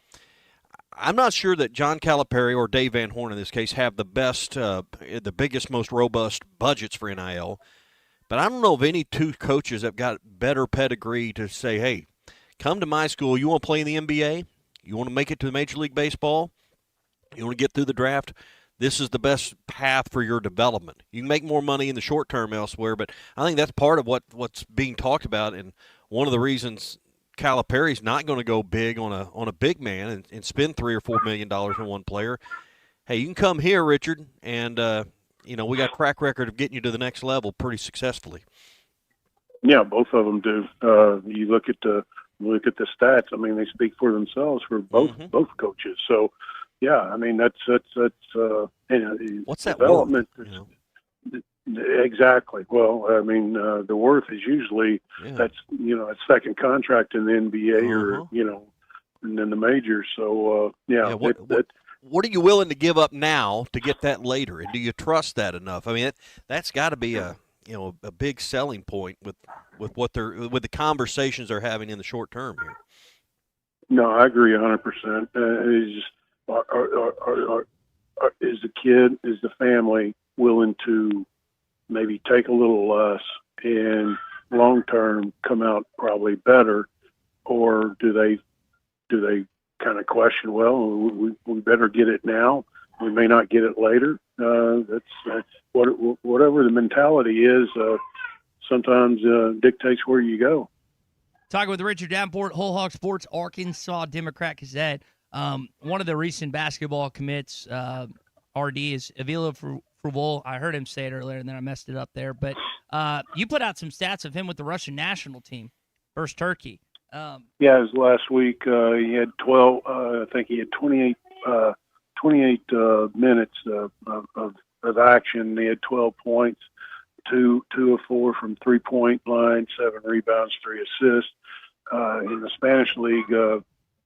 Speaker 8: I'm not sure that John Calipari or Dave Van Horn in this case have the best, the biggest, most robust budgets for NIL. But I don't know of any two coaches that have got better pedigree to say, hey, come to my school. You want to play in the NBA? You want to make it to Major League Baseball? You want to get through the draft? This is the best path for your development. You can make more money in the short term elsewhere, but I think that's part of what's being talked about, and one of the reasons Calipari's not going to go big on a big man and spend $3 or $4 million on one player. Hey, you can come here, Richard, and we got a track record of getting you to the next level pretty successfully.
Speaker 11: Yeah, both of them do. You look at the stats. I mean, they speak for themselves for both coaches. So, yeah, I mean that's
Speaker 8: what's that
Speaker 11: development? Exactly. Well, I mean, the worth is usually that's a second contract in the NBA or and then the majors. So
Speaker 8: what are you willing to give up now to get that later? And do you trust that enough? I mean, that's got to be a big selling point with the conversations they're having in the short term here.
Speaker 11: No, I agree 100%. Is the kid, is the family willing to maybe take a little less and long term come out probably better, or do they kind of question, well, we better get it now, we may not get it later? That's whatever the mentality is, sometimes dictates where you go.
Speaker 5: Talking with Richard Davenport, Whole Hog Sports, Arkansas Democrat Gazette. One of the recent basketball commits, RD, is Avila Fruvol. I heard him say it earlier, and then I messed it up there. But you put out some stats of him with the Russian national team versus Turkey.
Speaker 11: Yeah, it was last week. He had 12. I think he had 28 minutes of action. He had 12 points, two of 4 from 3-point line, 7 rebounds, 3 assists. In the Spanish league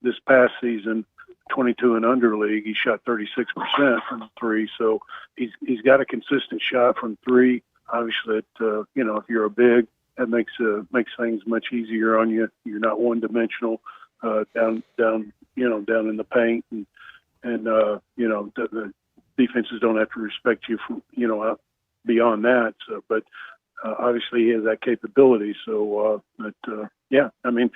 Speaker 11: this past season, 22 and under league, he shot 36% from 3. So he's got a consistent shot from 3. Obviously, if you're a big, that makes things much easier on you. You're not one dimensional down in the paint, and the defenses don't have to respect you from beyond that. So, but obviously he has that capability. So, yeah, I mean,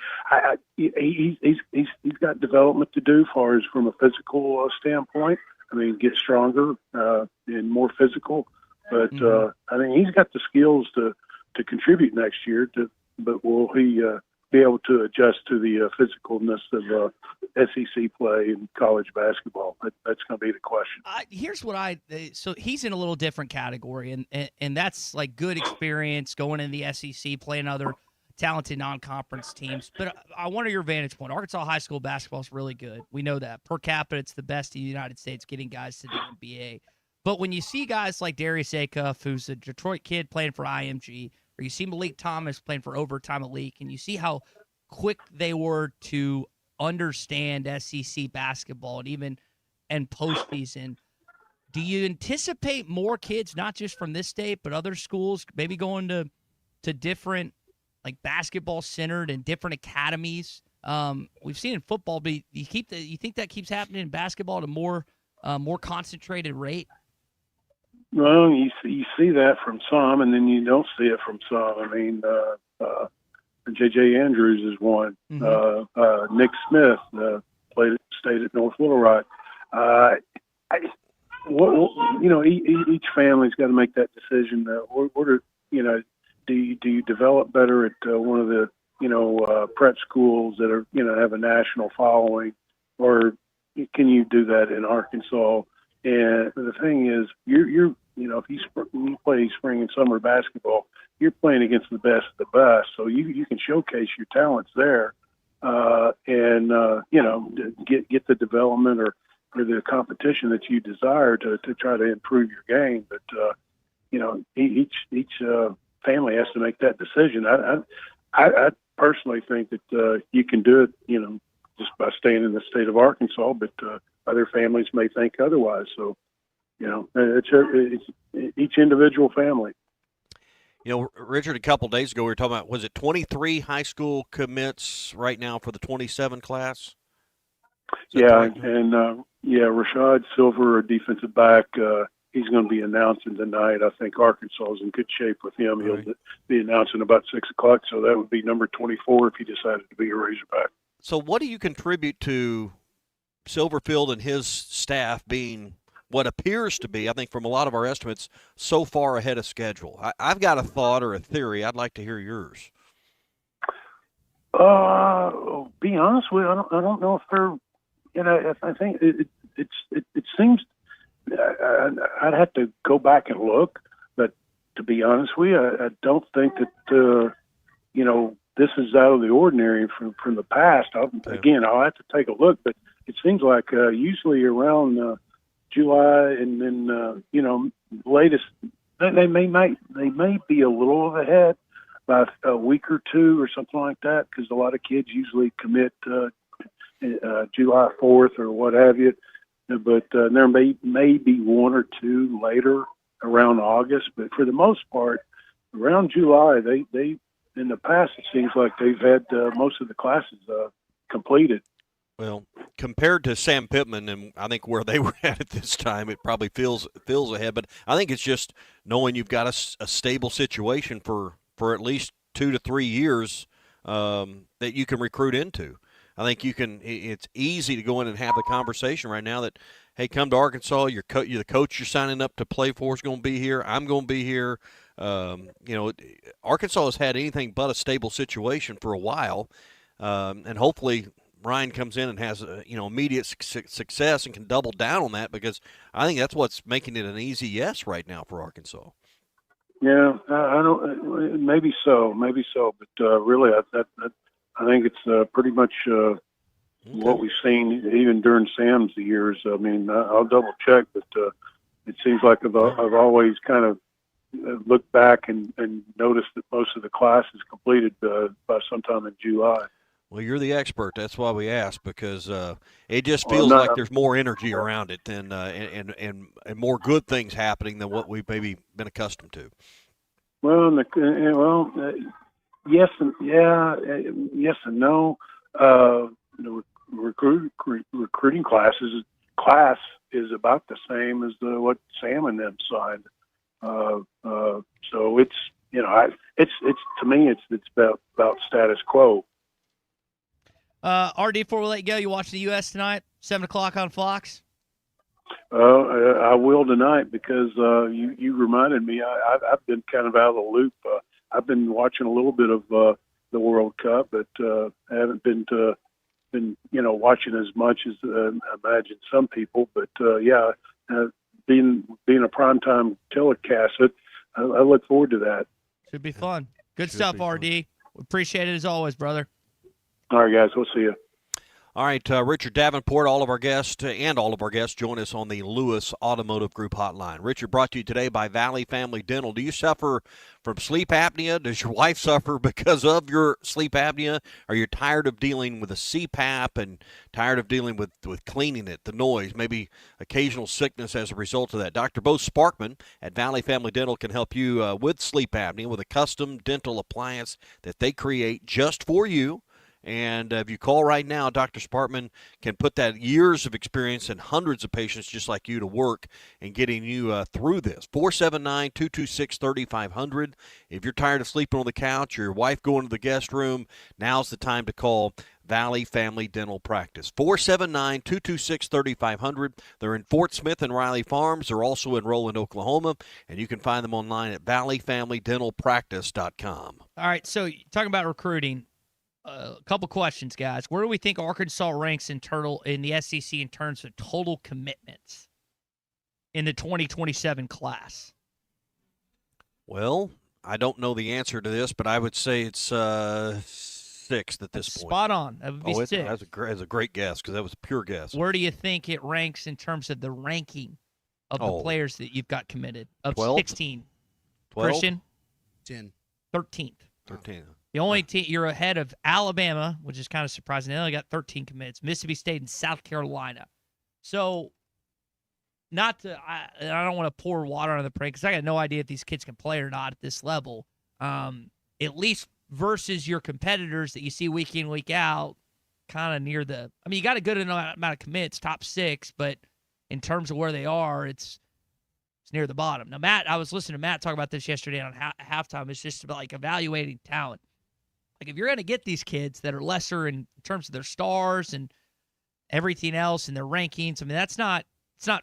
Speaker 11: he's got development to do, as far as from a physical standpoint. I mean, get stronger and more physical. But I mean, he's got the skills to contribute next year. But will he be able to adjust to the physicalness of SEC play and college basketball? That's going to be the question.
Speaker 5: Here's what so he's in a little different category, and that's like good experience going in the SEC, playing other talented non-conference teams. But I wonder your vantage point. Arkansas high school basketball is really good. We know that. Per capita, it's the best in the United States, getting guys to the NBA. But when you see guys like Darius Acuff, who's a Detroit kid playing for IMG, or you see Malik Thomas playing for Overtime Elite, and you see how quick they were to understand SEC basketball and postseason, do you anticipate more kids, not just from this state, but other schools, maybe going to different, like, basketball-centered and different academies? We've seen in football, but you think that keeps happening in basketball at a more concentrated rate?
Speaker 11: Well, you see that from some, and then you don't see it from some. I mean, J.J. Andrews is one.
Speaker 5: Mm-hmm.
Speaker 11: Nick Smith stayed at North Little Rock. Each family's got to make that decision. Do you develop better at one of the prep schools that are have a national following, or can you do that in Arkansas? And the thing is, if you play spring and summer basketball, you're playing against the best of the best, so you can showcase your talents there, and get the development or the competition that you desire to try to improve your game. But each family has to make that decision. I personally think that you can do it, just by staying in the state of Arkansas, but other families may think otherwise. So, it's each individual family.
Speaker 8: Richard, a couple of days ago we were talking about, was it 23 high school commits right now for the 27 class?
Speaker 11: Yeah, and Rashad Silver, a defensive back, he's going to be announcing tonight. I think Arkansas is in good shape with him. He'll be announcing about 6 o'clock, so that would be number 24 if he decided to be a Razorback.
Speaker 8: So what do you contribute to Silverfield and his staff being what appears to be, I think from a lot of our estimates, so far ahead of schedule? I've got a thought or a theory. I'd like to hear yours.
Speaker 11: Be honest with you, I don't know if they're, I think it seems, I'd have to go back and look, but to be honest with you, I don't think that, this is out of the ordinary from the past. Again, I'll have to take a look, but it seems like usually around July and then, latest, they may be a little ahead by a week or two or something like that, because a lot of kids usually commit July 4th or what have you. But there may be one or two later around August. But for the most part, around July, they in the past, it seems like they've had most of the classes completed.
Speaker 8: Well, compared to Sam Pittman, and I think where they were at this time, it probably feels ahead. But I think it's just knowing you've got a stable situation for at least 2 to 3 years that you can recruit into. I think you can. It's easy to go in and have the conversation right now that, hey, come to Arkansas. You're the coach you're signing up to play for is going to be here. I'm going to be here. Arkansas has had anything but a stable situation for a while, and hopefully Ryan comes in and has immediate success and can double down on that, because I think that's what's making it an easy yes right now for Arkansas.
Speaker 11: Yeah, I don't. Maybe so, but really, I think it's pretty much what we've seen even during Sam's years. I mean, I'll double check, but it seems like I've always kind of looked back and noticed that most of the class is completed by sometime in July.
Speaker 8: Well, you're the expert. That's why we asked, because it just feels like there's more energy around it than and more good things happening than what we've maybe been accustomed to.
Speaker 11: Well, yes and no. The recruiting class is about the same as what Sam and them signed. So it's it's to me it's about status quo.
Speaker 5: RD, before we let you go, you watching the U.S. tonight, 7 o'clock on Fox?
Speaker 11: I will tonight, because you reminded me. I've been kind of out of the loop. I've been watching a little bit of the World Cup, but I haven't been watching as much as I imagine some people. But being a primetime telecast, I look forward to that.
Speaker 5: Should be fun. Good stuff, RD. Appreciate it as always, brother.
Speaker 11: All right, guys. We'll see you.
Speaker 8: All right, Richard Davenport, all of our guests join us on the Lewis Automotive Group hotline. Richard, brought to you today by Valley Family Dental. Do you suffer from sleep apnea? Does your wife suffer because of your sleep apnea? Are you tired of dealing with a CPAP and tired of dealing with cleaning it, the noise, maybe occasional sickness as a result of that? Dr. Bo Sparkman at Valley Family Dental can help you with sleep apnea with a custom dental appliance that they create just for you. And if you call right now, Dr. Sparkman can put that years of experience and hundreds of patients just like you to work in getting you through this. 479-226-3500. If you're tired of sleeping on the couch or your wife going to the guest room, now's the time to call Valley Family Dental Practice. 479-226-3500. They're in Fort Smith and Riley Farms. They're also in Roland, Oklahoma, and you can find them online at valleyfamilydentalpractice.com.
Speaker 5: All right, so talking about recruiting, a couple questions, guys. Where do we think Arkansas ranks in the SEC in terms of total commitments in the 2027 class?
Speaker 8: Well, I don't know the answer to this, but I would say it's sixth at this point.
Speaker 5: Spot on. That would be six.
Speaker 8: That's a great guess because that was a pure guess.
Speaker 5: Where do you think it ranks in terms of the ranking of the players that you've got committed? Of
Speaker 8: 12?
Speaker 5: 16.
Speaker 8: 12?
Speaker 5: Christian?
Speaker 2: 10.
Speaker 5: 13th.
Speaker 8: 13.
Speaker 5: The only team you're ahead of Alabama, which is kind of surprising. They only got 13 commits. Mississippi State and South Carolina. So, I don't want to pour water on the parade because I got no idea if these kids can play or not at this level. At least versus your competitors that you see week in, week out, kind of near the. I mean, you got a good amount of commits, top 6, but in terms of where they are, it's near the bottom. Now, Matt, I was listening to Matt talk about this yesterday on halftime. It's just about like evaluating talent. Like, if you're going to get these kids that are lesser in terms of their stars and everything else and their rankings, I mean, it's not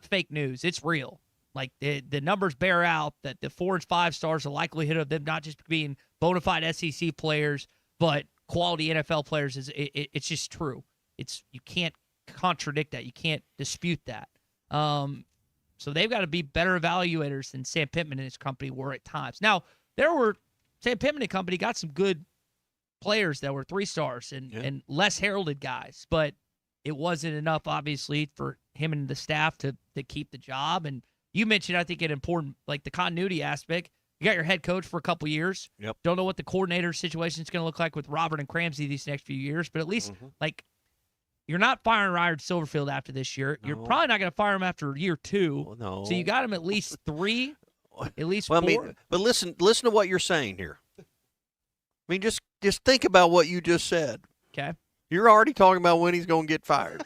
Speaker 5: fake news. It's real. Like, the numbers bear out that the 4 and 5 stars, the likelihood of them not just being bona fide SEC players, but quality NFL players, it's just true. You can't contradict that. You can't dispute that. So they've got to be better evaluators than Sam Pittman and his company were at times. Now, Sam Pittman and company got some good players that were 3 stars and less heralded guys, but it wasn't enough, obviously, for him and the staff to keep the job. And you mentioned, I think, an important, like the continuity aspect. You got your head coach for a couple years.
Speaker 8: Yep.
Speaker 5: Don't know what the coordinator situation is going to look like with Robert and Cramsey these next few years, but at least, you're not firing Ryard Silverfield after this year. No. You're probably not going to fire him after year 2.
Speaker 8: Well, no.
Speaker 5: So you got him at least 3, at least 4.
Speaker 8: I mean, but listen to what you're saying here. I mean, just think about what you just said.
Speaker 5: Okay.
Speaker 8: You're already talking about when he's going to get fired.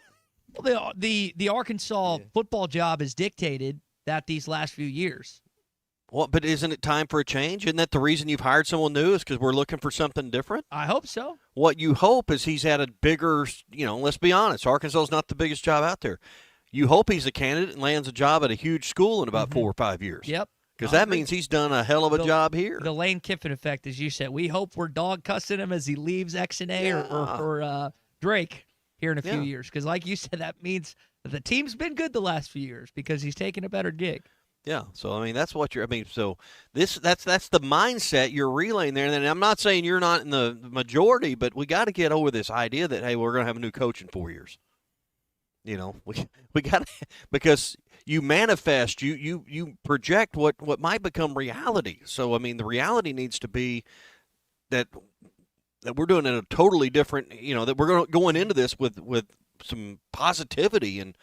Speaker 5: Well, the Arkansas football job is dictated that these last few years.
Speaker 8: Well, but isn't it time for a change? Isn't that the reason you've hired someone new is because we're looking for something different?
Speaker 5: I hope so.
Speaker 8: What you hope is he's had a bigger, let's be honest, Arkansas is not the biggest job out there. You hope he's a candidate and lands a job at a huge school in about 4 or 5 years.
Speaker 5: Yep.
Speaker 8: Because that means he's done a hell of a job here.
Speaker 5: The Lane Kiffin effect, as you said. We hope we're dog cussing him as he leaves X&A or Drake here in a few years. Because like you said, that means that the team's been good the last few years because he's taken a better gig.
Speaker 8: Yeah, so I mean that's what so that's the mindset you're relaying there. And I'm not saying you're not in the majority, but we got to get over this idea that hey, we're going to have a new coach in 4 years. We got to, because you manifest, you project what might become reality. So I mean the reality needs to be that we're doing it a totally different, that we're going into this with some positivity and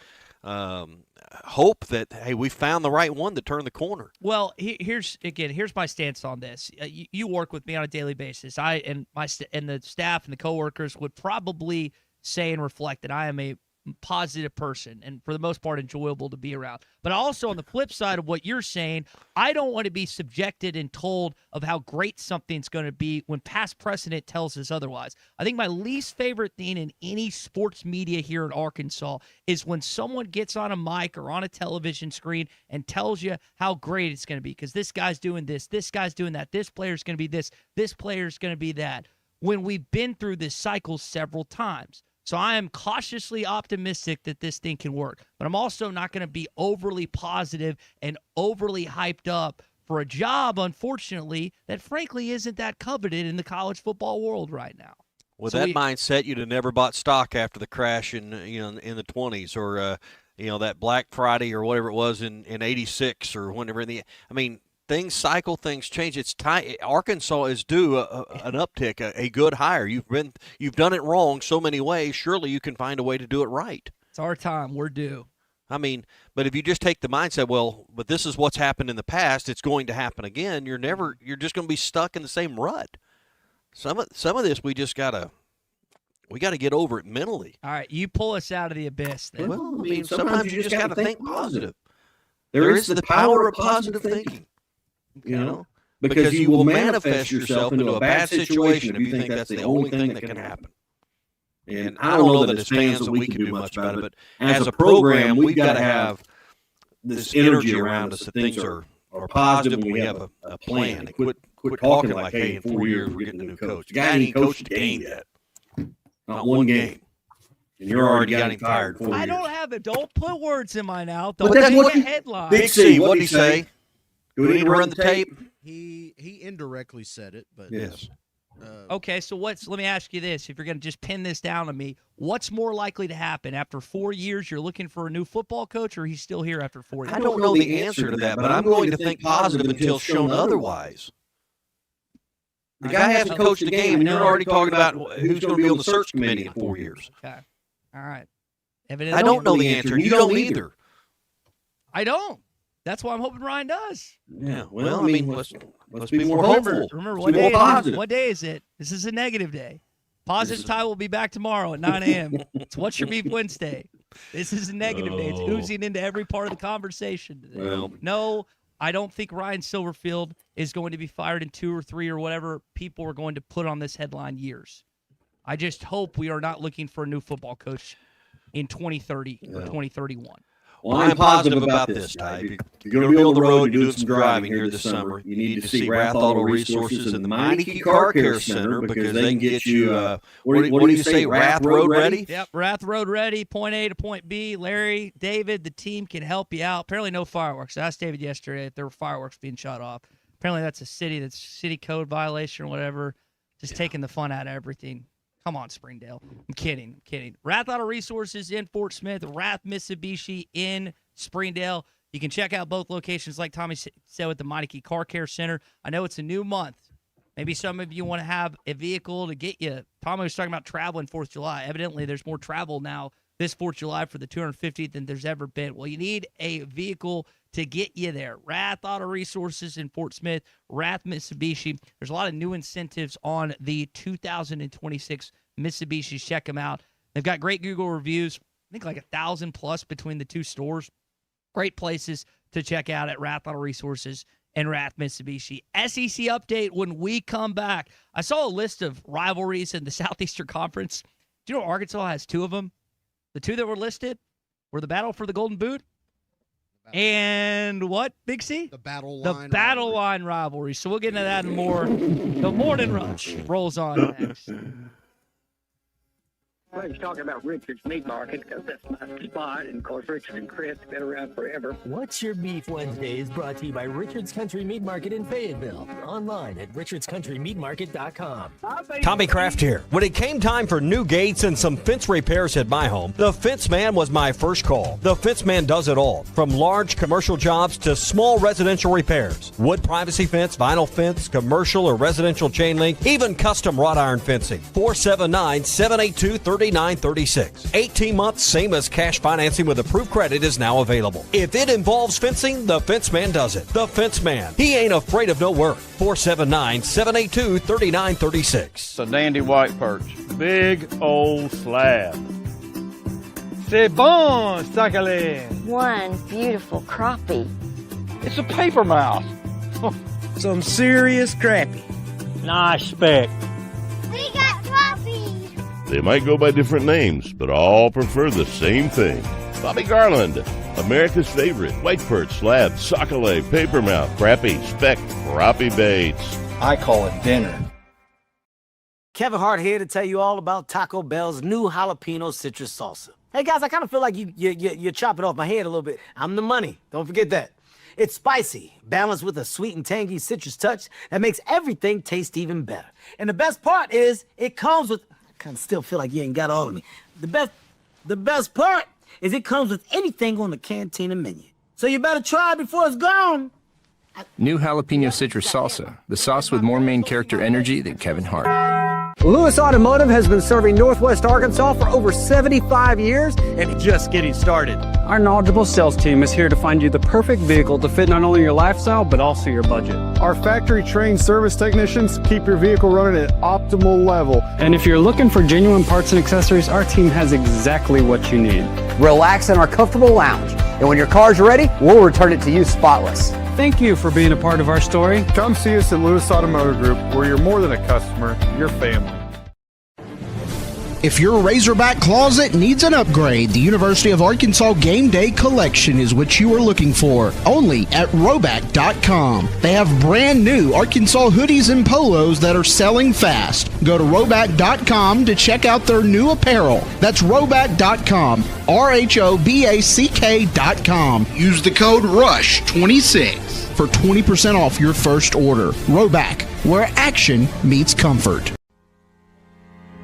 Speaker 8: hope that, hey, we found the right one to turn the corner.
Speaker 5: Well, here's my stance on this. You work with me on a daily basis. I and the staff and the coworkers would probably say and reflect that I am a positive person and for the most part enjoyable to be around. But also on the flip side of what you're saying, I don't want to be subjected and told of how great something's going to be when past precedent tells us otherwise. I think my least favorite thing in any sports media here in Arkansas is when someone gets on a mic or on a television screen and tells you how great it's going to be because this guy's doing this guy's doing that, this player's going to be this player's going to be that, when we've been through this cycle several times. So I am cautiously optimistic that this thing can work. But I'm also not going to be overly positive and overly hyped up for a job, unfortunately, that frankly isn't that coveted in the college football world right now.
Speaker 8: With that mindset, you'd have never bought stock after the crash in in the 20s, or that Black Friday or whatever it was in '86 or whenever. I mean, things cycle, things change. It's time. Arkansas is due an uptick, a good hire. You've done it wrong so many ways. Surely you can find a way to do it right.
Speaker 5: It's our time. We're due.
Speaker 8: I mean, but if you just take the mindset, well, but this is what's happened in the past, it's going to happen again. You're just going to be stuck in the same rut. Some of this we gotta get over it mentally.
Speaker 5: All right, you pull us out of the abyss then.
Speaker 8: Well, I mean, sometimes you just gotta think positive. There is the power of positive thinking. Because you will manifest yourself into a bad situation if you think that's the only thing that can happen. And I don't know that as fans that we can do much about it, but as a program, we've got to have this energy around us that things are positive and we have a plan. And quit talking like, hey, in 4 years we're getting a new coach. The guy ain't coached a game yet. Not one game. And you're already getting fired 4 years.
Speaker 5: I don't have it. Don't put words in my mouth.
Speaker 8: But
Speaker 5: Don't
Speaker 8: that's
Speaker 5: make
Speaker 8: what
Speaker 5: a headline.
Speaker 8: Big C, what did he say? Do we need to run the tape?
Speaker 2: He indirectly said it, but
Speaker 8: yes.
Speaker 5: Okay, so let me ask you this. If you're going to just pin this down on me, what's more likely to happen? After 4 years, you're looking for a new football coach, or he's still here after 4 years?
Speaker 8: I don't know the answer to that, but I'm going to think positive until shown otherwise. The guy hasn't coached a game, and you're already talking about who's going to be on the search committee in 4 years.
Speaker 5: Okay. All right.
Speaker 8: I don't know the answer. You don't either.
Speaker 5: I don't. That's why I'm hoping Ryan does.
Speaker 8: Yeah. Well, I mean, let's be more hopeful.
Speaker 5: Remember
Speaker 8: what
Speaker 5: day is it? This is a negative day. Positive Ty will be back tomorrow at 9 a.m. It's What's Your Beef Wednesday. This is a negative day. It's oozing into every part of the conversation today.
Speaker 8: Well,
Speaker 5: no, I don't think Ryan Silverfield is going to be fired in 2 or 3 or whatever people are going to put on this headline years. I just hope we are not looking for a new football coach in 2030 or 2031.
Speaker 8: Well, I'm positive about this, Ty. If you're going to be on the road, you're doing some driving here this summer, you need to see Rath Auto Resources and the Meineke Car Care Center because they can get you, what do you say, Rath Road Ready?
Speaker 5: Yep, Rath Road Ready, point A to point B. Larry, David, the team can help you out. Apparently no fireworks. I asked David yesterday if there were fireworks being shot off. Apparently that's city code violation or whatever, just taking the fun out of everything. Come on, Springdale. I'm kidding. Rath Auto Resources in Fort Smith, Rath Mitsubishi in Springdale. You can check out both locations, like Tommy said, with the Meineke Car Care Center. I know it's a new month. Maybe some of you want to have a vehicle to get you. Tommy was talking about traveling 4th of July. Evidently, there's more travel now this 4th of July for the 250th than there's ever been. Well, you need a vehicle to get you there. Rath Auto Resources in Fort Smith, Rath Mitsubishi. There's a lot of new incentives on the 2026 Mitsubishis. Check them out. They've got great Google reviews. I think like 1,000 plus between the two stores. Great places to check out at Rath Auto Resources and Rath Mitsubishi. SEC update when we come back. I saw a list of rivalries in the Southeastern Conference. Do you know Arkansas has 2 of them? The 2 that were listed were the battle for the Golden Boot and what, Big C?
Speaker 2: The battle
Speaker 5: line rivalry. So we'll get into that and more. The Morning Rush rolls on next.
Speaker 6: Well, he's talking about Richard's Meat Market because that's my spot. And, of course, Richard and Chris have been around forever.
Speaker 14: What's Your Beef Wednesday is brought to you by Richard's Country Meat Market in Fayetteville. Online at richardscountrymeatmarket.com.
Speaker 9: Tommy Kraft here. When it came time for new gates and some fence repairs at my home, the Fence Man was my first call. The Fence Man does it all, from large commercial jobs to small residential repairs. Wood privacy fence, vinyl fence, commercial or residential chain link, even custom wrought iron fencing. 479-782-3936. 18 months, same as cash financing with approved credit is now available. If it involves fencing, the Fence Man does it. The Fence Man. He ain't afraid of no work. 479-782-3936.
Speaker 23: It's a dandy white perch. Big old slab. C'est bon, sacalé.
Speaker 24: One beautiful crappie.
Speaker 23: It's a paper mouse. Some serious crappie. Nice speck.
Speaker 24: We got crappie.
Speaker 25: They might go by different names, but all prefer the same thing. Bobby Garland, America's favorite white perch, slab, sockeye, papermouth, crappie, speck, crappie baits.
Speaker 27: I call it dinner.
Speaker 28: Kevin Hart here to tell you all about Taco Bell's new jalapeno citrus salsa. Hey guys, I kind of feel like you chopping off my head a little bit. I'm the money. Don't forget that. It's spicy, balanced with a sweet and tangy citrus touch that makes everything taste even better. And the best part is, it comes with... I kind of still feel like you ain't got all of me. The best part is it comes with anything on the Cantina menu. So you better try it before it's gone.
Speaker 3: New jalapeno citrus salsa, the sauce with more main character energy than Kevin Hart.
Speaker 4: Lewis Automotive has been serving Northwest Arkansas for over 75 years and just getting started.
Speaker 12: Our knowledgeable sales team is here to find you the perfect vehicle to fit not only your lifestyle, but also your budget.
Speaker 13: Our factory-trained service technicians keep your vehicle running at optimal level.
Speaker 12: And if you're looking for genuine parts and accessories, our team has exactly what you need.
Speaker 4: Relax in our comfortable lounge, and when your car's ready, we'll return it to you spotless.
Speaker 12: Thank you for being a part of our story.
Speaker 13: Come see us at Lewis Automotive Group, where you're more than a customer, you're family.
Speaker 21: If your Razorback closet needs an upgrade, the University of Arkansas Game Day Collection is what you are looking for, only at Roback.com. They have brand new Arkansas hoodies and polos that are selling fast. Go to Roback.com to check out their new apparel. That's Roback.com, RHOBACK.com. Use the code RUSH26 for 20% off your first order. Roback, where action meets comfort.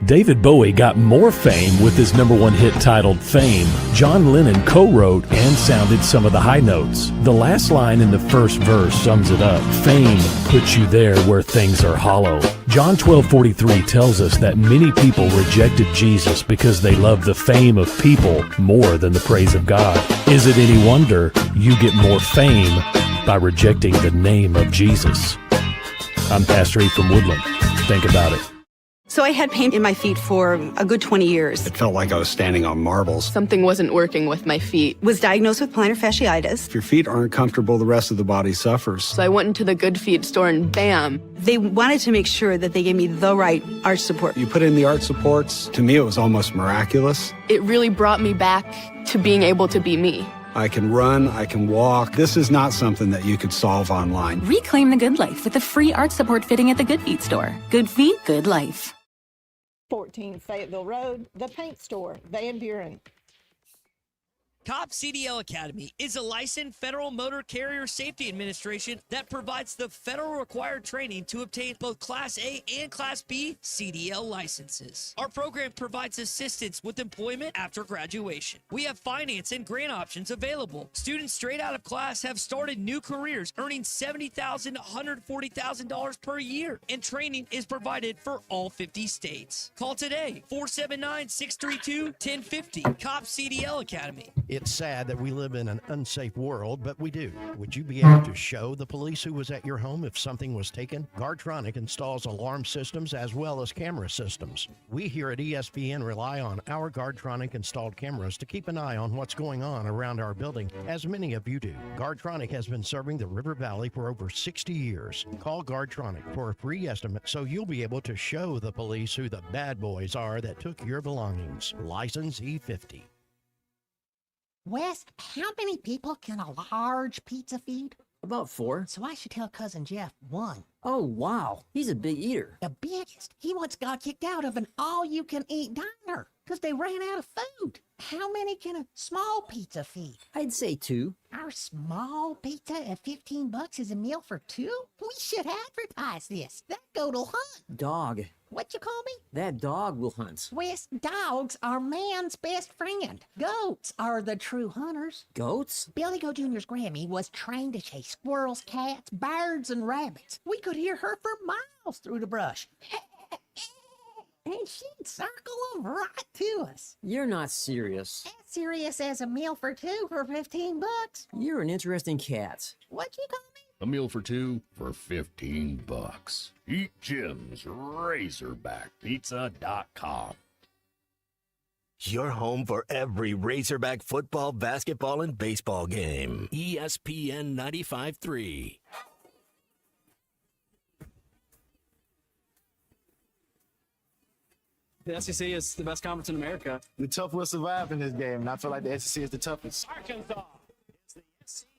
Speaker 15: David Bowie got more fame with his #1 hit titled Fame. John Lennon co-wrote and sounded some of the high notes. The last line in the first verse sums it up. Fame puts you there where things are hollow. John 12:43 tells us that many people rejected Jesus because they loved the fame of people more than the praise of God. Is it any wonder you get more fame by rejecting the name of Jesus? I'm Pastor E from Woodland. Think about it.
Speaker 16: So I had pain in my feet for a good 20 years.
Speaker 22: It felt like I was standing on marbles.
Speaker 16: Something wasn't working with my feet. Was diagnosed with plantar fasciitis.
Speaker 22: If your feet aren't comfortable, the rest of the body suffers.
Speaker 16: So I went into the Good Feet store and bam. They wanted to make sure that they gave me the right arch support.
Speaker 22: You put in the arch supports. To me, it was almost miraculous.
Speaker 16: It really brought me back to being able to be me.
Speaker 22: I can run, I can walk. This is not something that you could solve online.
Speaker 27: Reclaim the good life with the free arch support fitting at the Good Feet store. Good feet, good life.
Speaker 29: 14 Fayetteville Road, The Paint Store, Van Buren.
Speaker 5: COP CDL Academy is a licensed Federal Motor Carrier Safety Administration that provides the federal required training to obtain both Class A and Class B CDL licenses. Our program provides assistance with employment after graduation. We have finance and grant options available. Students straight out of class have started new careers earning $70,000 to $140,000 per year, and training is provided for all 50 states. Call today, 479-632-1050, COP CDL Academy.
Speaker 18: It's sad that we live in an unsafe world, but we do. Would you be able to show the police who was at your home if something was taken? Guardtronic installs alarm systems as well as camera systems. We here at ESPN rely on our Guardtronic installed cameras to keep an eye on what's going on around our building, as many of you do. Guardtronic has been serving the River Valley for over 60 years. Call Guardtronic for a free estimate so you'll be able to show the police who the bad boys are that took your belongings. License E50.
Speaker 30: Wes, how many people can a large pizza feed?
Speaker 31: About 4.
Speaker 30: So I should tell Cousin Jeff 1.
Speaker 31: Oh, wow. He's a big eater.
Speaker 30: The biggest. He once got kicked out of an all-you-can-eat diner because they ran out of food. How many can a small pizza feed?
Speaker 31: I'd say 2.
Speaker 30: Our small pizza at $15 is a meal for 2? We should advertise this. That goat'll hunt.
Speaker 31: Dog.
Speaker 30: What you call me?
Speaker 31: That dog will hunt.
Speaker 30: Wes, dogs are man's best friend. Goats are the true hunters.
Speaker 31: Goats?
Speaker 30: Billy Goat Jr.'s Grammy was trained to chase squirrels, cats, birds, and rabbits. We could hear her for miles through the brush. And she'd circle them right to us.
Speaker 31: You're not serious.
Speaker 30: As serious as a meal for 2 for $15.
Speaker 31: You're an interesting cat.
Speaker 30: What'd you call me?
Speaker 10: A meal for 2 for $15. Eat Jim's RazorbackPizza.com.
Speaker 7: Your home for every Razorback football, basketball, and baseball game. ESPN 95.3.
Speaker 32: The SEC is the best conference in America.
Speaker 33: The tough will survive in this game, and I feel like the SEC is the toughest.
Speaker 32: Arkansas is the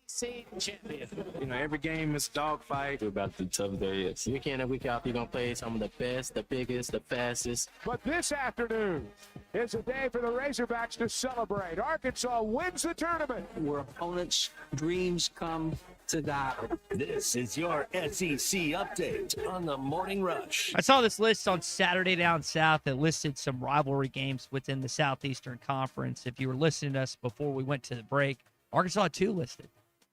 Speaker 32: SEC champion. You know, every game is a dogfight. We're about the tough there is. Week in and week out, you're going to play some of the best, the biggest, the fastest.
Speaker 34: But this afternoon is a day for the Razorbacks to celebrate. Arkansas wins the tournament.
Speaker 32: Where opponents' dreams come
Speaker 10: This is your SEC update on the Morning Rush.
Speaker 5: I saw this list on Saturday Down South that listed some rivalry games within the Southeastern Conference. If you were listening to us before we went to the break, Arkansas had 2 listed.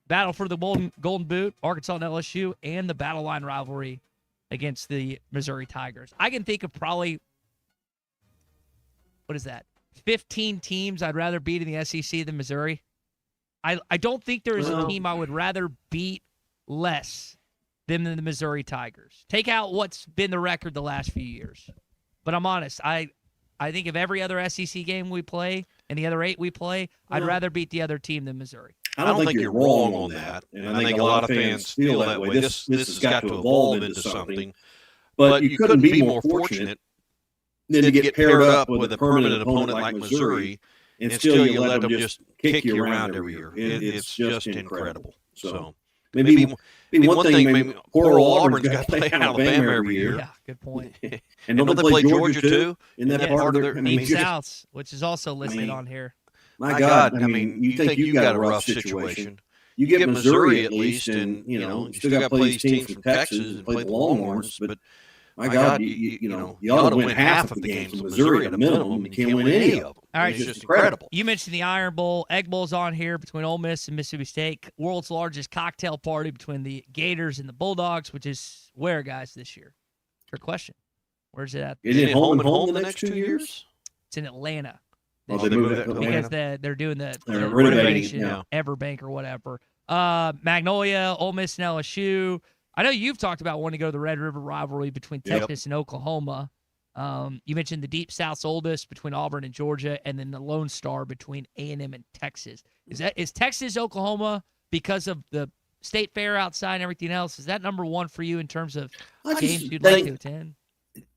Speaker 5: Battle for the Golden Boot, Arkansas and LSU, and the Battle Line rivalry against the Missouri Tigers. I can think of probably, 15 teams I'd rather beat in the SEC than Missouri. I don't think there is a team I would rather beat less than the Missouri Tigers. Take out what's been the record the last few years. But I'm honest, I think of every other SEC game we play and the other 8 we play, I'd rather beat the other team than Missouri.
Speaker 1: I don't think you're wrong on that, and I think a lot of fans feel that way. This has got to evolve into something, but you couldn't be more fortunate than to get paired up with a permanent opponent like Missouri, and still you let them just kick you around every year. It's just incredible. So maybe one thing, maybe poor old Auburn's got to play Alabama every year.
Speaker 5: Yeah, good point.
Speaker 1: And don't they play Georgia too? In that part of their
Speaker 5: South, which is also listed on here.
Speaker 1: My God, I mean, you think you've got a rough situation. You get Missouri at least, and you still got to play these teams from Texas and play the Longhorns. But my God, you ought to win half of the games in Missouri at a minimum, and you can't win any of them.
Speaker 5: All right,
Speaker 1: it's just incredible.
Speaker 5: You mentioned the Iron Bowl. Egg Bowl's on here between Ole Miss and Mississippi State. World's largest cocktail party between the Gators and the Bulldogs, which is where, guys, this year? Good question. Where's it at?
Speaker 1: Is it home and home the next 2 years?
Speaker 5: It's in Atlanta.
Speaker 1: Oh, they moved it to
Speaker 5: because
Speaker 1: Atlanta.
Speaker 5: they're doing the
Speaker 1: renovating,
Speaker 5: Everbank or whatever. Magnolia, Ole Miss, and LSU. I know you've talked about wanting to go to the Red River rivalry between Texas and Oklahoma. You mentioned the Deep South's oldest between Auburn and Georgia, and then the Lone Star between A&M and Texas. Is Texas, Oklahoma, because of the State Fair outside and everything else, is that number 1 for you in terms of games you'd like to attend?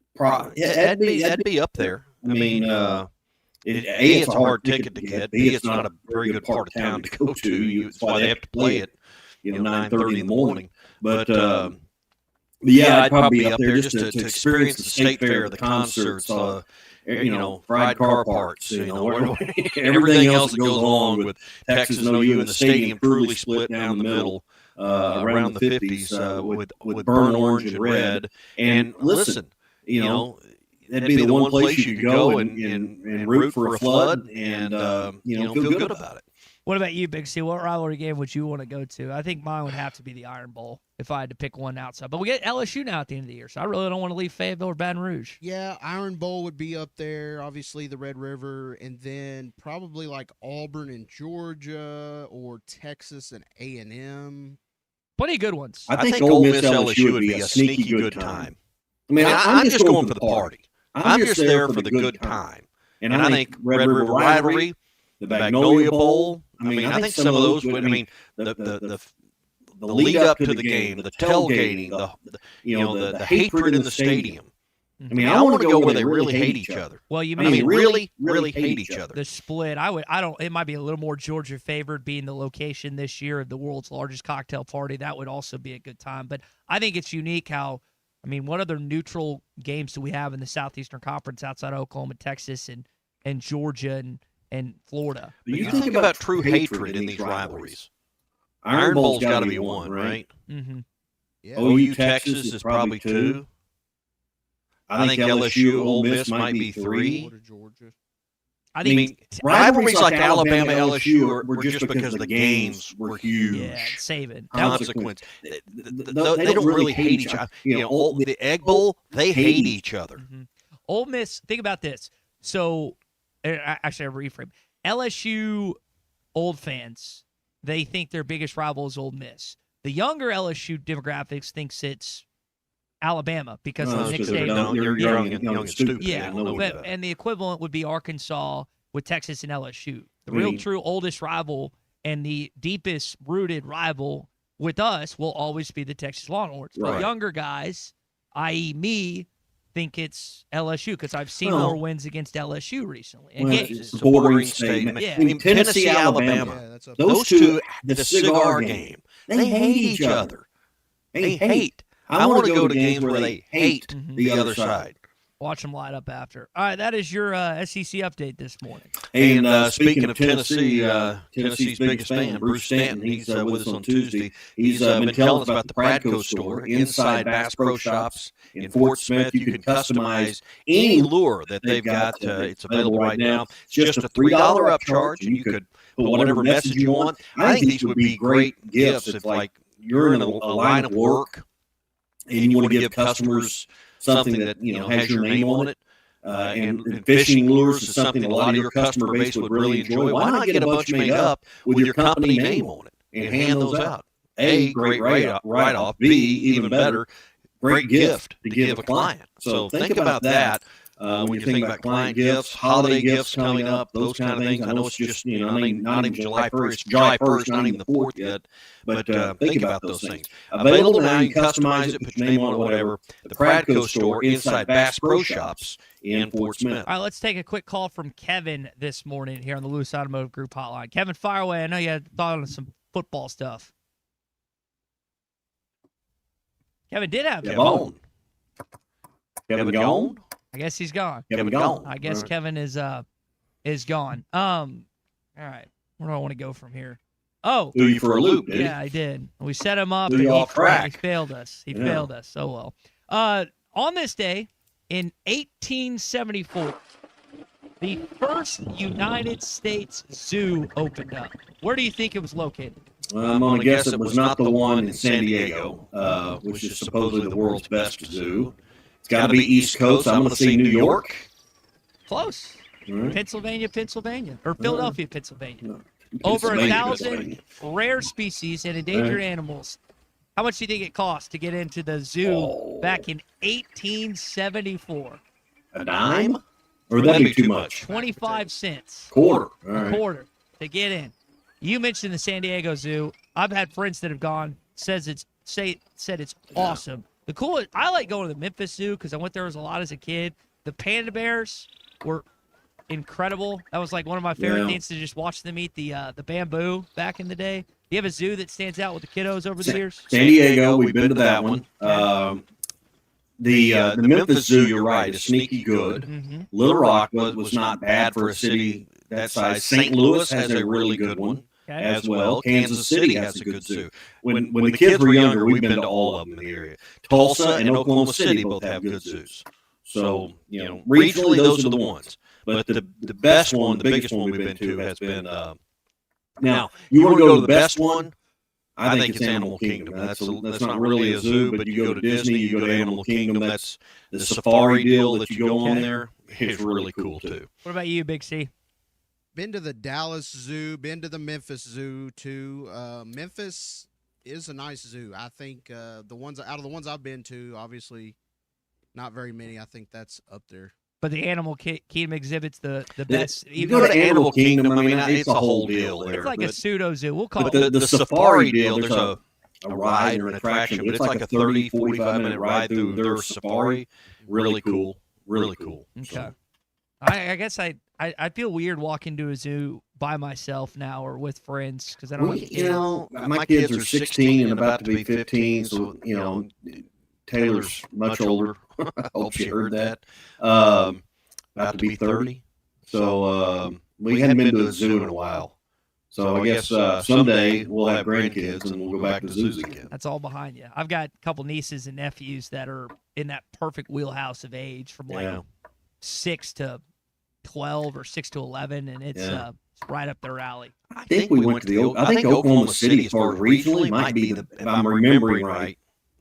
Speaker 1: That'd be up there. I mean, it's a hard ticket to get. B, it's not a very good part of town to go to. That's why they have to play it, 9:30 in the morning. But yeah, I'd probably be up there just to experience the State Fair, the concerts, fried car parts, everything else that goes along with Texas and OU, and the stadium truly split down the middle around the 50s with burnt orange and red. And listen, that'd be the one place you could go and root for a flood and feel good about it.
Speaker 5: What about you, Big C? What rivalry game would you want to go to? I think mine would have to be the Iron Bowl if I had to pick one outside. But we get LSU now at the end of the year, so I really don't want to leave Fayetteville or Baton Rouge.
Speaker 2: Yeah, Iron Bowl would be up there, obviously the Red River, and then probably like Auburn and Georgia or Texas and A&M.
Speaker 5: Plenty of good ones.
Speaker 1: I think Ole Miss LSU would be a sneaky good time. I mean, I'm just going for the party. I'm just there for the good time. And I think Red River rivalry, the Magnolia Bowl. I mean, I think some of those would. I mean, the lead up to the game, the tailgating, the hatred in the stadium. I mean, I want to go where they really hate each other.
Speaker 5: Well, you
Speaker 1: really hate each other.
Speaker 5: The split, it might be a little more Georgia favored being the location this year of the world's largest cocktail party. That would also be a good time. But I think it's unique how, what other neutral games do we have in the Southeastern Conference outside of Oklahoma, Texas, and Georgia and Florida?
Speaker 1: But you think about true hatred in these rivalries. Iron Bowl's got to be one, right?
Speaker 5: Mm-hmm.
Speaker 1: Yeah. OU Texas is probably 2. I think LSU Ole Miss might be 3.
Speaker 5: I mean,
Speaker 1: rivalries like Alabama LSU were just because the games were huge.
Speaker 5: Yeah, Saban.
Speaker 1: Consequence. They don't really hate each other. The Egg Bowl, they hate each other.
Speaker 5: Mm-hmm. Ole Miss, think about this. So, actually, I reframe. LSU old fans, they think their biggest rival is Ole Miss. The younger LSU demographics thinks it's Alabama because of the Nick Saban.
Speaker 1: You're young and stupid.
Speaker 5: Yeah, and the equivalent would be Arkansas with Texas and LSU. The real true oldest rival and the deepest rooted rival with us will always be the Texas Longhorns. But
Speaker 1: Right.
Speaker 5: younger guys, i.e. me, think it's LSU because I've seen more wins against LSU recently. And
Speaker 1: It's a bordering state.
Speaker 5: Yeah.
Speaker 1: I mean, Tennessee, Alabama, those two, the cigar game, they hate each other. They hate. I want to go to games where they hate the other side.
Speaker 5: Watch them light up after. All right, that is your SEC update this morning.
Speaker 1: Hey, and speaking of Tennessee, Tennessee's biggest fan, Bruce Stanton, he's with us on Tuesday. He's been telling us about the Pradco store inside Bass Pro Shops in Fort Smith. You can customize any lure that they've got. It's available right now. It's just a $3 upcharge, and you could put whatever message you want. I think these would be great gifts if, like, you're in a line of work and you want to give customers something that, you know, has your name on it. And fishing lures is something a lot of your customer base would really enjoy. Why not get a bunch made up with your company name on it and hand those out? A, great write-off. B, even better, great gift to give a client. So think about that. When you think about client gifts, holiday gifts coming up, those kind of things. I know it's just, you know, not even July 1st. It's July 1st, not even the 4th yet. But think about those things. Available now. You can customize it, put your name on it, whatever. The Pradco store inside Bass Pro Shops in Fort Smith.
Speaker 5: All right, let's take a quick call from Kevin this morning here on the Lewis Automotive Group hotline. Kevin, fire away. I know you had thought on some football stuff. Kevin did have
Speaker 1: Kevin gone?
Speaker 5: I guess he's gone.
Speaker 1: Kevin gone.
Speaker 5: I guess
Speaker 1: Right.
Speaker 5: Kevin is gone. All right. Where do I want to go from here? Oh,
Speaker 1: Threw you for a loop, did he?
Speaker 5: yeah, I did. We set him up.
Speaker 1: Threw you
Speaker 5: and
Speaker 1: off track.
Speaker 5: He failed us. He
Speaker 1: Yeah.
Speaker 5: failed us. Oh well. On this day in 1874, the first United States Zoo opened up. Where do you think it was located?
Speaker 1: I'm going to guess it was not the one in San Diego, which is supposedly the world's best zoo. It's got to be East Coast. I'm going to say New York.
Speaker 5: Close.
Speaker 1: All right.
Speaker 5: Pennsylvania, or Philadelphia, Pennsylvania.
Speaker 1: No.
Speaker 5: Over
Speaker 1: Pennsylvania,
Speaker 5: 1,000
Speaker 1: Pennsylvania.
Speaker 5: rare species and endangered
Speaker 1: Right.
Speaker 5: animals. How much do you think it cost to get into the zoo back in 1874?
Speaker 1: A dime? Or would that be too much?
Speaker 5: 25 cents.
Speaker 1: Quarter. All right.
Speaker 5: Quarter to get in. You mentioned the San Diego Zoo. I've had friends that have gone. Said it's awesome. The coolest. I like going to the Memphis Zoo because I went there a lot as a kid. The panda bears were incredible. That was like one of my favorite things to just watch them eat the bamboo back in the day. Do you have a zoo that stands out with the kiddos over the years?
Speaker 1: San Diego, we've been to that one. The Memphis Zoo, you're right, is sneaky good.
Speaker 5: Mm-hmm.
Speaker 1: Little Rock was not bad for a city that size. St. Louis has a really good one as well. Kansas City has a good zoo. When the kids were younger, we've been to all of them in the area. Tulsa and Oklahoma City both have good zoos. So, you know, regionally, those are the ones. But the best one, the biggest one we've been to has been now, you want to go to the best one? I think it's Animal Kingdom. That's not really a zoo, but you go to Disney, you go to Animal Kingdom. That's the safari deal that you go on there. It's really cool too.
Speaker 5: What about you, Big C?
Speaker 2: Been to the Dallas Zoo, been to the Memphis Zoo too. Memphis is a nice zoo. I think out of the ones I've been to, obviously not very many. I think that's up there.
Speaker 5: But the Animal Kingdom exhibits the best.
Speaker 1: You go to Animal Kingdom, I mean, it's a whole deal there.
Speaker 5: It's like a pseudo zoo. We'll call
Speaker 1: but
Speaker 5: it.
Speaker 1: the safari deal, there's a ride or an attraction, but it's like a 30, 45-minute ride through their safari. Really cool. Really cool.
Speaker 5: Okay.
Speaker 1: So,
Speaker 5: I guess I feel weird walking to a zoo by myself now or with friends because I don't.
Speaker 1: well, you know, my kids are 16 and about to be 15, so, you know, Taylor's much older. I hope she heard that. About to be 30. So we hadn't been to a zoo in a while. So I guess someday we'll have grandkids and we'll go back to zoos again.
Speaker 5: That's all behind you. I've got a couple nieces and nephews that are in that perfect wheelhouse of age from like 6 to 12 or 6 to 11, and it's right up their alley.
Speaker 1: I think we went to I think Oklahoma City, as far as regionally, might be if I'm remembering right,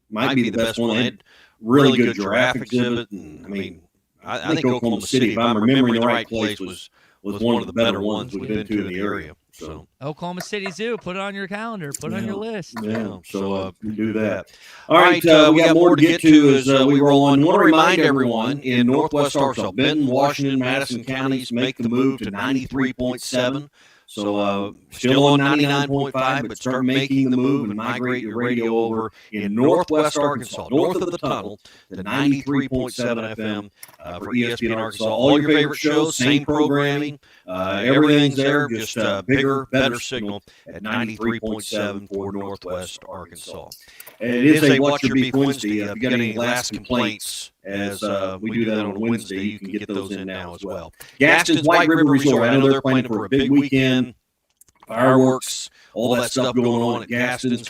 Speaker 1: might be the best one. They had really good giraffe exhibit, and I mean, I think Oklahoma City, if I'm remembering the right place, was one of the better ones we've been to in the area. So
Speaker 5: Oklahoma City Zoo, put it on your calendar, put it on your list.
Speaker 1: Yeah, so do that. All right, we got more to get to as we roll on. I want to remind everyone in Northwest Arkansas, Benton, Washington, Madison counties make the move to 93.7. So still on 99.5, but start making the move and migrate your radio over in Northwest Arkansas, north of the tunnel, to 93.7 FM for ESPN Arkansas. All your favorite shows, same programming, everything's there, just bigger, better signal at 93.7 for Northwest Arkansas. And it is a What's Your Beef Wednesday. If you got any last complaints as we do that on Wednesday. You can get those in now as well. Gaston's White River Resort. I know they're planning for a big weekend. Fireworks, all that stuff going on at Gaston's.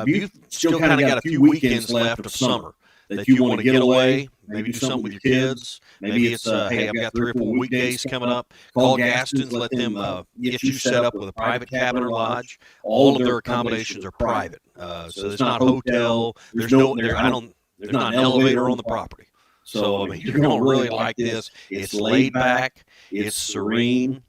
Speaker 1: You've still kind of got a few weekends left of summer that you want to get away, maybe do something with your kids. Maybe it's, hey, I've got 3 or 4 weekdays coming up. Call Gaston's, let them get you set up with a private cabin or lodge. All of their accommodations are private, so it's not hotel. There's not an elevator on the property. So I mean, you're going to really like this. It's laid back. It's serene.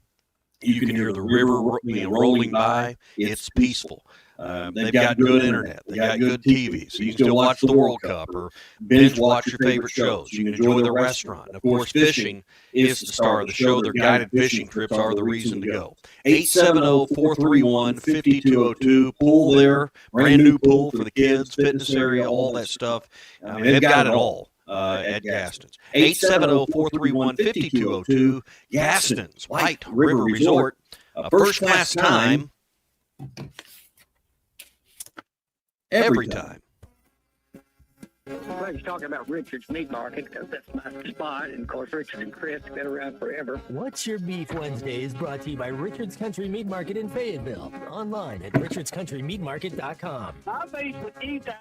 Speaker 1: You can hear the river rolling by. It's peaceful. They've got good internet. They've got good TV, so you can still watch the World Cup or binge watch your favorite shows. You can enjoy the restaurant. Of course, fishing is the star of the show. Their guided fishing trips are the reason to go. 870-431-5202. Pool there, brand new pool for the kids, fitness area, all that stuff. They've got it all. At Gaston's. 870-431-5202. Gaston's White River Resort. First class time. Every time.
Speaker 3: Well, he's talking about Richard's Meat Market because that's my spot. And, of course, Richard and Chris have been around forever.
Speaker 31: What's Your Beef Wednesday is brought to you by Richard's Country Meat Market in Fayetteville. Online at richardscountrymeatmarket.com.
Speaker 3: I'll be with you, Ty.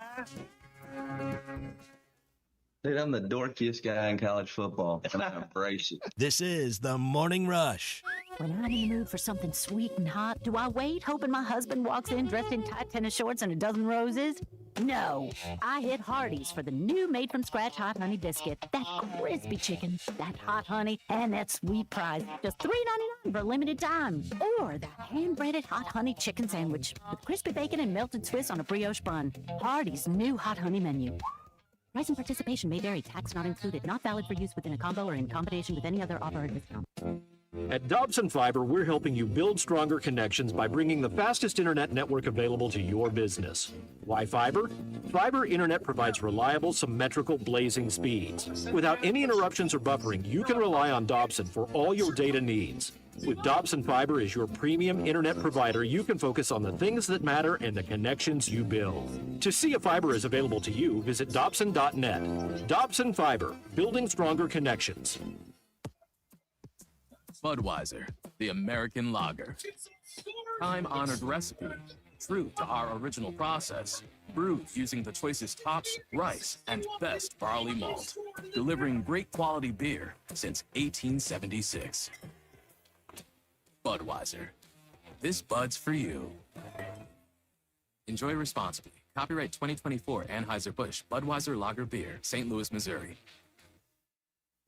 Speaker 6: Dude, I'm the dorkiest guy in college football, and I embrace it.
Speaker 7: This is The Morning Rush.
Speaker 8: When I'm in the mood for something sweet and hot, do I wait hoping my husband walks in dressed in tight tennis shorts and a dozen roses? No. I hit Hardee's for the new made-from-scratch hot honey biscuit. That crispy chicken, that hot honey, and that sweet prize. Just $3.99 for a limited time. Or that hand-breaded hot honey chicken sandwich with crispy bacon and melted Swiss on a brioche bun. Hardee's new hot honey menu. Price and participation may vary. Tax not included. Not valid for use within a combo or in combination with any other offer or discount.
Speaker 9: At Dobson Fiber, we're helping you build stronger connections by bringing the fastest internet network available to your business. Why fiber? Fiber internet provides reliable, symmetrical, blazing speeds. Without any interruptions or buffering, you can rely on Dobson for all your data needs. With Dobson Fiber as your premium internet provider, you can focus on the things that matter and the connections you build. To see if fiber is available to you, visit Dobson.net. Dobson Fiber, building stronger connections.
Speaker 11: Budweiser, the American lager. Time-honored recipe, true to our original process, brewed using the choicest hops, rice, and best barley malt, delivering great quality beer since 1876. Budweiser. This Bud's for you. Enjoy responsibly. Copyright 2024 Anheuser-Busch Budweiser Lager Beer, St. Louis, Missouri.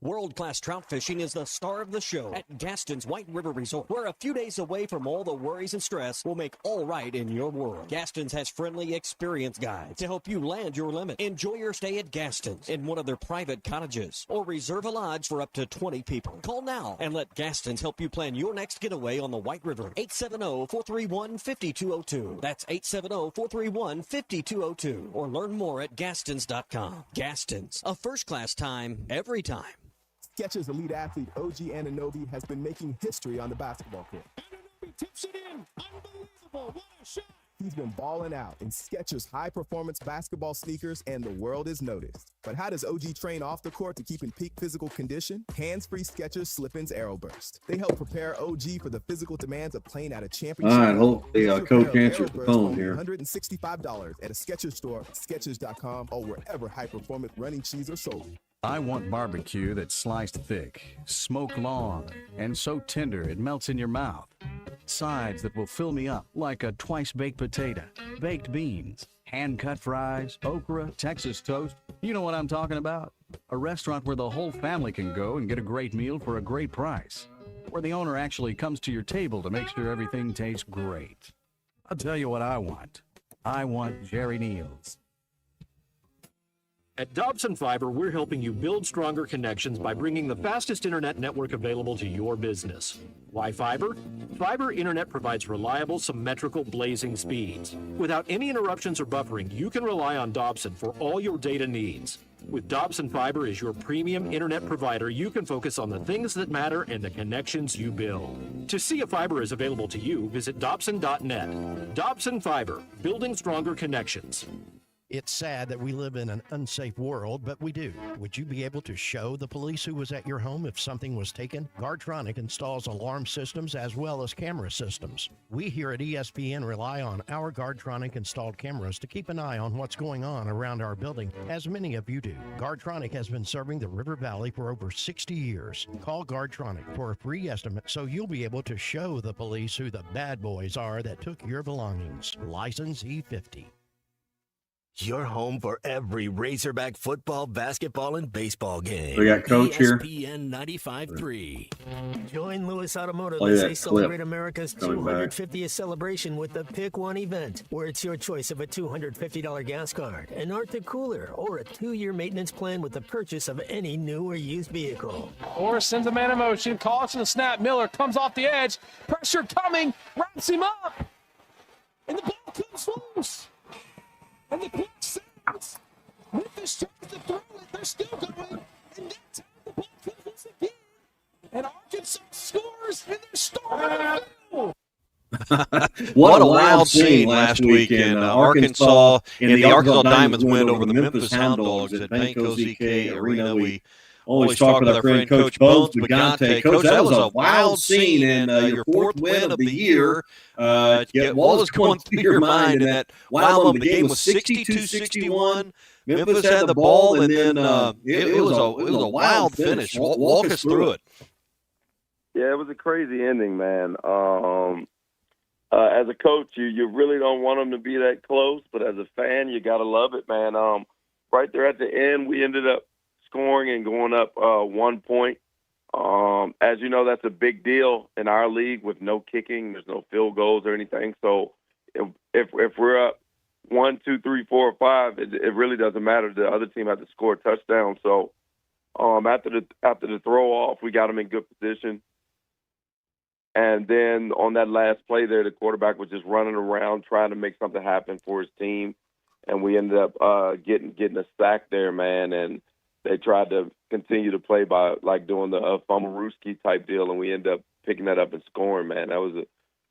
Speaker 4: World-class trout fishing is the star of the show at Gaston's White River Resort, where a few days away from all the worries and stress will make all right in your world. Gaston's has friendly, experienced guides to help you land your limit. Enjoy your stay at Gaston's in one of their private cottages or reserve a lodge for up to 20 people. Call now and let Gaston's help you plan your next getaway on the White River. 870-431-5202. That's 870-431-5202. Or learn more at Gastons.com. Gaston's, a first-class time, every time.
Speaker 14: Skechers elite athlete OG Anunoby has been making history on the basketball court.
Speaker 34: Anunoby tips it in. Unbelievable. What a shot.
Speaker 14: He's been balling out in Skechers high-performance basketball sneakers, and the world is noticed. But how does OG train off the court to keep in peak physical condition? Hands-free Skechers Slip-ins Aeroburst. They help prepare OG for the physical demands of playing at a championship.
Speaker 1: All right, hopefully Coach answers the phone here.
Speaker 14: $165 at a Skechers store, Skechers.com, or wherever high-performance running shoes are sold.
Speaker 17: I want barbecue that's sliced thick, smoked long, and so tender it melts in your mouth. Sides that will fill me up like a twice-baked potato, baked beans, hand-cut fries, okra, Texas toast. You know what I'm talking about? A restaurant where the whole family can go and get a great meal for a great price. Where the owner actually comes to your table to make sure everything tastes great. I'll tell you what I want. I want Jerry Neal's.
Speaker 9: At Dobson Fiber, we're helping you build stronger connections by bringing the fastest internet network available to your business. Why fiber? Fiber internet provides reliable, symmetrical, blazing speeds. Without any interruptions or buffering, you can rely on Dobson for all your data needs. With Dobson Fiber as your premium internet provider, you can focus on the things that matter and the connections you build. To see if fiber is available to you, visit Dobson.net. Dobson Fiber, building stronger connections.
Speaker 18: It's sad that we live in an unsafe world, but we do. Would you be able to show the police who was at your home if something was taken? Guardtronic installs alarm systems as well as camera systems. We here at ESPN rely on our Guardtronic installed cameras to keep an eye on what's going on around our building, as many of you do. Guardtronic has been serving the River Valley for over 60 years. Call Guardtronic for a free estimate so you'll be able to show the police who the bad boys are that took your belongings. License E50.
Speaker 7: Your home for every Razorback football, basketball, and baseball game.
Speaker 12: We got Coach here.
Speaker 7: ESPN 95.3.
Speaker 31: Join Lewis Automotive
Speaker 12: Play
Speaker 31: as
Speaker 12: that
Speaker 31: they celebrate
Speaker 12: clip.
Speaker 31: America's
Speaker 12: Coming back.
Speaker 31: 250th celebration with the Pick One event, where it's your choice of a $250 gas card, an Arctic cooler, or a 2-year maintenance plan with the purchase of any new or used vehicle.
Speaker 34: Or sends a man in motion, calls to the snap. Miller comes off the edge. Pressure coming. Wraps him up. And the ball comes loose. And the clock stands. Memphis tries to throw it. They're still going. And that's how the ball comes loose again. And Arkansas scores. And they're storming the field.
Speaker 1: What a wild scene last week in Arkansas in the Arkansas Diamonds win over the Memphis Hound Dogs at Panko ZK Arena. We always talk with our friend Coach Bones Bagante. Coach, that was a wild scene and your fourth win of the year. What was going through your mind in that wild moment? The game was 62-61. Memphis had the ball, and then it was a wild finish. Walk us through it.
Speaker 13: Yeah, it was a crazy ending, man. As a coach, you really don't want them to be that close, but as a fan, you got to love it, man. Right there at the end, we ended up scoring and going up 1 point. As you know, that's a big deal in our league with no kicking. There's no field goals or anything. So if we're up 1, 2, 3, 4, or 5, it really doesn't matter. The other team had to score a touchdown. So after the throw off, we got them in good position. And then on that last play there, the quarterback was just running around trying to make something happen for his team. And we ended up getting a sack there, man. And they tried to continue to play by like doing the Fumarooski type deal, and we ended up picking that up and scoring, man. That was a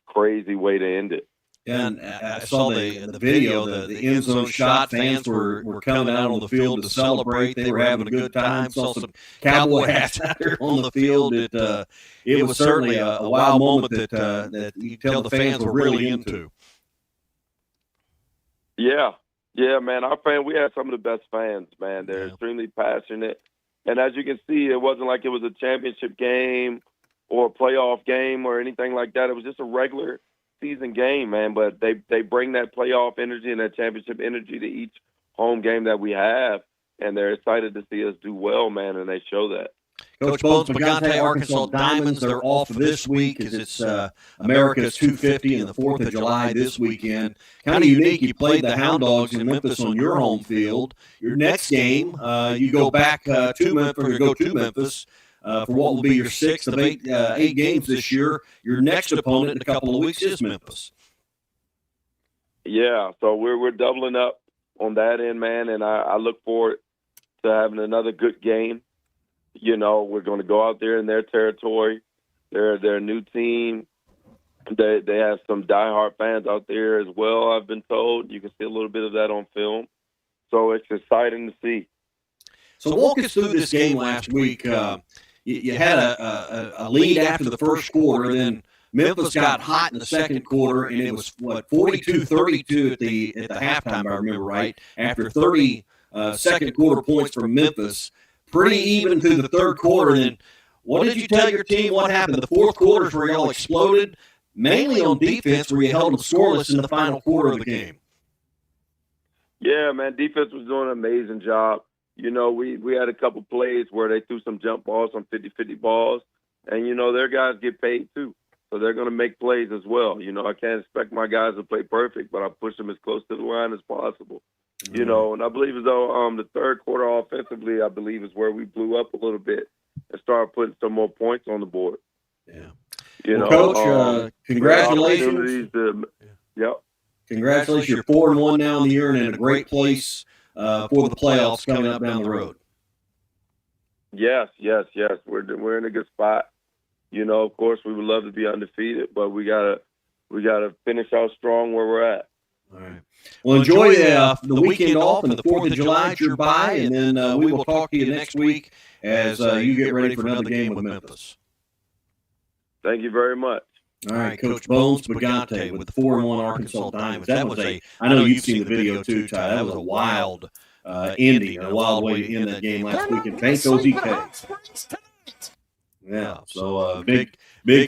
Speaker 13: crazy way to end it.
Speaker 1: And I saw the video, the end zone shot. Fans were coming out on the field to celebrate. They were having a good time. Saw some cowboy hats out there on the field. It was certainly a wild moment that you tell the fans were really into.
Speaker 13: Yeah, man. We had some of the best fans, man. They're extremely passionate. And as you can see, it wasn't like it was a championship game or a playoff game or anything like that. It was just a regular season game, man. But they bring that playoff energy and that championship energy to each home game that we have. And they're excited to see us do well, man, and they show that.
Speaker 1: Coach Bones Bagante, Arkansas Diamonds, they're off this week as it's America's 250 and the 4th of July this weekend. Kind of unique. You played the Hound Dogs in Memphis on your home field. Your next game, you go back to Memphis, or go to Memphis for what will be your 6th of 8 games this year. Your next opponent in a couple of weeks is Memphis.
Speaker 13: Yeah, so we're doubling up on that end, man, and I look forward to having another good game. You know, we're going to go out there in their territory. They're a new team. They have some diehard fans out there as well, I've been told. You can see a little bit of that on film. So it's exciting to see.
Speaker 1: So walk us through this game last week. You had a lead after the first quarter, then Memphis got hot in the second quarter, and it was, 42-32 at the halftime, if I remember right, after 30 second quarter points from Memphis. Pretty even through the third quarter. Then what did you tell your team what happened? The fourth quarter is where y'all exploded, mainly on defense, where you held them scoreless in the final quarter of the game.
Speaker 13: Yeah, man, defense was doing an amazing job. You know, we had a couple plays where they threw some jump balls, some 50-50 balls, and, you know, their guys get paid too. So they're going to make plays as well. You know, I can't expect my guys to play perfect, but I push them as close to the line as possible. You know, and I believe as though the third quarter offensively, I believe is where we blew up a little bit and started putting some more points on the board.
Speaker 1: Yeah.
Speaker 13: You know,
Speaker 1: Coach, congratulations.
Speaker 13: Yep.
Speaker 1: Congratulations. You're 4-1 now in the year and in a great place for the playoffs coming up down the road.
Speaker 13: Yes. We're in a good spot. You know, of course, we would love to be undefeated, but we gotta finish out strong where we're at.
Speaker 1: All right. Well, enjoy the weekend off and the 4th of July at your bye, and then we will talk to you next week as you get ready for another game with Memphis.
Speaker 13: Thank you very much.
Speaker 1: All right, Coach Bones Pagante with the 4-1 Arkansas Diamonds. That was I know you've seen the video too, Ty. That was a wild ending, a wild way to end that game last week in Banco ZK. Yeah, so big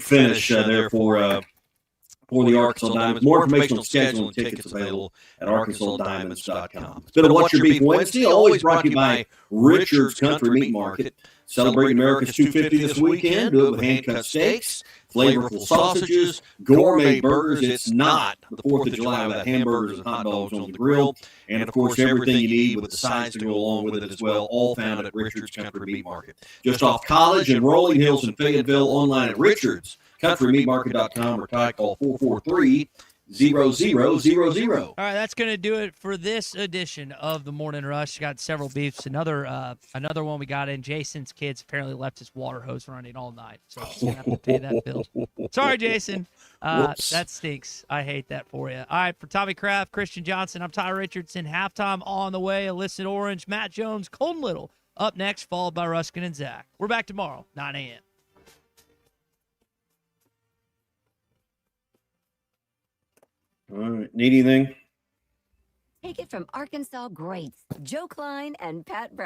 Speaker 1: finish there for the Arkansas Diamonds. More information on schedule and tickets available at arkansasdiamonds.com. It's been a What's Your Beef Wednesday, always brought to you by Richard's Country Meat Market. Celebrating America's 250 this weekend. Do it with hand-cut steaks, flavorful sausages, gourmet burgers. It's not the 4th of July without hamburgers and hot dogs on the grill. And, of course, everything you need with the sides to go along with it as well, all found at Richard's Country Meat Market. Just off College and Rolling Hills in Fayetteville, online at richardscountrymeatmarket.com or Ty call 443-0000.
Speaker 5: All right, that's going to do it for this edition of the Morning Rush. Got several beefs. Another one we got in. Jason's kids apparently left his water hose running all night, so he's going to have to pay that bill. Sorry, Jason. That stinks. I hate that for you. All right, for Tommy Kraft, Christian Johnson, I'm Ty Richardson. Halftime on the way. Illicit Orange, Matt Jones, Colton Little up next, followed by Ruskin and Zach. We're back tomorrow, 9 a.m.
Speaker 1: All right. Need anything?
Speaker 12: Take it from Arkansas greats Joe Klein and Pat Brown.